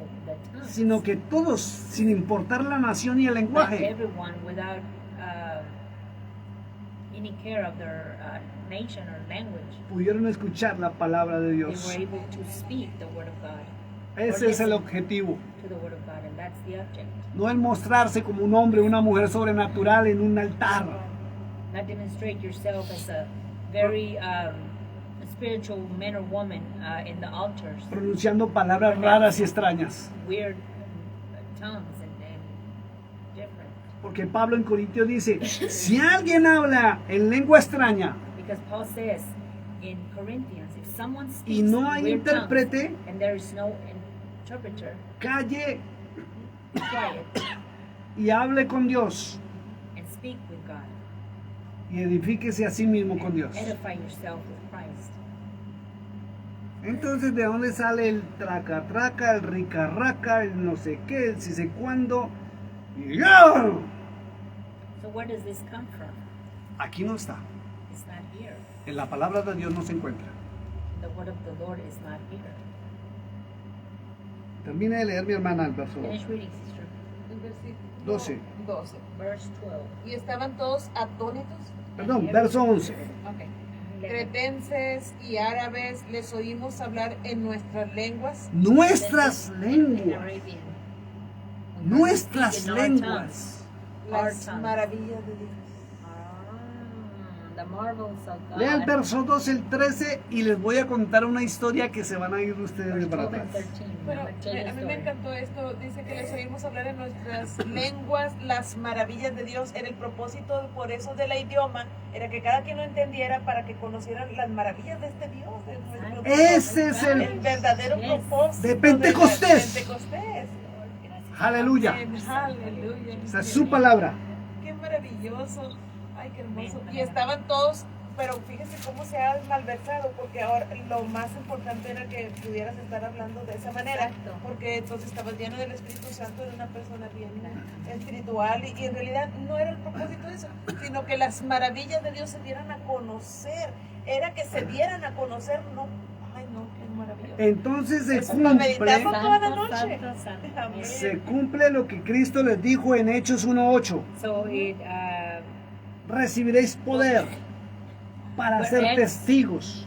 [SPEAKER 3] tongue,
[SPEAKER 4] sino que todos, sin importar la nación y el
[SPEAKER 3] but
[SPEAKER 4] lenguaje,
[SPEAKER 3] everyone without any care of their nation or language,
[SPEAKER 4] pudieron escuchar la palabra de
[SPEAKER 3] they
[SPEAKER 4] Dios.
[SPEAKER 3] were able to speak the word of God,
[SPEAKER 4] Ese es el objetivo.
[SPEAKER 3] to the word of God, and that's the object.
[SPEAKER 4] No el mostrarse como un hombre o una mujer sobrenatural en un altar.
[SPEAKER 3] Not demonstrate yourself as a very spiritual man or woman in the altars,
[SPEAKER 4] Pronunciando palabras raras y extrañas.
[SPEAKER 3] weird tongues and different.
[SPEAKER 4] Porque Pablo en Corintios dice, si alguien habla en lengua extraña
[SPEAKER 3] Because Paul says in Corinthians, if someone speaks
[SPEAKER 4] y no hay
[SPEAKER 3] weird tongues
[SPEAKER 4] intérprete,
[SPEAKER 3] and there is no interpreter,
[SPEAKER 4] calle
[SPEAKER 3] be quiet
[SPEAKER 4] y hable con Dios
[SPEAKER 3] and speak with God.
[SPEAKER 4] y edifíquese a sí mismo con Dios.
[SPEAKER 3] Edify yourself with Christ.
[SPEAKER 4] Entonces, ¿de dónde sale el traca traca, el rica raca, el no sé qué, el si sé cuándo? Y ¡ya!
[SPEAKER 3] So where does this come from?
[SPEAKER 4] Aquí no está.
[SPEAKER 3] It's not here.
[SPEAKER 4] En la palabra de Dios no se encuentra.
[SPEAKER 3] The word of the Lord is not here.
[SPEAKER 4] Termine de leer mi hermana el verso
[SPEAKER 3] Finish reading, sister.
[SPEAKER 2] El versículo
[SPEAKER 4] 12.
[SPEAKER 2] 12.
[SPEAKER 3] Verse 12.
[SPEAKER 2] Y estaban todos atónitos.
[SPEAKER 4] Perdón, verso 11.
[SPEAKER 2] Okay. Cretenses y árabes les oímos hablar en nuestras lenguas.
[SPEAKER 4] Nuestras
[SPEAKER 3] In
[SPEAKER 4] lenguas.
[SPEAKER 3] Arabian.
[SPEAKER 4] Nuestras
[SPEAKER 3] In our tongues.
[SPEAKER 4] lenguas.
[SPEAKER 2] Las
[SPEAKER 3] tongues.
[SPEAKER 2] maravillas de Dios.
[SPEAKER 3] The marvels of God.
[SPEAKER 4] Lea el verso 12, el 13 y les voy a contar una historia que se van a ir ustedes
[SPEAKER 3] Verse
[SPEAKER 4] para
[SPEAKER 3] 12 and
[SPEAKER 4] atrás.
[SPEAKER 3] 13.
[SPEAKER 2] Bueno,
[SPEAKER 3] I'm gonna tell you
[SPEAKER 2] a
[SPEAKER 3] the
[SPEAKER 2] mí me
[SPEAKER 3] story.
[SPEAKER 2] encantó esto. Dice que les oímos hablar en nuestras lenguas las maravillas de Dios. Era el propósito, por eso, de la idioma, era que cada quien lo entendiera para que conocieran las maravillas de este Dios. De nuestro Dios.
[SPEAKER 4] Ese es
[SPEAKER 2] El
[SPEAKER 4] el
[SPEAKER 2] verdadero
[SPEAKER 3] Yes.
[SPEAKER 2] propósito
[SPEAKER 4] De Pentecostés.
[SPEAKER 2] de Pentecostés.
[SPEAKER 4] Aleluya.
[SPEAKER 2] Aleluya.
[SPEAKER 4] Esa es su palabra.
[SPEAKER 2] Qué maravilloso. Ay, qué hermoso.
[SPEAKER 3] Amén.
[SPEAKER 2] Y estaban todos, pero fíjense cómo se ha malversado, porque ahora lo más importante era que pudieras estar hablando de esa manera,
[SPEAKER 3] Exacto.
[SPEAKER 2] porque entonces estabas lleno del Espíritu Santo, de una persona bien espiritual, y en realidad no era el propósito de eso, sino que las maravillas de Dios se dieran a conocer, era que se dieran a conocer, no, ay no, qué maravilloso.
[SPEAKER 4] Entonces se
[SPEAKER 2] Eso es para meditar
[SPEAKER 4] cumple,
[SPEAKER 2] toda la noche.
[SPEAKER 3] Santo, santo.
[SPEAKER 2] Amén.
[SPEAKER 4] se cumple lo que Cristo les dijo en Hechos 1:8.
[SPEAKER 3] So it
[SPEAKER 4] Recibiréis poder para
[SPEAKER 3] But
[SPEAKER 4] ser
[SPEAKER 3] Acts
[SPEAKER 4] testigos.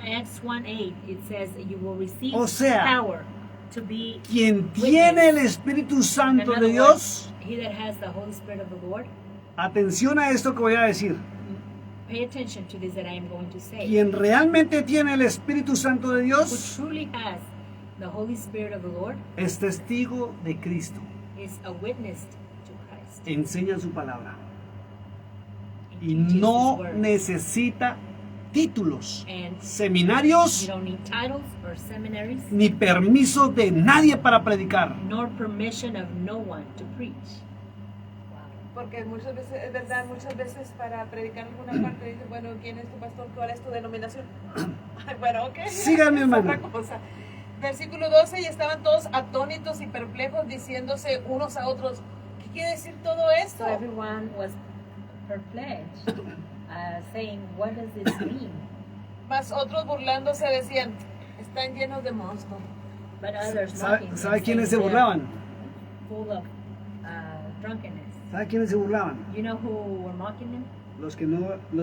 [SPEAKER 3] Acts 1:8, it says you will receive
[SPEAKER 4] O sea,
[SPEAKER 3] power to be
[SPEAKER 4] Quien
[SPEAKER 3] witness.
[SPEAKER 4] tiene el Espíritu
[SPEAKER 3] In
[SPEAKER 4] Santo
[SPEAKER 3] other
[SPEAKER 4] de Dios,
[SPEAKER 3] words, he that has the Holy Spirit of the Lord,
[SPEAKER 4] atención a esto que voy a decir.
[SPEAKER 3] pay attention to this that I am going to say.
[SPEAKER 4] Quien realmente tiene el Espíritu Santo de
[SPEAKER 3] Who
[SPEAKER 4] Dios
[SPEAKER 3] truly has the Holy Spirit of the Lord
[SPEAKER 4] es testigo de Cristo.
[SPEAKER 3] is a witness to Christ.
[SPEAKER 4] Enseña su palabra.
[SPEAKER 3] And
[SPEAKER 4] Y
[SPEAKER 3] teaches
[SPEAKER 4] no
[SPEAKER 3] his word.
[SPEAKER 4] necesita títulos,
[SPEAKER 3] And you
[SPEAKER 4] seminarios,
[SPEAKER 3] don't need titles or seminaries,
[SPEAKER 4] ni permiso de nadie para predicar.
[SPEAKER 3] nor permission of no one to preach.
[SPEAKER 2] Porque muchas veces, es verdad, muchas veces para predicar en alguna parte dicen, bueno, ¿quién es tu pastor? ¿Cuál es tu denominación? Ay, bueno, ok.
[SPEAKER 4] Siga, mi
[SPEAKER 2] Es
[SPEAKER 4] hermano.
[SPEAKER 2] otra cosa. Versículo 12, y estaban todos atónitos y perplejos diciéndose unos a otros, ¿qué quiere decir todo esto?
[SPEAKER 3] So everyone was perplexed, saying, "What does this mean?"
[SPEAKER 2] Más otros burlándose decían, están llenos de mosto.
[SPEAKER 3] But others
[SPEAKER 4] ¿Sabe,
[SPEAKER 3] mocking,
[SPEAKER 4] sabe
[SPEAKER 3] and
[SPEAKER 4] quiénes se
[SPEAKER 3] saying
[SPEAKER 4] burlaban?
[SPEAKER 3] they're full of drunkenness.
[SPEAKER 4] ¿Sabe quiénes se burlaban?
[SPEAKER 3] You know who were mocking them?
[SPEAKER 4] Los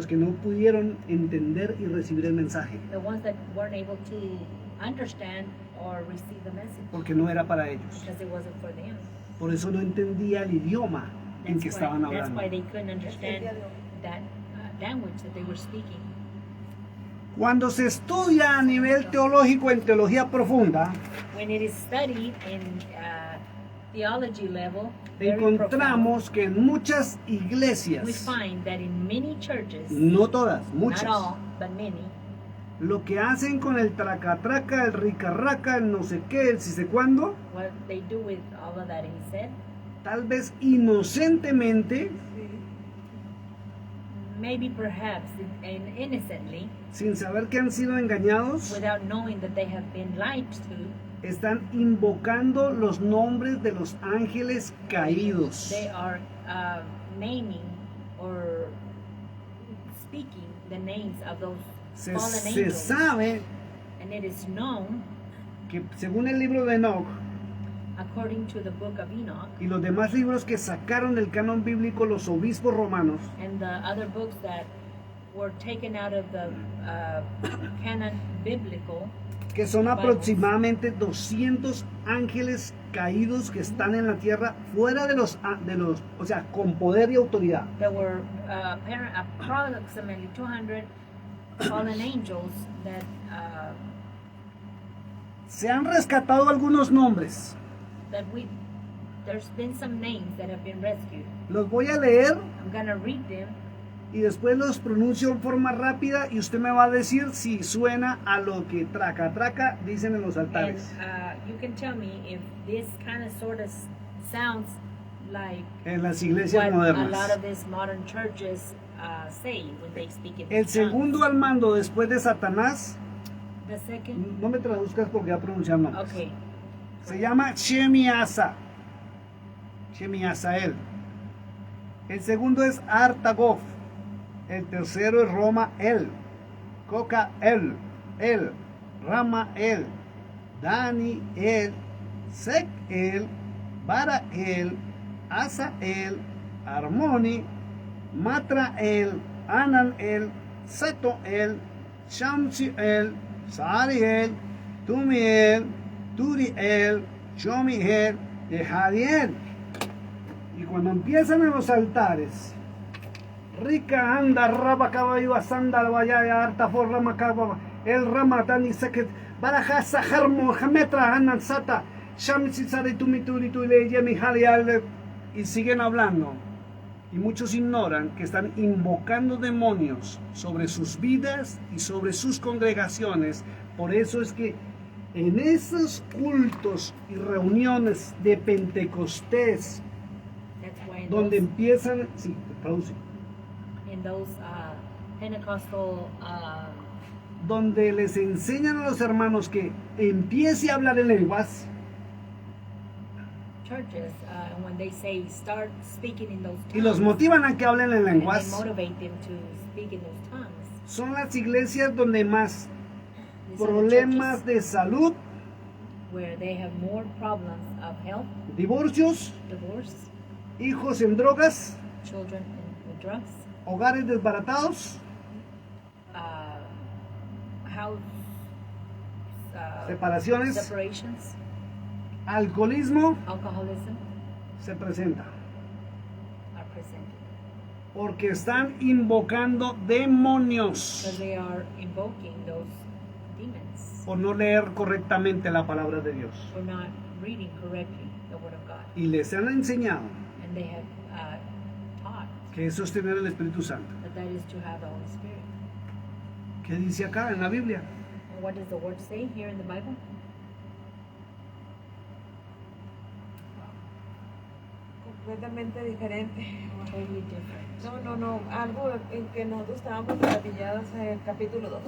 [SPEAKER 4] que no pudieron entender y recibir el mensaje,
[SPEAKER 3] The ones that weren't able to understand or receive the message
[SPEAKER 4] porque no era para ellos.
[SPEAKER 3] because it wasn't for them.
[SPEAKER 4] Por eso no entendía el idioma en que estaban
[SPEAKER 3] That's
[SPEAKER 4] hablando.
[SPEAKER 3] why they couldn't understand that language that they were speaking.
[SPEAKER 4] Cuando se estudia a nivel teológico en teología profunda,
[SPEAKER 3] When it is studied in theology level, very
[SPEAKER 4] encontramos que en muchas
[SPEAKER 3] profound, we
[SPEAKER 4] iglesias,
[SPEAKER 3] find that in many churches,
[SPEAKER 4] no todas,
[SPEAKER 3] not
[SPEAKER 4] muchas,
[SPEAKER 3] all, but many,
[SPEAKER 4] lo que hacen con el traca-traca, el rica-raca, el no sé qué, el si sé cuándo,
[SPEAKER 3] what they do with all of that, he said,
[SPEAKER 4] tal vez inocentemente,
[SPEAKER 3] maybe perhaps innocently,
[SPEAKER 4] sin saber que han sido engañados,
[SPEAKER 3] without knowing that they have been lied to,
[SPEAKER 4] están invocando los nombres de los ángeles caídos.
[SPEAKER 3] they are naming or speaking the names of those
[SPEAKER 4] Se,
[SPEAKER 3] fallen
[SPEAKER 4] se
[SPEAKER 3] angels.
[SPEAKER 4] sabe
[SPEAKER 3] And it is known,
[SPEAKER 4] que según el libro de Enoch
[SPEAKER 3] according to the book of Enoch
[SPEAKER 4] y los demás libros que sacaron del canon bíblico los obispos romanos,
[SPEAKER 3] and the other books that were taken out of the canon biblical,
[SPEAKER 4] que son aproximadamente 200 ángeles caídos que están en la tierra fuera de los, o sea, con poder y autoridad.
[SPEAKER 3] there were approximately 200 fallen angels that
[SPEAKER 4] Se han rescatado algunos nombres.
[SPEAKER 3] there's been some names that have been rescued.
[SPEAKER 4] Los voy a leer
[SPEAKER 3] I'm gonna read them,
[SPEAKER 4] y después los pronuncio en forma rápida y usted me va a decir si suena a lo que traca dicen en los
[SPEAKER 3] and
[SPEAKER 4] altares.
[SPEAKER 3] you can tell me if this kind of sort of sounds like
[SPEAKER 4] En las iglesias
[SPEAKER 3] what a lot
[SPEAKER 4] modernas.
[SPEAKER 3] of these modern churches say when they speak in
[SPEAKER 4] El
[SPEAKER 3] tongues.
[SPEAKER 4] segundo al mando después de Satanás,
[SPEAKER 3] The second,
[SPEAKER 4] no me traduzcas porque voy a pronunciar nombres.
[SPEAKER 3] okay,
[SPEAKER 4] Se llama Shemiasa. Shemiasael. El segundo es Artagof. El tercero es Romael. Cocael. El. Ramael. Daniel. Sekel. Barael. Asael. Armoni. Matrael. Ananel. Setoel. Shamsiel. Sariel. Tumiel. Turiel. Shomiel. Jadiel. Y cuando empiezan en los altares, Rica anda, raba caballo, asanda, vaya, harta forra macaba, el ramatani seket, baraja sahar mohametra, anan sata, shamsisari tumituritu le yemi jadial, y siguen hablando. Y muchos ignoran que están invocando demonios sobre sus vidas y sobre sus congregaciones. Por eso es que en esos cultos y reuniones de Pentecostés,
[SPEAKER 3] that's why
[SPEAKER 4] donde empiezan, sí, traduce,
[SPEAKER 3] in those Pentecostal
[SPEAKER 4] donde les enseñan a los hermanos que empiece a hablar en lenguas,
[SPEAKER 3] churches, when they say start speaking in those tongues,
[SPEAKER 4] y los motivan a que hablen en
[SPEAKER 3] and they
[SPEAKER 4] lenguas,
[SPEAKER 3] motivate them to speak in those tongues.
[SPEAKER 4] son las iglesias donde más
[SPEAKER 3] These are the
[SPEAKER 4] problemas
[SPEAKER 3] churches
[SPEAKER 4] de salud,
[SPEAKER 3] where they have more problems of health,
[SPEAKER 4] divorcios,
[SPEAKER 3] divorce,
[SPEAKER 4] hijos en drogas,
[SPEAKER 3] children with drugs,
[SPEAKER 4] hogares desbaratados,
[SPEAKER 3] how
[SPEAKER 4] separaciones,
[SPEAKER 3] separations,
[SPEAKER 4] alcoholismo
[SPEAKER 3] alcoholism
[SPEAKER 4] se presenta.
[SPEAKER 3] are presented.
[SPEAKER 4] Porque están invocando demonios
[SPEAKER 3] Because they are invoking those demons
[SPEAKER 4] por no leer correctamente la palabra de Dios.
[SPEAKER 3] for not reading correctly the Word of God.
[SPEAKER 4] Y les han enseñado
[SPEAKER 3] And they have taught
[SPEAKER 4] que eso es tener el Espíritu Santo.
[SPEAKER 3] that is to have the Holy Spirit.
[SPEAKER 4] ¿Qué dice acá en la Biblia?
[SPEAKER 3] And what does the Word say here in the Bible?
[SPEAKER 2] Completamente diferente.
[SPEAKER 3] Totally different.
[SPEAKER 2] No, algo en que nosotros estábamos maravillados en el capítulo 2.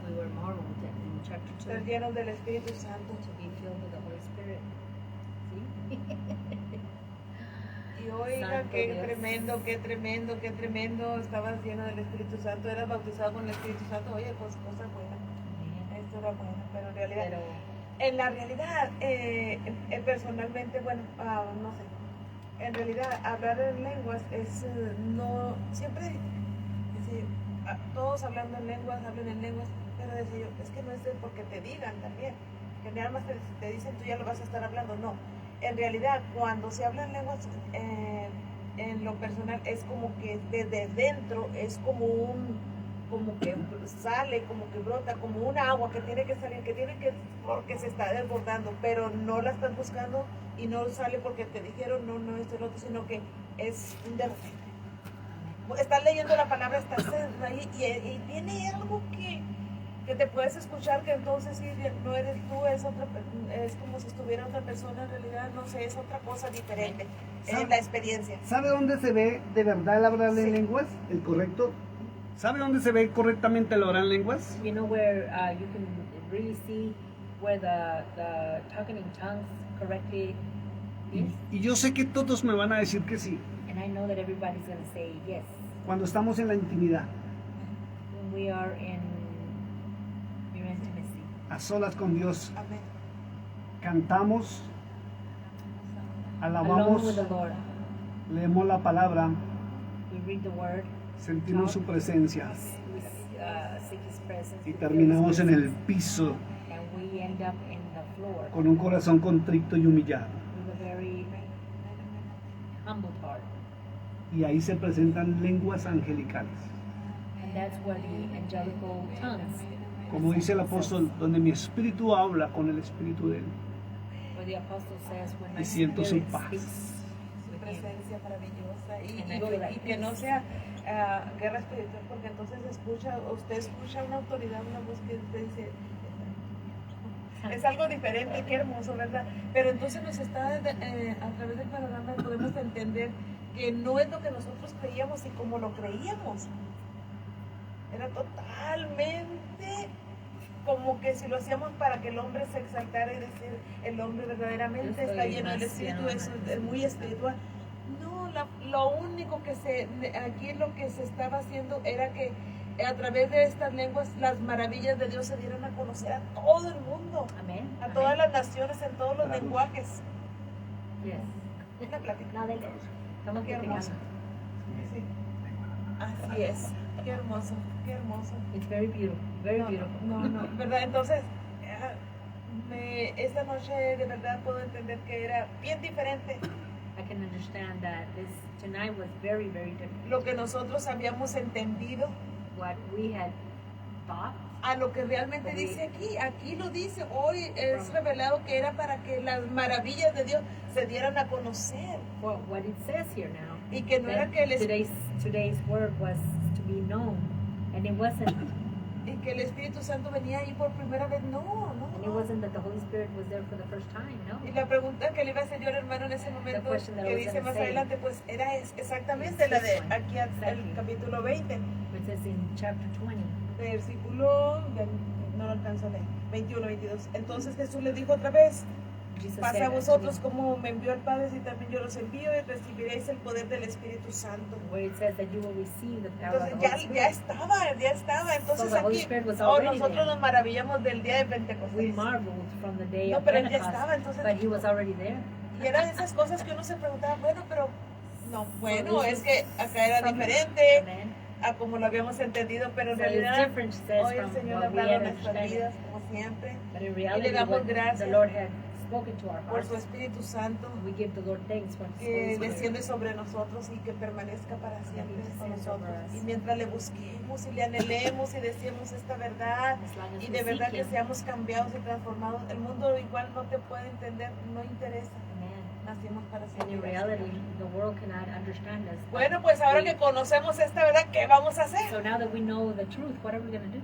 [SPEAKER 3] We were marveled at in chapter 2
[SPEAKER 2] Ser llenos del Espíritu Santo.
[SPEAKER 3] to be filled with the Holy Spirit. See?
[SPEAKER 2] Y oiga,
[SPEAKER 3] Santo
[SPEAKER 2] qué
[SPEAKER 3] Dios.
[SPEAKER 2] tremendo, qué tremendo, qué tremendo. Estabas lleno del Espíritu Santo, eras bautizado con el Espíritu Santo. Oye, pues cosa buena. Esto era bueno, pero en realidad,
[SPEAKER 3] Pero
[SPEAKER 2] en la realidad, personalmente, bueno, no sé. En realidad, hablar en lenguas es no siempre decir, todos hablando en lenguas, hablen en lenguas, pero decir yo, es que no es porque te digan también, que nada más te dicen tú ya lo vas a estar hablando, no. En realidad, cuando se habla en lenguas, en lo personal, es como que desde dentro es como que sale, como que brota, como un agua que tiene que salir, porque se está desbordando, pero no la estás buscando y no sale porque te dijeron, no, esto es lo otro, sino que es de repente. Estás leyendo la palabra, estás ahí y tiene algo que te puedes escuchar, que entonces sí, no eres tú, es como si estuviera otra persona, en realidad, no sé, es otra cosa diferente, es la experiencia.
[SPEAKER 4] ¿Sabe dónde se ve de verdad el hablar en
[SPEAKER 2] Sí.
[SPEAKER 4] lenguas? El correcto. ¿Sabe dónde se ve correctamente el hablar en lenguas?
[SPEAKER 3] you know where you can really see where the talking in tongues correctly is?
[SPEAKER 4] Y yo sé que todos me van a decir que sí.
[SPEAKER 3] And I know that everybody's going to say yes.
[SPEAKER 4] Cuando estamos en la intimidad,
[SPEAKER 3] When we are in your intimacy,
[SPEAKER 4] a solas con Dios,
[SPEAKER 2] Amén.
[SPEAKER 4] cantamos,
[SPEAKER 3] alone
[SPEAKER 4] alabamos,
[SPEAKER 3] with the Lord,
[SPEAKER 4] leemos la palabra,
[SPEAKER 3] we read the Word,
[SPEAKER 4] sentimos su presencia
[SPEAKER 3] we seek His presence,
[SPEAKER 4] y
[SPEAKER 3] we feel
[SPEAKER 4] terminamos
[SPEAKER 3] His
[SPEAKER 4] en el
[SPEAKER 3] presence,
[SPEAKER 4] piso
[SPEAKER 3] and we end up in the floor
[SPEAKER 4] con un corazón contrito y humillado.
[SPEAKER 3] with a very humbled heart.
[SPEAKER 4] Y ahí se presentan lenguas angelicales.
[SPEAKER 3] And that's where the angelical tongues,
[SPEAKER 4] Como dice el apóstol, donde mi espíritu habla con el espíritu de él.
[SPEAKER 3] where the apostle says, when my
[SPEAKER 4] Y siento su
[SPEAKER 3] spirit
[SPEAKER 4] paz.
[SPEAKER 3] speaks
[SPEAKER 2] Su
[SPEAKER 3] with him.
[SPEAKER 2] presencia maravillosa
[SPEAKER 3] And I feel like
[SPEAKER 2] y que no
[SPEAKER 3] peace.
[SPEAKER 2] sea guerra espiritual, porque entonces usted escucha una autoridad, una voz que usted dice, es algo diferente, qué hermoso, ¿verdad? Pero entonces nos está, a través del panorama podemos entender que no es lo que nosotros creíamos y como lo creíamos. Era totalmente como que si lo hacíamos para que el hombre se exaltara y decir, el hombre verdaderamente
[SPEAKER 3] Yo
[SPEAKER 2] está
[SPEAKER 3] soy
[SPEAKER 2] lleno del
[SPEAKER 3] más
[SPEAKER 2] Espíritu,
[SPEAKER 3] lleno,
[SPEAKER 2] es muy espiritual. No, lo único que aquí lo que se estaba haciendo era que a través de estas lenguas las maravillas de Dios se dieron a conocer a todo el mundo,
[SPEAKER 3] Amén.
[SPEAKER 2] a
[SPEAKER 3] Amén.
[SPEAKER 2] todas las naciones, en todos los
[SPEAKER 4] Claro.
[SPEAKER 2] lenguajes.
[SPEAKER 3] Yes.
[SPEAKER 2] Una plática.
[SPEAKER 3] No, dele. Estamos
[SPEAKER 2] Qué hermoso.
[SPEAKER 3] platicando.
[SPEAKER 2] Sí. Así es. Qué hermoso, qué hermoso.
[SPEAKER 3] It's very beautiful. Very
[SPEAKER 2] No,
[SPEAKER 3] beautiful.
[SPEAKER 2] no, ¿verdad? Entonces, esta noche de verdad puedo entender que era bien diferente
[SPEAKER 3] I can understand that this tonight was very, very different.
[SPEAKER 2] lo que nosotros habíamos entendido
[SPEAKER 3] What we had thought,
[SPEAKER 2] a lo que realmente dice aquí. Aquí lo dice, hoy es revelado que era para que las maravillas de Dios se dieran a conocer.
[SPEAKER 3] what it says here now.
[SPEAKER 2] Y que no era
[SPEAKER 3] That
[SPEAKER 2] que el
[SPEAKER 3] today's word was to be known, and it wasn't.
[SPEAKER 2] y que el Espíritu Santo venía ahí por primera vez. No.
[SPEAKER 3] And it wasn't that the Holy Spirit was there for the first time. No.
[SPEAKER 2] Y la pregunta que le iba a hacer yo al hermano en ese momento,
[SPEAKER 3] question that I
[SPEAKER 2] que
[SPEAKER 3] was
[SPEAKER 2] dice
[SPEAKER 3] gonna
[SPEAKER 2] más
[SPEAKER 3] say.
[SPEAKER 2] adelante, pues era exactamente la de aquí al
[SPEAKER 3] Exactly.
[SPEAKER 2] capítulo 20,
[SPEAKER 3] It says in chapter 20.
[SPEAKER 2] versículo, no lo alcanzo a leer, 21, 22. Entonces Jesús le dijo otra vez,
[SPEAKER 3] Jesus
[SPEAKER 2] pasa
[SPEAKER 3] said
[SPEAKER 2] a
[SPEAKER 3] unto
[SPEAKER 2] vosotros
[SPEAKER 3] them,
[SPEAKER 2] como me envió el Padre, si también yo los envío y recibiréis el poder del Espíritu Santo.
[SPEAKER 3] where it says that you will receive the power of
[SPEAKER 2] Entonces
[SPEAKER 3] the Holy
[SPEAKER 2] ya
[SPEAKER 3] Spirit.
[SPEAKER 2] estaba. Entonces
[SPEAKER 3] So the Holy
[SPEAKER 2] aquí,
[SPEAKER 3] Spirit was already
[SPEAKER 2] nosotros
[SPEAKER 3] there.
[SPEAKER 2] nos maravillamos del día de
[SPEAKER 3] We
[SPEAKER 2] Pentecostés.
[SPEAKER 3] marveled from the day
[SPEAKER 2] No,
[SPEAKER 3] of
[SPEAKER 2] pero él ya
[SPEAKER 3] Pentecost,
[SPEAKER 2] estaba, entonces-
[SPEAKER 3] but he was already there.
[SPEAKER 2] Y eran esas cosas que uno se preguntaba, bueno, pero no, bueno,
[SPEAKER 3] So this
[SPEAKER 2] es que acá era
[SPEAKER 3] something-
[SPEAKER 2] diferente.
[SPEAKER 3] Amen.
[SPEAKER 2] a como lo habíamos entendido, pero en
[SPEAKER 3] So it's
[SPEAKER 2] realidad
[SPEAKER 3] different, she says,
[SPEAKER 2] hoy el
[SPEAKER 3] from
[SPEAKER 2] Señor ha
[SPEAKER 3] what we
[SPEAKER 2] hablado
[SPEAKER 3] had
[SPEAKER 2] en nuestras
[SPEAKER 3] understood.
[SPEAKER 2] vidas, como siempre,
[SPEAKER 3] But in
[SPEAKER 2] y
[SPEAKER 3] reality,
[SPEAKER 2] le damos
[SPEAKER 3] what
[SPEAKER 2] gracias
[SPEAKER 3] the Lord had spoken to our
[SPEAKER 2] por
[SPEAKER 3] hearts,
[SPEAKER 2] su Espíritu Santo,
[SPEAKER 3] we give the Lord thanks for His
[SPEAKER 2] que
[SPEAKER 3] Holy Spirit.
[SPEAKER 2] desciende sobre nosotros y que permanezca para siempre con
[SPEAKER 3] descends
[SPEAKER 2] nosotros.
[SPEAKER 3] over us.
[SPEAKER 2] Y mientras le busquemos y le anhelemos y deseemos esta verdad,
[SPEAKER 3] As long as
[SPEAKER 2] y
[SPEAKER 3] we
[SPEAKER 2] de verdad
[SPEAKER 3] seek
[SPEAKER 2] que
[SPEAKER 3] Him.
[SPEAKER 2] seamos cambiados y transformados, el mundo igual no te puede entender, no interesa.
[SPEAKER 3] Amen.
[SPEAKER 2] Nacimos para
[SPEAKER 3] And in
[SPEAKER 2] siempre.
[SPEAKER 3] reality, the world cannot understand us. but
[SPEAKER 2] Bueno, pues ahora
[SPEAKER 3] we-
[SPEAKER 2] que conocemos esta verdad, ¿qué vamos a hacer?
[SPEAKER 3] So now that we know the truth, what are we going to do?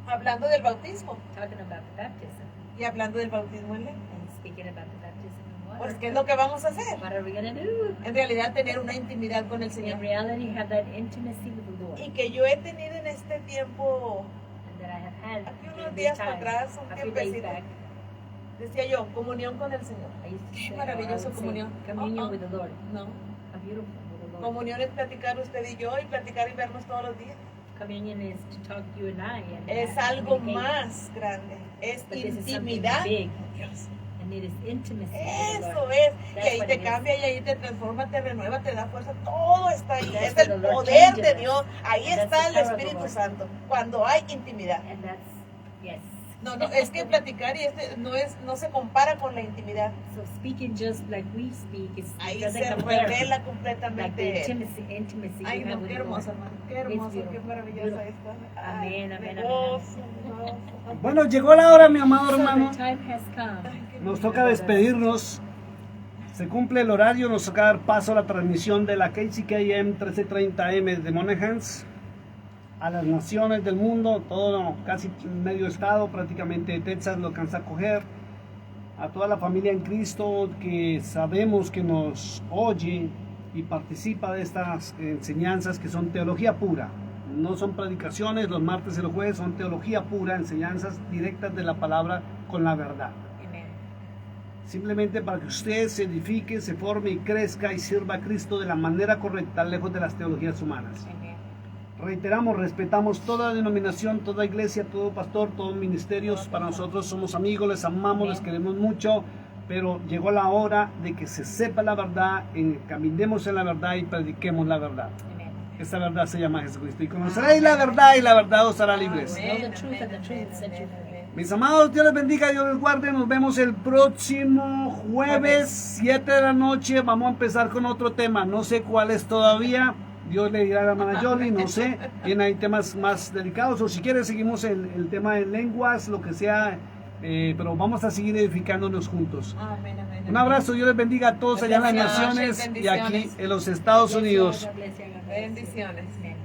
[SPEAKER 2] Hablando del bautismo
[SPEAKER 3] Talking about the baptism
[SPEAKER 2] y hablando del bautismo en lengua.
[SPEAKER 3] and speaking about the baptism in water.
[SPEAKER 2] Pues, ¿qué es lo que vamos a hacer?
[SPEAKER 3] What are we going to do?
[SPEAKER 2] En realidad, tener una intimidad con el Señor.
[SPEAKER 3] In reality, have that intimacy with the Lord.
[SPEAKER 2] Y que yo he tenido en este tiempo,
[SPEAKER 3] And that I have had
[SPEAKER 2] Aquí unos
[SPEAKER 3] during
[SPEAKER 2] días
[SPEAKER 3] this time,
[SPEAKER 2] atrás, un
[SPEAKER 3] a few days
[SPEAKER 2] tiempecito,
[SPEAKER 3] back,
[SPEAKER 2] decía yo, comunión con el Señor.
[SPEAKER 3] I used to
[SPEAKER 2] Qué
[SPEAKER 3] say,
[SPEAKER 2] maravilloso
[SPEAKER 3] I would say,
[SPEAKER 2] comunión.
[SPEAKER 3] communion with the Lord.
[SPEAKER 2] No.
[SPEAKER 3] A beautiful with the Lord.
[SPEAKER 2] Comunión es platicar usted y yo y platicar y vernos todos los días.
[SPEAKER 3] Communion is to talk you and I. And
[SPEAKER 2] Es
[SPEAKER 3] have
[SPEAKER 2] algo
[SPEAKER 3] communication.
[SPEAKER 2] más grande. Es
[SPEAKER 3] But this is something
[SPEAKER 2] intimidad
[SPEAKER 3] big.
[SPEAKER 2] con Dios.
[SPEAKER 3] And it is intimacy with the
[SPEAKER 2] Eso
[SPEAKER 3] Lord.
[SPEAKER 2] es.
[SPEAKER 3] That's
[SPEAKER 2] Y ahí
[SPEAKER 3] what
[SPEAKER 2] te
[SPEAKER 3] it is.
[SPEAKER 2] cambia y ahí te transforma, te renueva, te da fuerza. Todo está ahí.
[SPEAKER 3] That's
[SPEAKER 2] Es
[SPEAKER 3] what
[SPEAKER 2] el
[SPEAKER 3] the Lord
[SPEAKER 2] poder
[SPEAKER 3] changes
[SPEAKER 2] de
[SPEAKER 3] us.
[SPEAKER 2] Dios. Ahí
[SPEAKER 3] And that's
[SPEAKER 2] está
[SPEAKER 3] the
[SPEAKER 2] el
[SPEAKER 3] power of the
[SPEAKER 2] Espíritu
[SPEAKER 3] Lord.
[SPEAKER 2] Santo. Cuando hay intimidad.
[SPEAKER 3] And that's, yes.
[SPEAKER 2] No, es que platicar y no se compara con la intimidad.
[SPEAKER 3] So speaking just like we speak is
[SPEAKER 2] Ahí
[SPEAKER 3] doesn't
[SPEAKER 2] se
[SPEAKER 3] compare.
[SPEAKER 2] revela
[SPEAKER 3] Like the
[SPEAKER 2] completamente.
[SPEAKER 3] intimacy
[SPEAKER 2] Ay,
[SPEAKER 3] you have
[SPEAKER 2] no,
[SPEAKER 3] with
[SPEAKER 2] qué
[SPEAKER 3] the Lord.
[SPEAKER 2] hermoso, hermano. Qué
[SPEAKER 3] It's
[SPEAKER 2] hermoso,
[SPEAKER 3] beautiful.
[SPEAKER 2] qué maravillosa
[SPEAKER 3] Beautiful.
[SPEAKER 2] esta.
[SPEAKER 3] Amén,
[SPEAKER 2] Ay,
[SPEAKER 3] amén,
[SPEAKER 2] me
[SPEAKER 3] amén,
[SPEAKER 2] gozo, me gozo.
[SPEAKER 4] Bueno, llegó la hora, mi amado
[SPEAKER 3] So
[SPEAKER 4] hermano.
[SPEAKER 3] the time has come.
[SPEAKER 2] Ay, qué
[SPEAKER 4] Nos
[SPEAKER 2] lindo.
[SPEAKER 4] toca despedirnos. Se cumple el horario, nos toca dar paso a la transmisión de la KCKM 1330 M de Monahans a las naciones del mundo, todo, casi medio estado, prácticamente Texas lo alcanza a coger. A toda la familia en Cristo que sabemos que nos oye y participa de estas enseñanzas que son teología pura. No son predicaciones, los martes y los jueves son teología pura, enseñanzas directas de la palabra con la verdad.
[SPEAKER 3] Amen.
[SPEAKER 4] Simplemente para que usted se edifique, se forme y crezca y sirva a Cristo de la manera correcta, lejos de las teologías humanas.
[SPEAKER 3] Amen.
[SPEAKER 4] Reiteramos, respetamos toda denominación, toda iglesia, todo pastor, todos ministerios. Para nosotros somos amigos, les amamos, les queremos mucho. Pero llegó la hora de que se sepa la verdad, caminemos en la verdad y prediquemos la verdad.
[SPEAKER 3] Amen.
[SPEAKER 4] Esta verdad se llama Jesucristo. Y conoceréis la verdad y la verdad os hará libres.
[SPEAKER 3] Know the truth and the truth will set you free.
[SPEAKER 4] Mis amados, Dios les bendiga, Dios les guarde. Nos vemos el próximo jueves, 7 de la noche. Vamos a empezar con otro tema. No sé cuál es todavía. Dios le dirá a la hermana Yoli, no sé. Bien, hay temas más delicados. O si quiere, seguimos el tema de lenguas, lo que sea. Pero vamos a seguir edificándonos juntos.
[SPEAKER 2] Amén, amén,
[SPEAKER 4] Un
[SPEAKER 2] amén.
[SPEAKER 4] abrazo, Dios les bendiga a todos allá en las
[SPEAKER 2] Bendiciones,
[SPEAKER 4] naciones y aquí
[SPEAKER 2] bendiciones.
[SPEAKER 4] en los Estados Unidos.
[SPEAKER 3] God bless you. God bless you.
[SPEAKER 2] Bendiciones.
[SPEAKER 3] Amen.